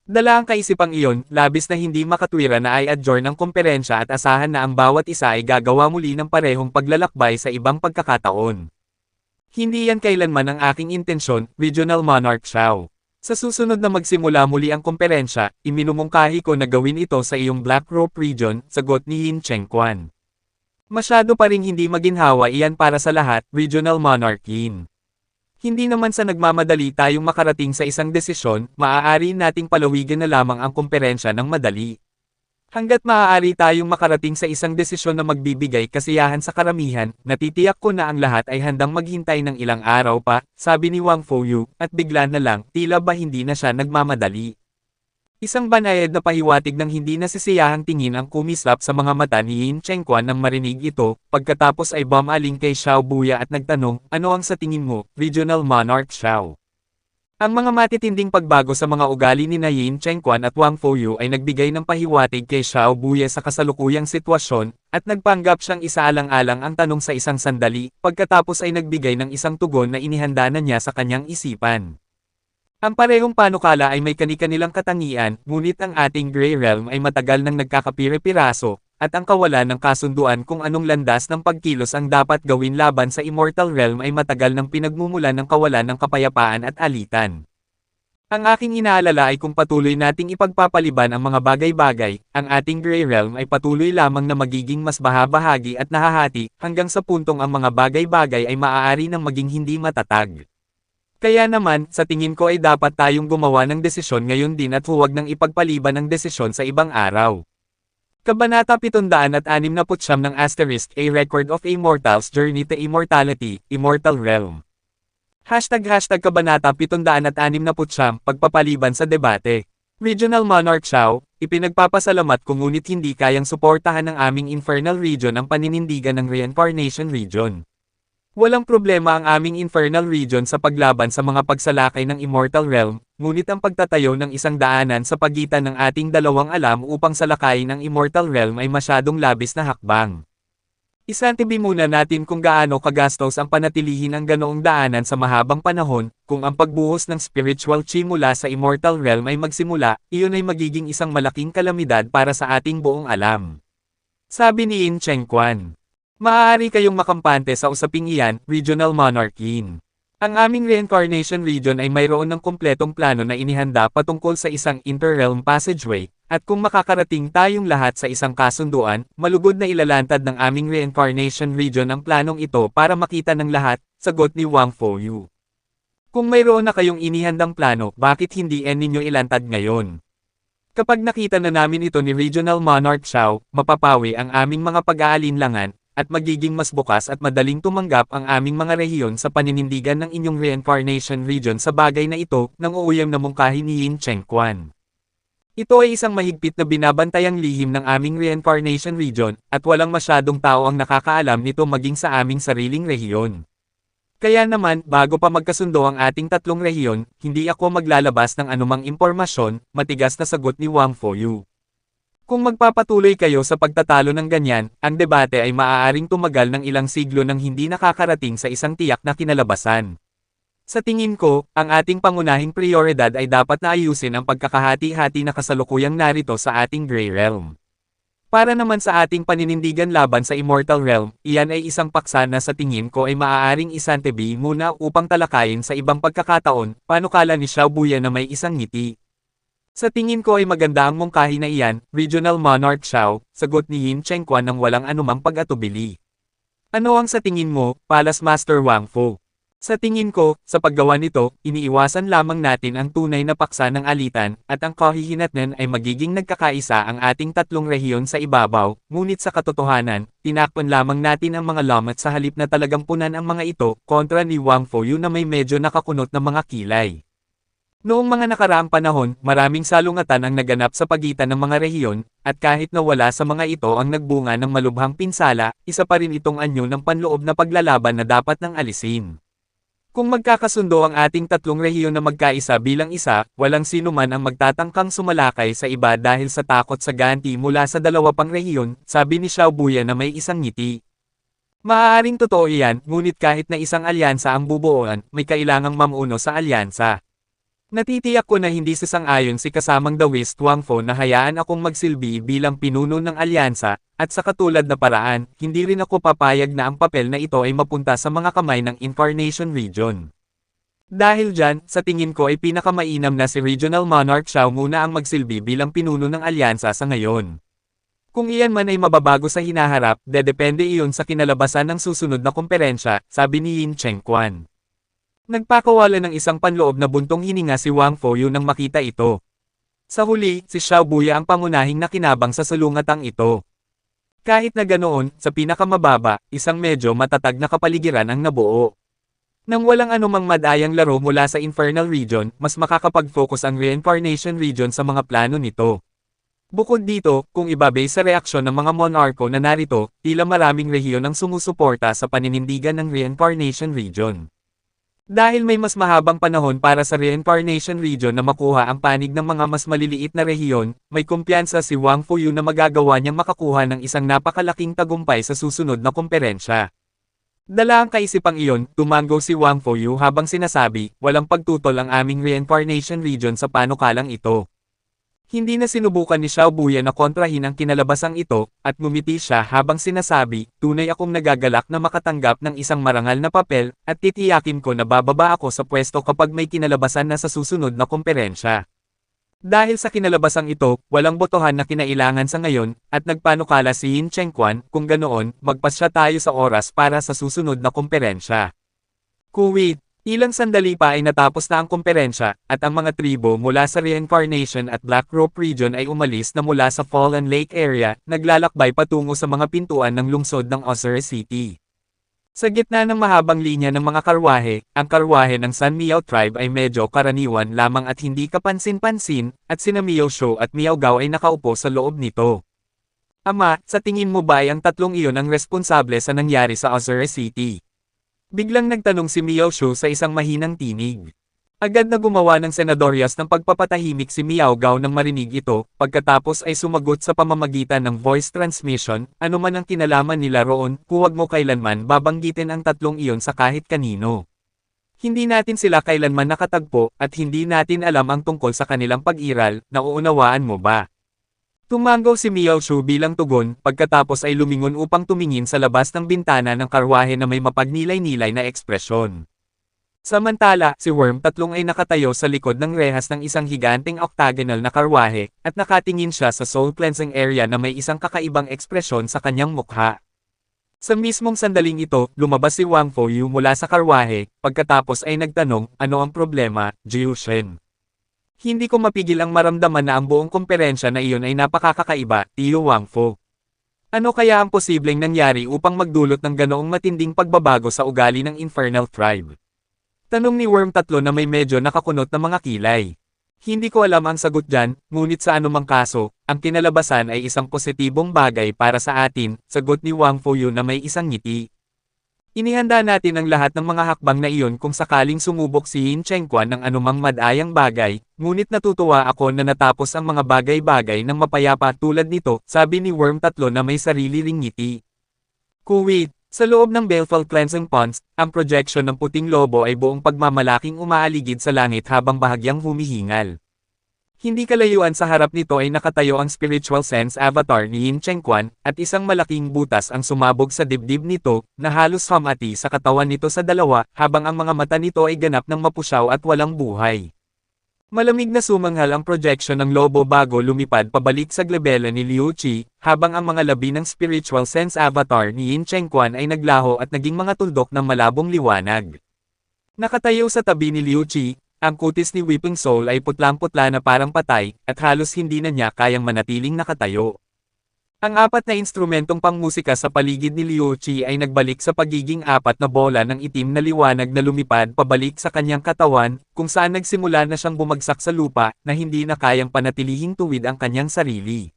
Dala ang kaisipang iyon, labis na hindi makatwira na i-adjourn ng komperensya at asahan na ang bawat isa ay gagawa muli ng parehong paglalakbay sa ibang pagkakataon. Hindi yan kailanman ang aking intensyon, Regional Monarch Xiao. Sa susunod na magsimula muli ang komperensya, iminumungkahi ko na gawin ito sa iyong Black Rope Region, sagot ni Yin Chengquan. Masyado pa ring hindi maginhawa iyan para sa lahat, Regional Monarch Yin. Hindi naman sa nagmamadali tayong makarating sa isang desisyon, maaari nating palawigan na lamang ang komperensya ng madali. Hanggat maaari tayong makarating sa isang desisyon na magbibigay kasiyahan sa karamihan, natitiyak ko na ang lahat ay handang maghintay ng ilang araw pa, sabi ni Wang Fuyu, at bigla na lang, tila ba hindi na siya nagmamadali. Isang banayad na pahiwatig ng hindi nasisiyahang tingin ang kumislap sa mga mata ni Yin Chengquan nang marinig ito, pagkatapos ay bumaling kay Xiao Buya at nagtanong, ano ang sa tingin mo, Regional Monarch Xiao? Ang mga matitinding pagbago sa mga ugali ni Yin Chengquan at Wang Fouyu ay nagbigay ng pahiwatig kay Xiao Buya sa kasalukuyang sitwasyon, at nagpanggap siyang isaalang-alang ang tanong sa isang sandali, pagkatapos ay nagbigay ng isang tugon na inihanda na niya sa kanyang isipan. Ang parehong panukala ay may kani-kanilang katangian, ngunit ang ating Grey Realm ay matagal nang nagkakapire-piraso, at ang kawalan ng kasunduan kung anong landas ng pagkilos ang dapat gawin laban sa Immortal Realm ay matagal nang pinagmumulan ng kawalan ng kapayapaan at alitan. Ang aking inaalala ay kung patuloy nating ipagpapaliban ang mga bagay-bagay, ang ating Grey Realm ay patuloy lamang na magiging mas bahagi at nahahati, hanggang sa puntong ang mga bagay-bagay ay maaari nang maging hindi matatag. Kaya naman, sa tingin ko ay dapat tayong gumawa ng desisyon ngayon din at huwag nang ipagpaliban ang desisyon sa ibang araw. Kabanata 769 ng Asterisk A Record of a Mortal's Journey to Immortality, Immortal Realm. Kabanata 769 Pagpapaliban sa debate. Regional Monarch Xiao, ipinagpapasalamat ko ngunit hindi kayang suportahan ng aming Infernal Region ang paninindigan ng Reincarnation Region. Walang problema ang aming Infernal Region sa paglaban sa mga pagsalakay ng Immortal Realm, ngunit ang pagtatayo ng isang daanan sa pagitan ng ating dalawang alam upang salakayin ang Immortal Realm ay masyadong labis na hakbang. Isantibi muna natin kung gaano kagastos ang panatilihin ang ganoong daanan sa mahabang panahon, kung ang pagbuhos ng spiritual chi mula sa Immortal Realm ay magsimula, iyon ay magiging isang malaking kalamidad para sa ating buong alam. Sabi ni Yin Chengquan. Maaari kayong makampante sa usaping iyan, Regional Monarch Yin. Ang aming Reincarnation Region ay mayroon ng kumpletong plano na inihanda patungkol sa isang Interrealm Passageway, at kung makakarating tayong lahat sa isang kasunduan, malugod na ilalantad ng aming Reincarnation Region ang planong ito para makita ng lahat, sagot ni Wang Fouyu. Kung mayroon na kayong inihandang plano, bakit hindi ninyo ilantad ngayon? Kapag nakita na namin ito ni Regional Monarch Xiao, mapapawi ang aming mga pag-aalinlangan, at magiging mas bukas at madaling tumanggap ang aming mga rehiyon sa paninindigan ng inyong Reincarnation Region sa bagay na ito, nang uuyam na mungkahi ni Yin Chengquan. Ito ay isang mahigpit na binabantayang lihim ng aming Reincarnation Region, at walang masyadong tao ang nakakaalam nito maging sa aming sariling rehiyon. Kaya naman, bago pa magkasundo ang ating tatlong rehiyon, hindi ako maglalabas ng anumang impormasyon, matigas na sagot ni Wang Fouyu. Kung magpapatuloy kayo sa pagtatalo ng ganyan, ang debate ay maaaring tumagal ng ilang siglo nang hindi nakakarating sa isang tiyak na kinalabasan. Sa tingin ko, ang ating pangunahing prioridad ay dapat na ayusin ang pagkakahati-hati na kasalukuyang narito sa ating Grey Realm. Para naman sa ating paninindigan laban sa Immortal Realm, iyan ay isang paksa na sa tingin ko ay maaaring isantabi muna upang talakayin sa ibang pagkakataon, panukala ni Xiao Buya na may isang ngiti. Sa tingin ko ay maganda ang mungkahi na iyan, Regional Monarch Xiao, sagot ni Yin Chengquan nang walang anumang pag-atubili. Ano ang sa tingin mo, Palace Master Wang Fu? Sa tingin ko, sa paggawa nito, iniiwasan lamang natin ang tunay na paksa ng alitan, at ang kahihinatnan ay magiging nagkakaisa ang ating tatlong rehiyon sa ibabaw, ngunit sa katotohanan, tinakpan lamang natin ang mga lamat sa halip na talagang punan ang mga ito, kontra ni Wang Fouyu na may medyo nakakunot na mga kilay. Noong mga nakaraang panahon, maraming salungatan ang naganap sa pagitan ng mga rehiyon, at kahit na wala sa mga ito ang nagbunga ng malubhang pinsala, isa pa rin itong anyo ng panloob na paglalaban na dapat nang alisin. Kung magkakasundo ang ating tatlong rehiyon na magkaisa bilang isa, walang sino man ang magtatangkang sumalakay sa iba dahil sa takot sa ganti mula sa dalawa pang rehiyon, sabi ni Xiao Buya na may isang ngiti. Maaaring totoo iyan, ngunit kahit na isang alyansa ang bubuoan, may kailangang mamuno sa alyansa. Natitiyak ko na hindi sasang-ayon si kasamang The West Wang Fu na hayaan akong magsilbi bilang pinuno ng alyansa, at sa katulad na paraan, hindi rin ako papayag na ang papel na ito ay mapunta sa mga kamay ng Incarnation Region. Dahil dyan, sa tingin ko ay pinakamainam na si Regional Monarch Xiao muna ang magsilbi bilang pinuno ng alyansa sa ngayon. Kung iyan man ay mababago sa hinaharap, depende iyon sa kinalabasan ng susunod na komperensya, sabi ni Yin Chengquan. Nagpakawala ng isang panloob na buntong hininga si Wang Fouyu nang makita ito. Sa huli, si Xiao Buya ang pangunahing nakinabang sa salungatang ito. Kahit na ganoon, sa pinakamababa, isang medyo matatag na kapaligiran ang nabuo. Nang walang anumang madayang laro mula sa Infernal Region, mas makakapag-focus ang Reincarnation Region sa mga plano nito. Bukod dito, kung ibabase sa reaksyon ng mga monarko na narito, tila maraming rehiyon ang sumusuporta sa paninindigan ng Reincarnation Region. Dahil may mas mahabang panahon para sa Reincarnation Region na makuha ang panig ng mga mas maliliit na rehiyon, may kumpiyansa si Wang Fuyu na magagawa niyang makakuha ng isang napakalaking tagumpay sa susunod na komperensya. Dala ang kaisipang iyon, tumango si Wang Fuyu habang sinasabi, walang pagtutol ang aming Reincarnation Region sa panukalang ito. Hindi na sinubukan ni Xiao Buya na kontrahin ang kinalabasang ito, at ngumiti siya habang sinasabi, tunay akong nagagalak na makatanggap ng isang marangal na papel, at titiyakin ko na bababa ako sa pwesto kapag may kinalabasan na sa susunod na komperensya. Dahil sa kinalabasang ito, walang botohan na kinailangan sa ngayon, at nagpanukala si Yin Chengquan, kung ganoon, magpasya tayo sa oras para sa susunod na komperensya. Kuwait, ilang sandali pa ay natapos na ang komperensya, at ang mga tribo mula sa Reincarnation at Black Rope Region ay umalis na mula sa Fallen Lake area, naglalakbay patungo sa mga pintuan ng lungsod ng Osiris City. Sa gitna ng mahabang linya ng mga karwahe, ang karwahe ng San Miao Tribe ay medyo karaniwan lamang at hindi kapansin-pansin, at sina Miao Shou at Miao Gao ay nakaupo sa loob nito. Ama, sa tingin mo ba ay ang tatlong iyon ang responsable sa nangyari sa Osiris City? Biglang nagtanong si Miao Shou sa isang mahinang tinig. Agad na gumawa ng senadorias ng pagpapatahimik si Miao Gao nang marinig ito, pagkatapos ay sumagot sa pamamagitan ng voice transmission, anuman ang kinalaman nila roon, huwag mo kailanman babanggitin ang tatlong iyon sa kahit kanino. Hindi natin sila kailanman nakatagpo, at hindi natin alam ang tungkol sa kanilang pag-iral, nauunawaan mo ba? Tumango si Miao Shou bilang tugon, pagkatapos ay lumingon upang tumingin sa labas ng bintana ng karwahe na may mapagnilay-nilay na ekspresyon. Samantala, si Worm 3 ay nakatayo sa likod ng rehas ng isang higanteng octagonal na karwahe, at nakatingin siya sa soul cleansing area na may isang kakaibang ekspresyon sa kanyang mukha. Sa mismong sandaling ito, lumabas si Wang Fuyu mula sa karwahe, pagkatapos ay nagtanong, ano ang problema, Jiu Shen? Hindi ko mapigil ang maramdaman na ang buong komperensya na iyon ay napakakaiba, Tiyo Wang Fu. Ano kaya ang posibleng nangyari upang magdulot ng ganoong matinding pagbabago sa ugali ng Infernal Tribe? Tanong ni Worm 3 na may medyo nakakunot na mga kilay. Hindi ko alam ang sagot dyan, ngunit sa anumang kaso, ang kinalabasan ay isang positibong bagay para sa atin, sagot ni Wang Fuyu na may isang ngiti. Inihanda natin ang lahat ng mga hakbang na iyon kung sakaling sumubok si Yin Chengquan ng anumang madayang bagay, ngunit natutuwa ako na natapos ang mga bagay-bagay ng mapayapa tulad nito, sabi ni Worm 3 na may sarili ring ngiti. Kuwait. Sa loob ng Baleful Cleansing Ponds, ang projection ng puting lobo ay buong pagmamalaking umaaligid sa langit habang bahagyang humihingal. Hindi kalayuan sa harap nito ay nakatayo ang Spiritual Sense Avatar ni Yin Chengquan, at isang malaking butas ang sumabog sa dibdib nito, na halos hamati sa katawan nito sa dalawa, habang ang mga mata nito ay ganap ng mapusyaw at walang buhay. Malamig na sumanghal ang projection ng lobo bago lumipad pabalik sa glebela ni Liu Qi, habang ang mga labi ng Spiritual Sense Avatar ni Yin Chengquan ay naglaho at naging mga tuldok ng malabong liwanag. Nakatayo sa tabi ni Liu Qi, ang kutis ni Weeping Soul ay putlang-putla na parang patay, at halos hindi na niya kayang manatiling nakatayo. Ang apat na instrumentong pangmusika sa paligid ni Liu Qi ay nagbalik sa pagiging apat na bola ng itim na liwanag na lumipad pabalik sa kanyang katawan, kung saan nagsimula na siyang bumagsak sa lupa, na hindi na kayang panatilihing tuwid ang kanyang sarili.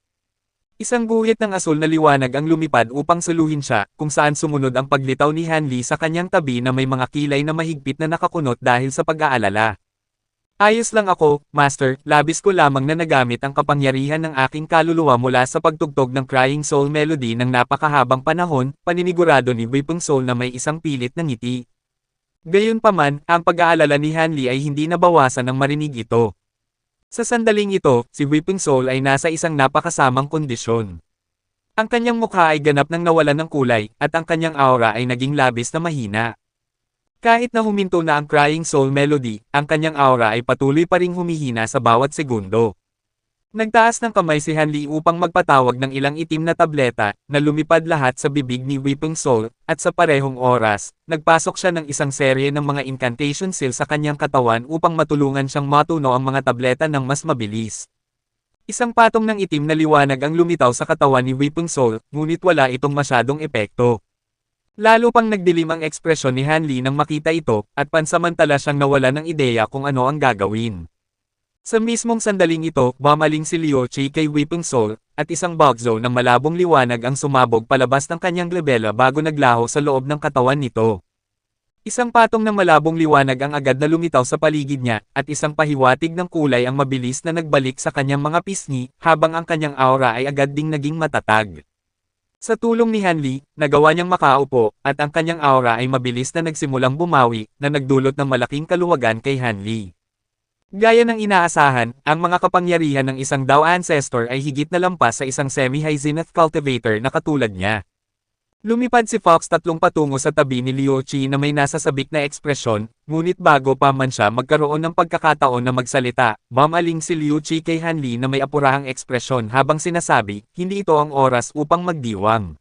Isang guhit ng asul na liwanag ang lumipad upang suluhin siya, kung saan sumunod ang paglitaw ni Han Li sa kanyang tabi na may mga kilay na mahigpit na nakakunot dahil sa pag-aalala. Ayos lang ako, Master, labis ko lamang na nagamit ang kapangyarihan ng aking kaluluwa mula sa pagtugtog ng Crying Soul Melody ng napakahabang panahon, paninigurado ni Weeping Soul na may isang pilit na ngiti. Gayunpaman, ang pag-aalala ni Han Li ay hindi nabawasan ng marinig ito. Sa sandaling ito, si Weeping Soul ay nasa isang napakasamang kondisyon. Ang kanyang mukha ay ganap ng nawalan ng kulay, at ang kanyang aura ay naging labis na mahina. Kahit na huminto na ang Crying Soul Melody, ang kanyang aura ay patuloy pa ring humihina sa bawat segundo. Nagtaas ng kamay si Han Li upang magpatawag ng ilang itim na tableta, na lumipad lahat sa bibig ni Weeping Soul, at sa parehong oras, nagpasok siya ng isang serye ng mga incantation seal sa kanyang katawan upang matulungan siyang matuno ang mga tableta ng mas mabilis. Isang patong ng itim na liwanag ang lumitaw sa katawan ni Weeping Soul, ngunit wala itong masyadong epekto. Lalo pang nagdilim ang ekspresyon ni Hanli nang makita ito, at pansamantala siyang nawala ng ideya kung ano ang gagawin. Sa mismong sandaling ito, bumaling si Liuchi kay Weeping Soul, at isang bagzo ng malabong liwanag ang sumabog palabas ng kanyang glabella bago naglaho sa loob ng katawan nito. Isang patong ng malabong liwanag ang agad na lumitaw sa paligid niya, at isang pahiwatig ng kulay ang mabilis na nagbalik sa kanyang mga pisngi, habang ang kanyang aura ay agad ding naging matatag. Sa tulong ni Hanli, nagawa niyang makaupo, at ang kanyang aura ay mabilis na nagsimulang bumawi, na nagdulot ng malaking kaluwagan kay Hanli. Gaya ng inaasahan, ang mga kapangyarihan ng isang Dao Ancestor ay higit na lampas sa isang semi-high zenith cultivator na katulad niya. Lumipad si Fox tatlong patungo sa tabi ni Liuchi na may nasasabik na ekspresyon, ngunit bago pa man siya magkaroon ng pagkakataon na magsalita, bumaling si Liuchi kay Hanli na may apurahang ekspresyon habang sinasabi, hindi ito ang oras upang magdiwang.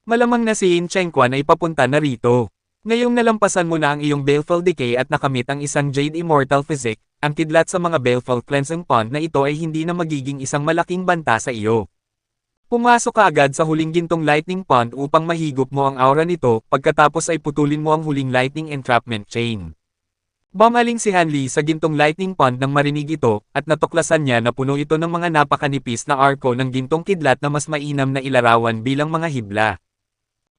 Malamang na si Yin Chengquan ay papunta na rito. Ngayong nalampasan mo na ang iyong Baleful Decay at nakamit ang isang Jade Immortal Physique, ang kidlat sa mga Baleful Cleansing Pond na ito ay hindi na magiging isang malaking banta sa iyo. Pumasok ka agad sa huling gintong lightning pond upang mahigop mo ang aura nito, pagkatapos ay putulin mo ang huling lightning entrapment chain. Bumaling si Hanli sa gintong lightning pond nang marinig ito, at natuklasan niya na puno ito ng mga napakanipis na arko ng gintong kidlat na mas mainam na ilarawan bilang mga hibla.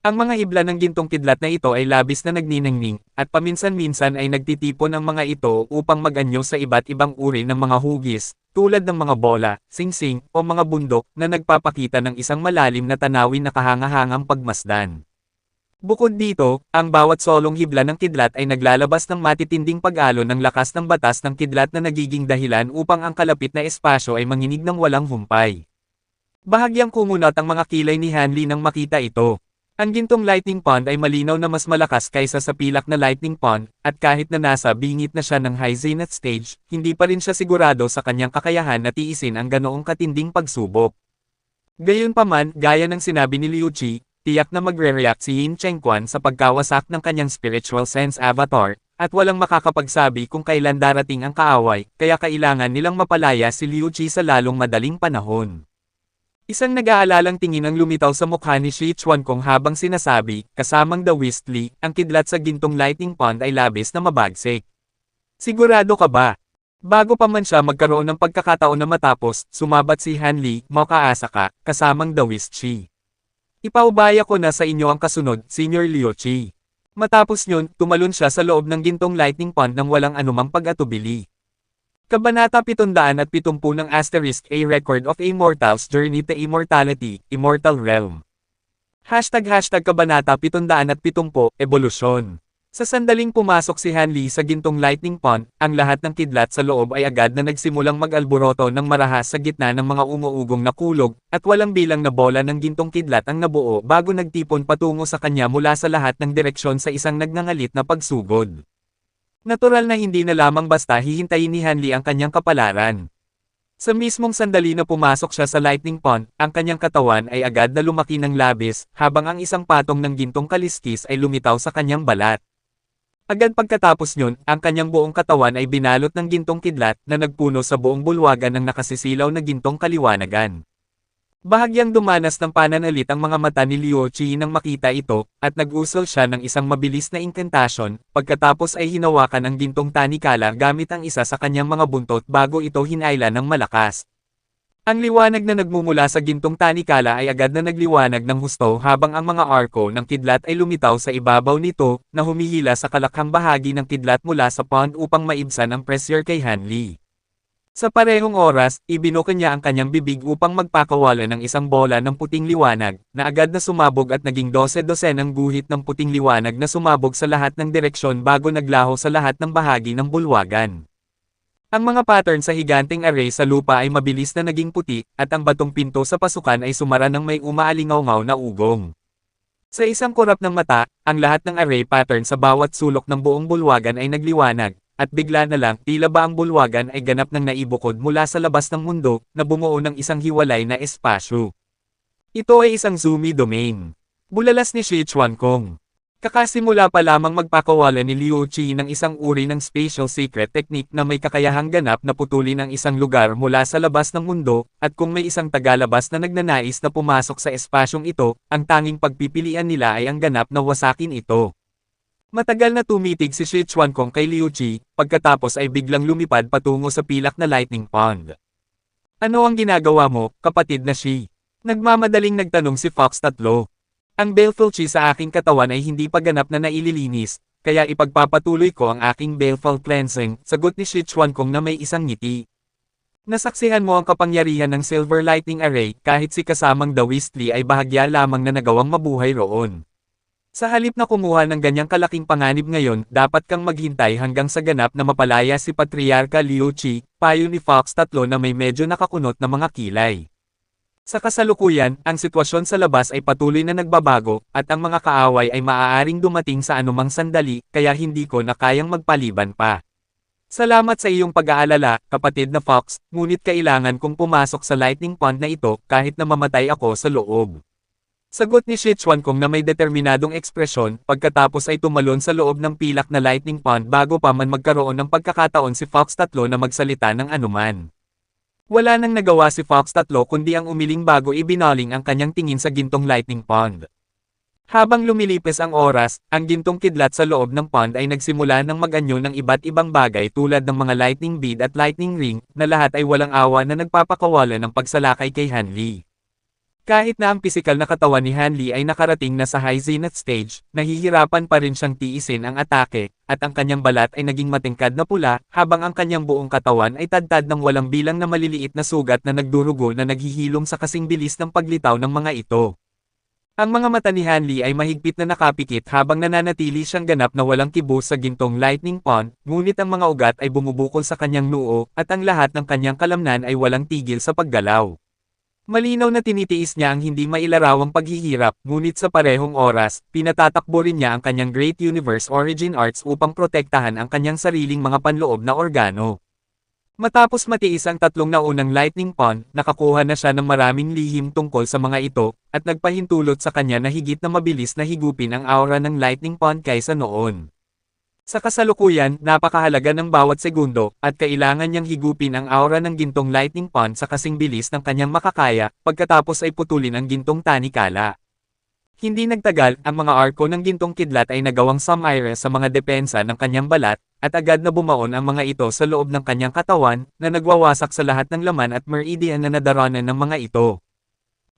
Ang mga hibla ng gintong kidlat na ito ay labis na nagniningning, at paminsan-minsan ay nagtitipon ang mga ito upang mag-anyo sa iba't ibang uri ng mga hugis, tulad ng mga bola, singsing, o mga bundok na nagpapakita ng isang malalim na tanawin na kahangahangang pagmasdan. Bukod dito, ang bawat solong hibla ng kidlat ay naglalabas ng matitinding pag-alon ng lakas ng batas ng kidlat na nagiging dahilan upang ang kalapit na espasyo ay manginig ng walang humpay. Bahagyang kumunat ang mga kilay ni Hanli nang makita ito. Ang gintong lightning pond ay malinaw na mas malakas kaysa sa pilak na lightning pond, at kahit na nasa bingit na siya ng high zenith stage, hindi pa rin siya sigurado sa kanyang kakayahan na tiisin ang ganoong katinding pagsubok. Gayunpaman, gaya ng sinabi ni Liuchi, tiyak na magre-react si Yin Chengquan sa pagkawasak ng kanyang spiritual sense avatar, at walang makakapagsabi kung kailan darating ang kaaway, kaya kailangan nilang mapalaya si Liuchi sa lalong madaling panahon. Isang nag-aalalang tingin ang lumitaw sa mukha ni Shi Chuankong habang sinasabi, kasamang The Wistly, ang kidlat sa gintong lightning pond ay labis na mabagsik. Sigurado ka ba? Bago pa man siya magkaroon ng pagkakataon na matapos, sumabat si Hanli, makaasa ka, kasamang The Wistly. Ipaubaya ko na sa inyo ang kasunod, Senior Liuchi. Matapos yun, tumalon siya sa loob ng gintong lightning pond nang walang anumang pag-atubili. Kabanata 770 ng Asterisk A Record of a Mortal's Journey to Immortality, Immortal Realm. Kabanata 770, Evolusyon. Sa sandaling pumasok si Hanli sa gintong lightning pond, ang lahat ng kidlat sa loob ay agad na nagsimulang mag-alboroto ng marahas sa gitna ng mga umuugong na kulog, at walang bilang na bola ng gintong kidlat ang nabuo bago nagtipon patungo sa kanya mula sa lahat ng direksyon sa isang nagngangalit na pagsugod. Natural na hindi na lamang basta hihintayin ni Hanli ang kanyang kapalaran. Sa mismong sandali na pumasok siya sa lightning pond, ang kanyang katawan ay agad na lumaki ng labis, habang ang isang patong ng gintong kaliskis ay lumitaw sa kanyang balat. Agad pagkatapos nyon, ang kanyang buong katawan ay binalot ng gintong kidlat na nagpuno sa buong bulwagan ng nakasisilaw na gintong kaliwanagan. Bahagyang dumanas ng pananalit ang mga mata ni Liuchi nang makita ito, at nag-usol siya ng isang mabilis na incantation, pagkatapos ay hinawakan ang gintong tanikala gamit ang isa sa kanyang mga buntot bago ito hinayla ng malakas. Ang liwanag na nagmumula sa gintong tanikala ay agad na nagliwanag ng husto habang ang mga arko ng kidlat ay lumitaw sa ibabaw nito, na humihila sa kalakhang bahagi ng kidlat mula sa pond upang maibsan ang pressure kay Hanli. Sa parehong oras, ibinuka niya ang kanyang bibig upang magpakawala ng isang bola ng puting liwanag, na agad na sumabog at naging 12-dosenang guhit ng puting liwanag na sumabog sa lahat ng direksyon bago naglaho sa lahat ng bahagi ng bulwagan. Ang mga pattern sa higanting array sa lupa ay mabilis na naging puti, at ang batong pinto sa pasukan ay sumara ng may umaalingaw-ngaw na ugong. Sa isang kurap ng mata, ang lahat ng array pattern sa bawat sulok ng buong bulwagan ay nagliwanag. At bigla na lang, tila ba ang bulwagan ay ganap ng naibukod mula sa labas ng mundo, na bumuo ng isang hiwalay na espasyo. Ito ay isang Zumi domain. Bulalas ni Shi Chuankong. Kakasimula pa lamang magpakawala ni Liu Qi ng isang uri ng spatial secret technique na may kakayahang ganap na putulin ang isang lugar mula sa labas ng mundo, at kung may isang tagalabas na nagnanais na pumasok sa espasyong ito, ang tanging pagpipilian nila ay ang ganap na wasakin ito. Matagal na tumitig si Shi Chuankong kay Liu Qi, pagkatapos ay biglang lumipad patungo sa pilak na lightning pond. Ano ang ginagawa mo, kapatid na Shi? Nagmamadaling nagtanong si Fox 3. Ang baleful chi sa aking katawan ay hindi pa ganap na naililinis, kaya ipagpapatuloy ko ang aking baleful cleansing, sagot ni Shi Chuankong na may isang ngiti. Nasaksihan mo ang kapangyarihan ng Silver Lightning Array kahit si kasamang Daoist Li ay bahagya lamang na nagawang mabuhay roon. Sa halip na kumuha ng ganyang kalaking panganib ngayon, dapat kang maghintay hanggang sa ganap na mapalaya si Patriarka Liu Qi, payo ni Fox 3 na may medyo nakakunot na mga kilay. Sa kasalukuyan, ang sitwasyon sa labas ay patuloy na nagbabago, at ang mga kaaway ay maaaring dumating sa anumang sandali, kaya hindi ko na kayang magpaliban pa. Salamat sa iyong pag-aalala, kapatid na Fox, ngunit kailangan kong pumasok sa lightning pond na ito kahit na mamatay ako sa loob. Sagot ni Shi Chuankong na may determinadong ekspresyon, pagkatapos ay tumalon sa loob ng pilak na lightning pond bago pa man magkaroon ng pagkakataon si Fox 3 na magsalita ng anuman. Wala nang nagawa si Fox 3 kundi ang umiling bago ibinaling ang kanyang tingin sa gintong lightning pond. Habang lumilipis ang oras, ang gintong kidlat sa loob ng pond ay nagsimula ng mag-anyo ng iba't ibang bagay tulad ng mga lightning bead at lightning ring, na lahat ay walang awa na nagpapakawala ng pagsalakay kay Han Li. Kahit na ang pisikal na katawan ni Han Li ay nakarating na sa high zenith stage, nahihirapan pa rin siyang tiisin ang atake, at ang kanyang balat ay naging matingkad na pula, habang ang kanyang buong katawan ay tadtad ng walang bilang na maliliit na sugat na nagdurugo na naghihilom sa kasing bilis ng paglitaw ng mga ito. Ang mga mata ni Han Li ay mahigpit na nakapikit habang nananatili siyang ganap na walang kibo sa gintong lightning pond, ngunit ang mga ugat ay bumubukol sa kanyang noo, at ang lahat ng kanyang kalamnan ay walang tigil sa paggalaw. Malinaw na tinitiis niya ang hindi mailarawang paghihirap, ngunit sa parehong oras, pinatatakbo rin niya ang kanyang Great Universe Origin Arts upang protektahan ang kanyang sariling mga panloob na organo. Matapos matiis ang tatlong naunang lightning pond, nakakuha na siya ng maraming lihim tungkol sa mga ito, at nagpahintulot sa kanya na higit na mabilis na higupin ang aura ng lightning pond kaysa noon. Sa kasalukuyan, napakahalaga ng bawat segundo, at kailangan niyang higupin ang aura ng gintong lightning pond sa kasing bilis ng kanyang makakaya, pagkatapos ay putulin ang gintong tanikala. Hindi nagtagal, ang mga arko ng gintong kidlat ay nagawang sumire sa mga depensa ng kanyang balat, at agad na bumaon ang mga ito sa loob ng kanyang katawan, na nagwawasak sa lahat ng laman at meridian na nadaranan ng mga ito.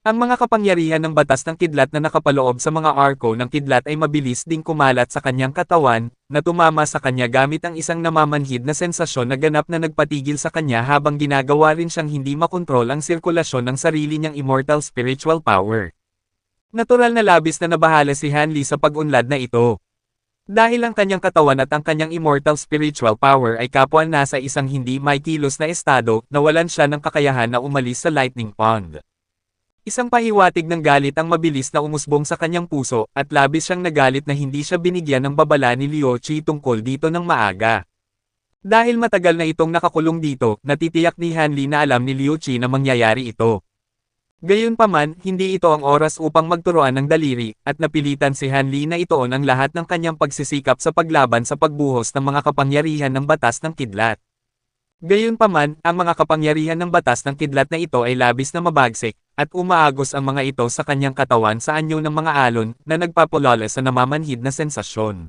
Ang mga kapangyarihan ng batas ng kidlat na nakapaloob sa mga arko ng kidlat ay mabilis ding kumalat sa kanyang katawan, na tumama sa kanya gamit ang isang namamanhid na sensasyon na ganap na nagpatigil sa kanya habang ginagawa rin siyang hindi makontrol ang sirkulasyon ng sarili niyang immortal spiritual power. Natural na labis na nabahala si Han Li sa pag-unlad na ito. Dahil ang kanyang katawan at ang kanyang immortal spiritual power ay kapwa nasa isang hindi maikilos na estado, nawalan siya ng kakayahan na umalis sa lightning pond. Isang pahiwatig ng galit ang mabilis na umusbong sa kanyang puso, at labis siyang nagalit na hindi siya binigyan ng babala ni Liu Qi tungkol dito ng maaga. Dahil matagal na itong nakakulong dito, natitiyak ni Han Li na alam ni Liu Qi na mangyayari ito. Gayunpaman, hindi ito ang oras upang magturuan ng daliri, at napilitan si Han Li na ituon ang lahat ng kanyang pagsisikap sa paglaban sa pagbuhos ng mga kapangyarihan ng batas ng kidlat. Gayunpaman, ang mga kapangyarihan ng batas ng kidlat na ito ay labis na mabagsik, at umaagos ang mga ito sa kanyang katawan sa anyo ng mga alon, na nagpapulala sa namamanhid na sensasyon.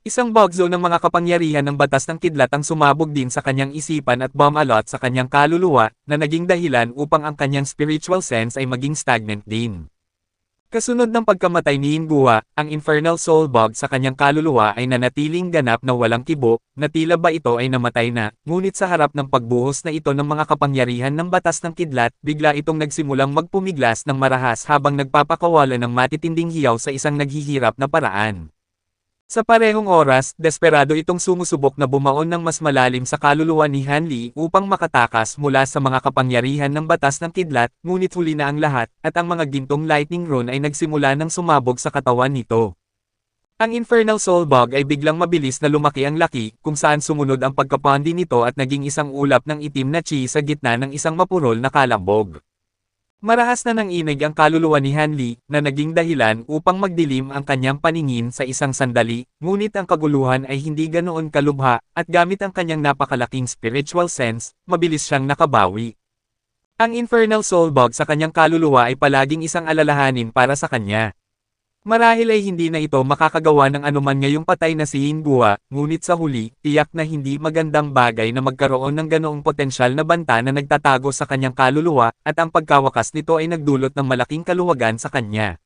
Isang bugzo ng mga kapangyarihan ng batas ng kidlat ang sumabog din sa kanyang isipan at bumalot sa kanyang kaluluwa, na naging dahilan upang ang kanyang spiritual sense ay maging stagnant din. Kasunod ng pagkamatay ni Yinguwa, ang infernal soul bug sa kanyang kaluluwa ay nanatiling ganap na walang kibo, na tila ba ito ay namatay na, ngunit sa harap ng pagbuhos na ito ng mga kapangyarihan ng batas ng kidlat, bigla itong nagsimulang magpumiglas ng marahas habang nagpapakawala ng matitinding hiyaw sa isang naghihirap na paraan. Sa parehong oras, desperado itong sumusubok na bumaon ng mas malalim sa kaluluwa ni Han Li upang makatakas mula sa mga kapangyarihan ng batas ng kidlat, ngunit huli na ang lahat, at ang mga gintong lightning rune ay nagsimula ng sumabog sa katawan nito. Ang infernal soul bug ay biglang mabilis na lumaki ang laki, kung saan sumunod ang pagkapandi nito at naging isang ulap ng itim na chi sa gitna ng isang mapurol na kalambog. Marahas na nanginig ang kaluluwa ni Hanli, na naging dahilan upang magdilim ang kanyang paningin sa isang sandali, ngunit ang kaguluhan ay hindi ganoon kalubha, at gamit ang kanyang napakalaking spiritual sense, mabilis siyang nakabawi. Ang infernal soulbug sa kanyang kaluluwa ay palaging isang alalahanin para sa kanya. Marahil ay hindi na ito makakagawa ng anuman ngayong patay na si Hingguo, ngunit sa huli, tiyak na hindi magandang bagay na magkaroon ng ganoong potensyal na banta na nagtatago sa kanyang kaluluwa, at ang pagkawakas nito ay nagdulot ng malaking kaluwagan sa kanya.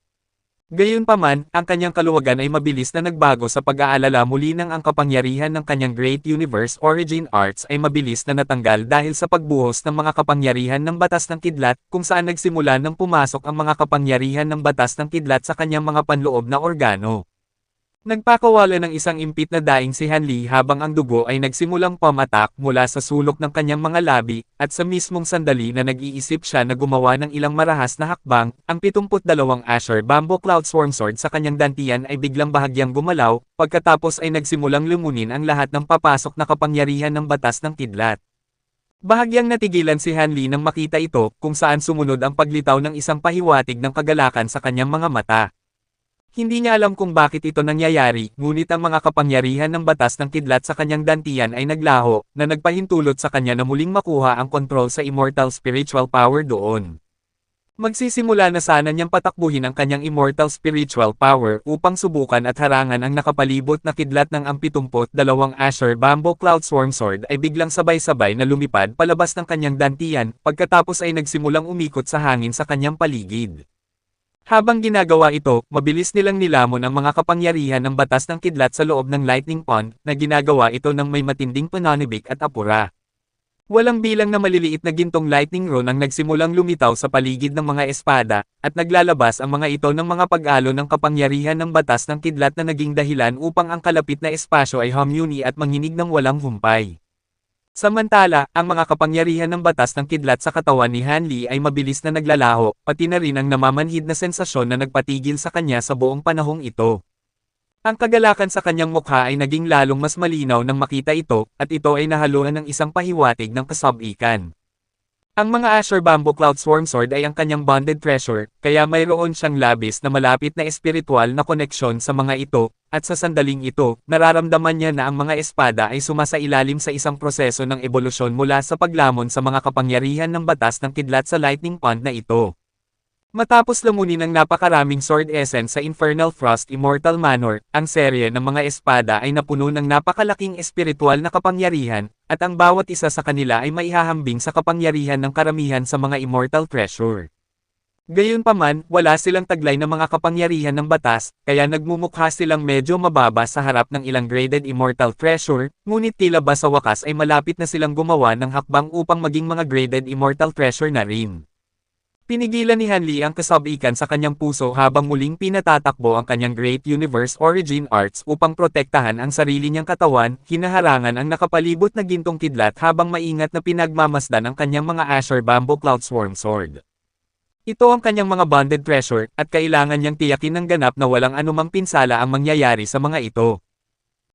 Gayunpaman, ang kanyang kaluwagan ay mabilis na nagbago sa pag-aalala muli nang ang kapangyarihan ng kanyang Great Universe Origin Arts ay mabilis na natanggal dahil sa pagbuhos ng mga kapangyarihan ng batas ng kidlat, kung saan nagsimula nang pumasok ang mga kapangyarihan ng batas ng kidlat sa kanyang mga panloob na organo. Nagpakawala ng isang impit na daing si Hanli habang ang dugo ay nagsimulang pumatak mula sa sulok ng kanyang mga labi, at sa mismong sandali na nag-iisip siya na gumawa ng ilang marahas na hakbang, ang 72 Asher Bamboo Cloud Swarm Sword sa kanyang dantian ay biglang bahagyang gumalaw, pagkatapos ay nagsimulang lumunin ang lahat ng papasok na kapangyarihan ng batas ng kidlat. Bahagyang natigilan si Hanli nang makita ito, kung saan sumunod ang paglitaw ng isang pahiwatig ng kagalakan sa kanyang mga mata. Hindi niya alam kung bakit ito nangyayari, ngunit ang mga kapangyarihan ng batas ng kidlat sa kanyang dantian ay naglaho, na nagpahintulot sa kanya na muling makuha ang kontrol sa immortal spiritual power doon. Magsisimula na sana niyang patakbuhin ang kanyang immortal spiritual power upang subukan at harangan ang nakapalibot na kidlat ng ang 72 Asher Bamboo Cloud Swarm Sword ay biglang sabay-sabay na lumipad palabas ng kanyang dantian, pagkatapos ay nagsimulang umikot sa hangin sa kanyang paligid. Habang ginagawa ito, mabilis nilang nilamon ang mga kapangyarihan ng batas ng kidlat sa loob ng lightning pond, na ginagawa ito ng may matinding pananibik at apura. Walang bilang na maliliit na gintong lightning rod ang nagsimulang lumitaw sa paligid ng mga espada, at naglalabas ang mga ito ng mga pag-alo ng kapangyarihan ng batas ng kidlat na naging dahilan upang ang kalapit na espasyo ay humuni at manginig ng walang humpay. Samantala, ang mga kapangyarihan ng batas ng kidlat sa katawan ni Hanli ay mabilis na naglalaho, pati na rin ang namamanhid na sensasyon na nagpatigil sa kanya sa buong panahong ito. Ang kagalakan sa kanyang mukha ay naging lalong mas malinaw nang makita ito, at ito ay nahaluan ng isang pahiwatig ng kasabikan. Ang mga Asher Bamboo Cloud Swarm Sword ay ang kanyang bonded treasure, kaya mayroon siyang labis na malapit na espiritual na koneksyon sa mga ito, at sa sandaling ito, nararamdaman niya na ang mga espada ay sumasailalim sa isang proseso ng ebolusyon mula sa paglamon sa mga kapangyarihan ng batas ng kidlat sa lightning pond na ito. Matapos lamunin ang napakaraming sword essence sa Infernal Frost Immortal Manor, ang serye ng mga espada ay napuno ng napakalaking espiritual na kapangyarihan, at ang bawat isa sa kanila ay maihahambing sa kapangyarihan ng karamihan sa mga immortal treasure. Gayunpaman, wala silang taglay na mga kapangyarihan ng batas, kaya nagmumukha silang medyo mababa sa harap ng ilang graded immortal treasure, ngunit tila ba sa wakas ay malapit na silang gumawa ng hakbang upang maging mga graded immortal treasure na rin. Pinigilan ni Hanli ang kasabikan sa kanyang puso habang muling pinatatakbo ang kanyang Great Universe Origin Arts upang protektahan ang sarili niyang katawan, hinaharangan ang nakapalibot na gintong kidlat habang maingat na pinagmamasdan ang kanyang mga Asher Bamboo Cloud Swarm Sword. Ito ang kanyang mga bonded treasure, at kailangan niyang tiyakin ng ganap na walang anumang pinsala ang mangyayari sa mga ito.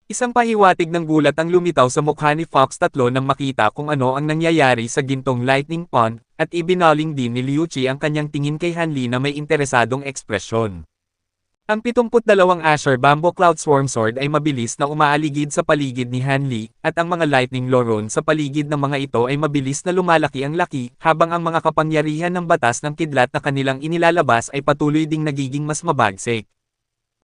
Isang pahiwatig ng gulat ang lumitaw sa mukha ni Fox 3 nang makita kung ano ang nangyayari sa gintong lightning pond, at ibinaling din ni Liu Qi ang kanyang tingin kay Hanli na may interesadong ekspresyon. Ang 72 Asher Bamboo Cloud Swarm Sword ay mabilis na umaaligid sa paligid ni Hanli, at ang mga lightning loron sa paligid ng mga ito ay mabilis na lumalaki ang laki, habang ang mga kapangyarihan ng batas ng kidlat na kanilang inilalabas ay patuloy ding nagiging mas mabagsik.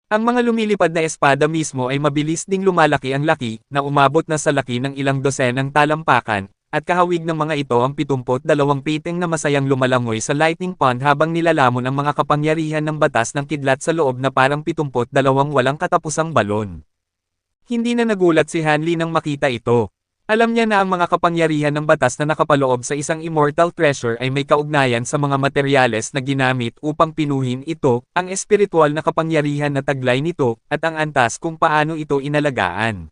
Ang mga lumilipad na espada mismo ay mabilis ding lumalaki ang laki, na umabot na sa laki ng ilang dosenang talampakan, at kahawig ng mga ito ang 72 piteng na masayang lumalangoy sa lightning pond habang nilalamon ang mga kapangyarihan ng batas ng kidlat sa loob na parang 72 walang katapusang balon. Hindi na nagulat si Hanli nang makita ito. Alam niya na ang mga kapangyarihan ng batas na nakapaloob sa isang immortal treasure ay may kaugnayan sa mga materyales na ginamit upang pinuhin ito, ang espiritual na kapangyarihan na taglay nito, at ang antas kung paano ito inalagaan.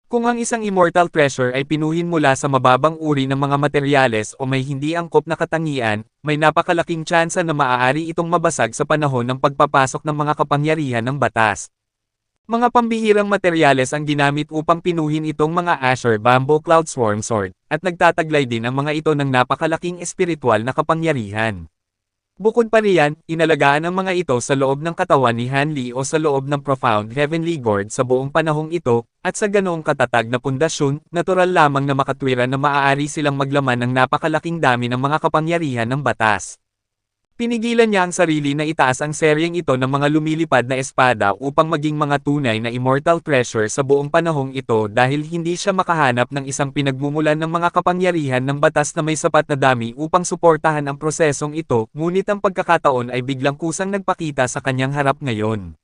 Kung ang isang immortal treasure ay pinuhin mula sa mababang uri ng mga materyales o may hindi angkop na katangian, may napakalaking tsansa na maaari itong mabasag sa panahon ng pagpapasok ng mga kapangyarihan ng batas. Mga pambihirang materyales ang ginamit upang pinuhin itong mga Asher Bamboo Cloud Swarm Sword, at nagtataglay din ang mga ito ng napakalaking espiritual na kapangyarihan. Bukod pa riyan, inalagaan ang mga ito sa loob ng katawan ni Hanli o sa loob ng profound heavenly gourd sa buong panahong ito, at sa ganoong katatag na pundasyon, natural lamang na makatwiran na maaari silang maglaman ng napakalaking dami ng mga kapangyarihan ng batas. Pinigilan niya ang sarili na itaas ang seryeng ito ng mga lumilipad na espada upang maging mga tunay na immortal treasure sa buong panahong ito dahil hindi siya makahanap ng isang pinagmumulan ng mga kapangyarihan ng batas na may sapat na dami upang suportahan ang prosesong ito, ngunit ang pagkakataon ay biglang kusang nagpakita sa kanyang harap ngayon.